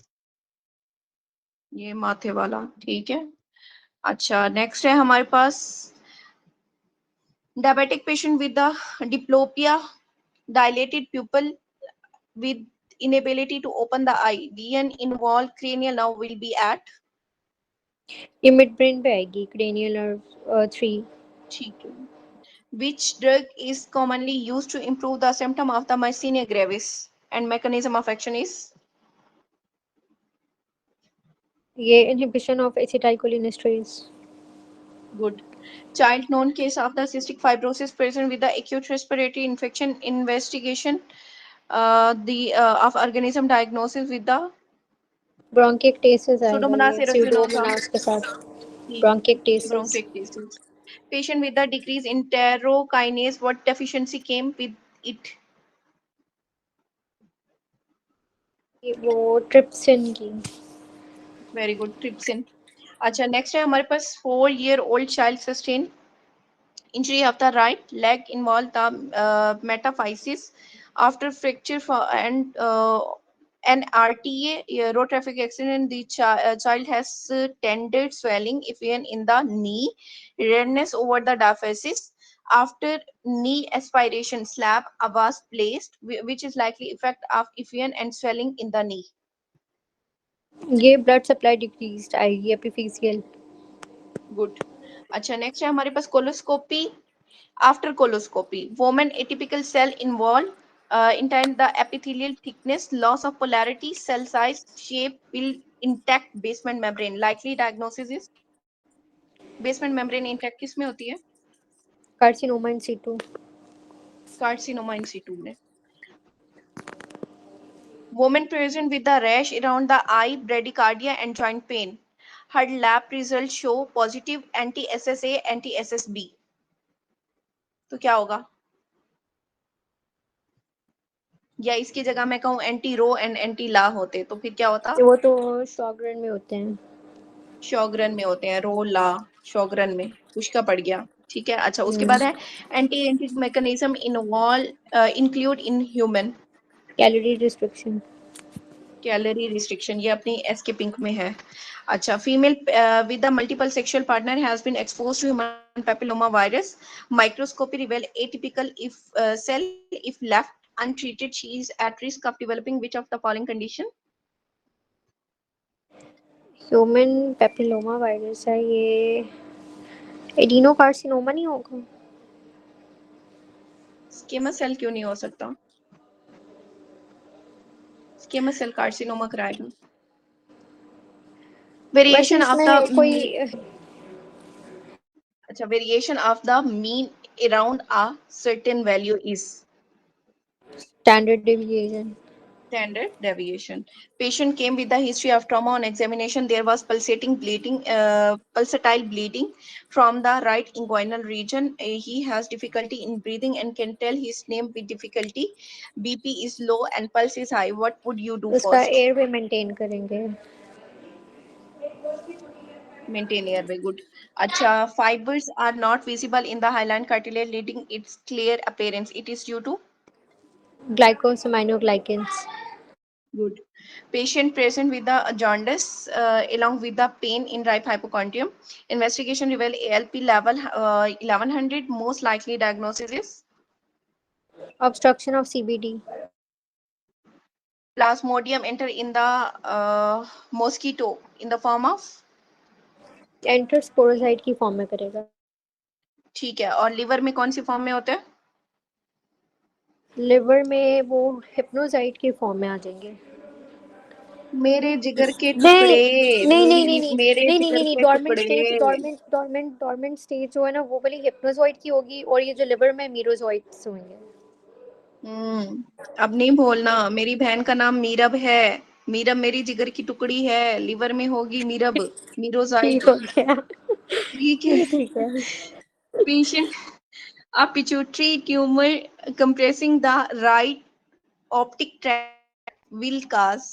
ये माथे वाला, ठीक है। अच्छा नेक्स्ट है हमारे पास, diabetic patient with the diplopia, dilated pupil with inability to open the eye, DN involved cranial nerve will be at, ये मिड ब्रेन पे आएगी, क्रेनियल नर्व 3। ठीक है। Which drug is commonly used to improve the symptom of the myasthenia gravis and mechanism of action is? ये inhibition of acetylcholinesterase. Good. Child known case of the cystic fibrosis present with the acute respiratory infection, investigation of organism diagnosis with the bronchiectasis आएगा, Pseudomonas ये aeruginosa, स्यूडोमोनास के साथ। ठीक है, bronchiectasis. bronchiectasis. Patient with the decrease in enterokinase, what deficiency came with it? वो ट्रिप्सिन की। Very good, trypsin. अच्छा नेक्स्ट है हमारे पास, 4-year-old child sustain injury of the right leg involved the metaphysis after fracture and NRTA, road traffic accident, the child has tender swelling even in the knee, redness over the diaphysis. After knee aspiration, slab was placed, which is likely effect of Evian and swelling in the knee. ये blood supply decreased, आई epiphyseal. Good. अच्छा, next है हमारे पास coloscopy. After coloscopy, woman atypical cell involved in the epithelial thickness, loss of polarity, cell size, shape, will intact basement membrane. Likely diagnosis is basement membrane intact किसमें होती है? Carcinoma in situ. Carcinoma in situ में. Woman present with the rash around the eye, bradycardia and joint pain. Her lab results show positive anti-SSA, anti-SSB. तो क्या होगा? या इसकी जगह मैं कहूँ एंटी रो एंड एंटी ला होते तो फिर क्या होता? वो तो शॉगरन में होते हैं. शॉगरन में होते हैं. रो ला शॉगरन में कुछ का पड़ गया. ठीक है. अच्छा, उसके बाद है anti anti mechanism involve include in human. Calorie restriction. Calorie restriction ये अपनी एसके पिंक में है. अच्छा, female with the multiple sexual partner has been exposed to human papilloma virus. Microscopy reveal atypical if cell if left untreated, she is at risk of developing which of the following condition? Human papilloma virus है ये. एडिनोकार्सिनोमा नहीं होगा? स्क्वेमस सेल क्यों नहीं हो सकता? स्क्वेमस सेल कार्सिनोमा कराएगा. वैसे वेरिएशन ऑफ द इसमें कोई अच्छा, variation of the mean around a certain value is standard deviation. standard deviation. Patient came with a history of trauma. On examination, there was pulsatile bleeding from the right inguinal region. He has difficulty in breathing and can tell his name with difficulty. BP is low and pulse is high. What would you do उसका first? एयरवे मेंटेन करेंगे. Maintain airway. Good. Acha, fibers are not visible in the hyaline cartilage, leading its clear appearance. It is due to ग्लाइकोसमाइनोग्लाइकेंस. good. Patient present with the jaundice along with the pain in right hypochondrium. Investigation reveal ALP level 1100. Most likely diagnosis is obstruction of CBD. plasmodium enter in the mosquito in the form of. Enter sporozoite की फॉर्म में करेगा. ठीक है. और लिवर में कौन सी फॉर्म में होते हैं? लिवर में वो हिप्नोसाइट की फॉर्म में आ जाएंगे. मेरे जिगर के नहीं टुकड़े. नहीं नहीं मेरी नहीं मेरे नहीं नहीं जिगर नहीं नहीं के डॉर्मेंट स्टेज टुकड़े. डॉर्मेंट स्टेज जो है ना वो वाली हिप्नोजॉइड की होगी और ये जो लिवर में मीरोजॉइड्स होंगे. अब नहीं बोलना. मेरी बहन का नाम मीरब है. मीरब मेरी जिगर की टुकड़ी है. लिवर में होगी मीरब, मीरोजाइड. ठीक हो गया. ठीक है. ठीक है. Patient a pituitary tumor compressing the right optic tract will cause.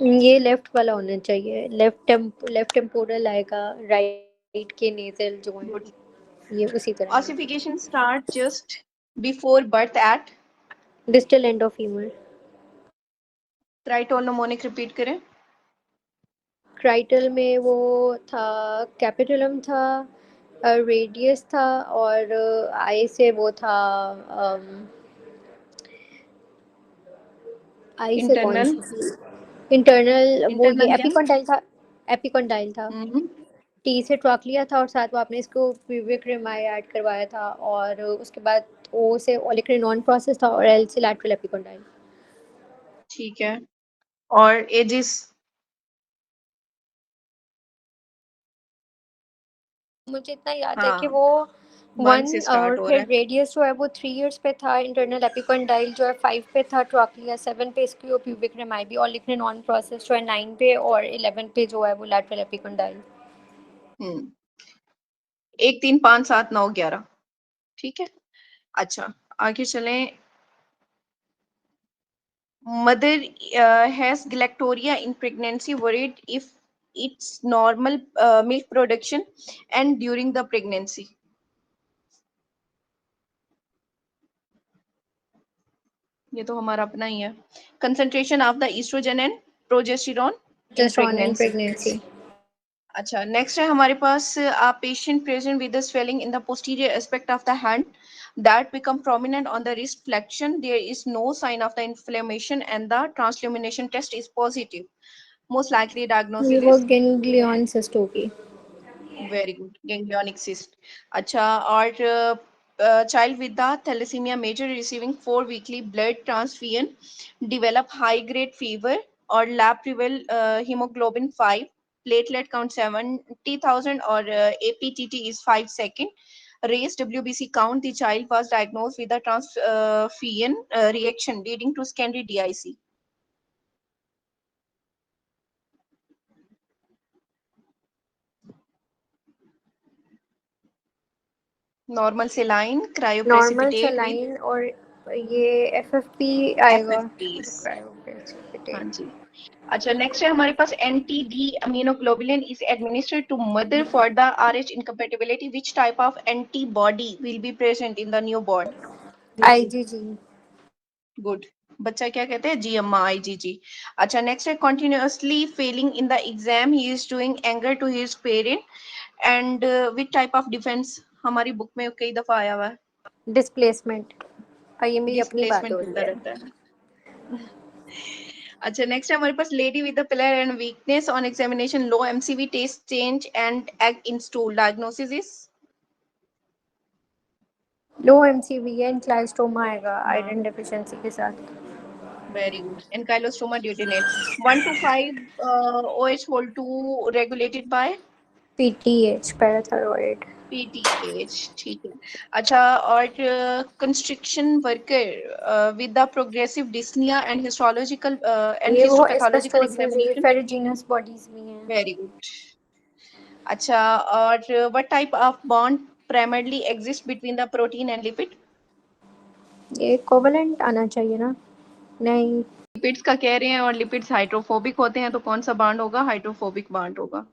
ये लेफ्ट वाला होना चाहिए. लेफ्ट टेम्पोरल आएगा. राइट के नेजल जो है Good. ये उसी तरह. Ossification start just before birth at. Distal end of femur. Tritol mnemonic repeat करें. क्राइटल में वो था, कैपिटलम था, रेडियस था और आई से वो था. आई से कौन Internal. सी इंटरनल वो ये Internal क्या? एपिकॉन्डाइल था. एपिकॉन्डाइल था. हम्म. टी से ट्रॉक्लिया था और साथ वो आपने इसको प्यूबिक रिमाई ऐड करवाया था और उसके बाद ओ से ओलिक्रिनॉन प्रोसेस था और एल से लैटरल एपिकॉन्डाइल. ठीक है. और एजिस. मुझे इतना याद है कि हाँ, वो 1 1 से स्टार्ट और हो रहा फिर है. रेडियस जो है वो 3 इयर्स पे था. इंटरनल एपिकॉन्डाइल जो है 5 पे था. ट्रॉक्लिया 7 पे इसकी प्यूबिक रिमाई और लिग्रेनॉन प्रोसेस जो है 9 पे और 11 पे जो है वो लैटरल एपिकॉन्डाइल. 1 3 5 7 9 11. ठीक है. अच्छा, आगे चलें. Mother has galactoria in pregnancy, worried if it's normal milk production and during the pregnancy. ये तो हमारा अपना ही है। Concentration of the oestrogen and progesterone in Testosterone in pregnancy. pregnancy. अच्छा, नेक्स्ट है हमारे पास a patient present with the swelling in the posterior aspect of the hand that become prominent on the wrist flexion. There is no sign of the inflammation and the transillumination test is positive. Most likely ये diagnosis वो is ganglion cyst होगी. very good, ganglionic cyst. अच्छा, और child with the thalassemia major receiving 4 weekly blood transfusion develop high grade fever or lab reveal hemoglobin 5, platelet count 70,000 or APTT is 5 second. Raised WBC count, the child was diagnosed with a transfusion reaction leading to secondary DIC. Normal saline, Normal cryoprecipitate with saline और ये FFP आएगा. FFPs. Cryoprecipitate. हाँ जी। अच्छा, नेक्स्ट है हमारे पास NTD immunoglobulin is administered to mother for the RH incompatibility. Which type of antibody will be present in the newborn? IgG. Good. बच्चा क्या कहते हैं? GMMA IgG. अच्छा, नेक्स्ट है continuously failing in the exam. He is doing anger to his parent. And which type of defense? हमारी बुक में कई दफा आया हुआ है। Displacement. ये मेरी अपनी बात हो डिस्प्लेसमेंट रही होता है. रहता है। अच्छा, नेक्स्ट है हमारे पास lady with the pallor and weakness on examination, low MCV, test change and egg in stool. Diagnosis is low MCV and ancylostoma आएगा आयरन डेफिशिएंसी के साथ. Very good. Ancylostoma duodenale. 1 to 5 OH whole 2 regulated by PTH parathyroid. PTH, ठीक है। अच्छा, और construction worker with the progressive dyspnoea and histological and ये वो histopathological asbestosis examination. Ferruginous bodies भी हैं. Very good. अच्छा, और what type of bond primarily exists between the protein and lipid? ये कोवलेंट आना चाहिए ना. नहीं. लिपिड्स का कह रहे हैं और लिपिड्स हाइड्रोफोबिक होते हैं, तो कौन सा बॉन्ड होगा? हाइड्रोफोबिक बॉन्ड होगा।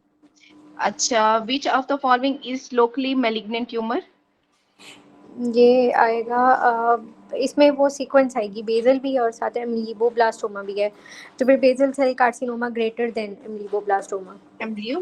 अच्छा, which of the following is locally malignant tumor? ये आएगा इसमें वो सीक्वेंस आएगी बेसल भी और साथ में एम्लिबोब्लास्टोमा भी है. तो फिर basal cell carcinoma greater than ameloblastoma. Embryo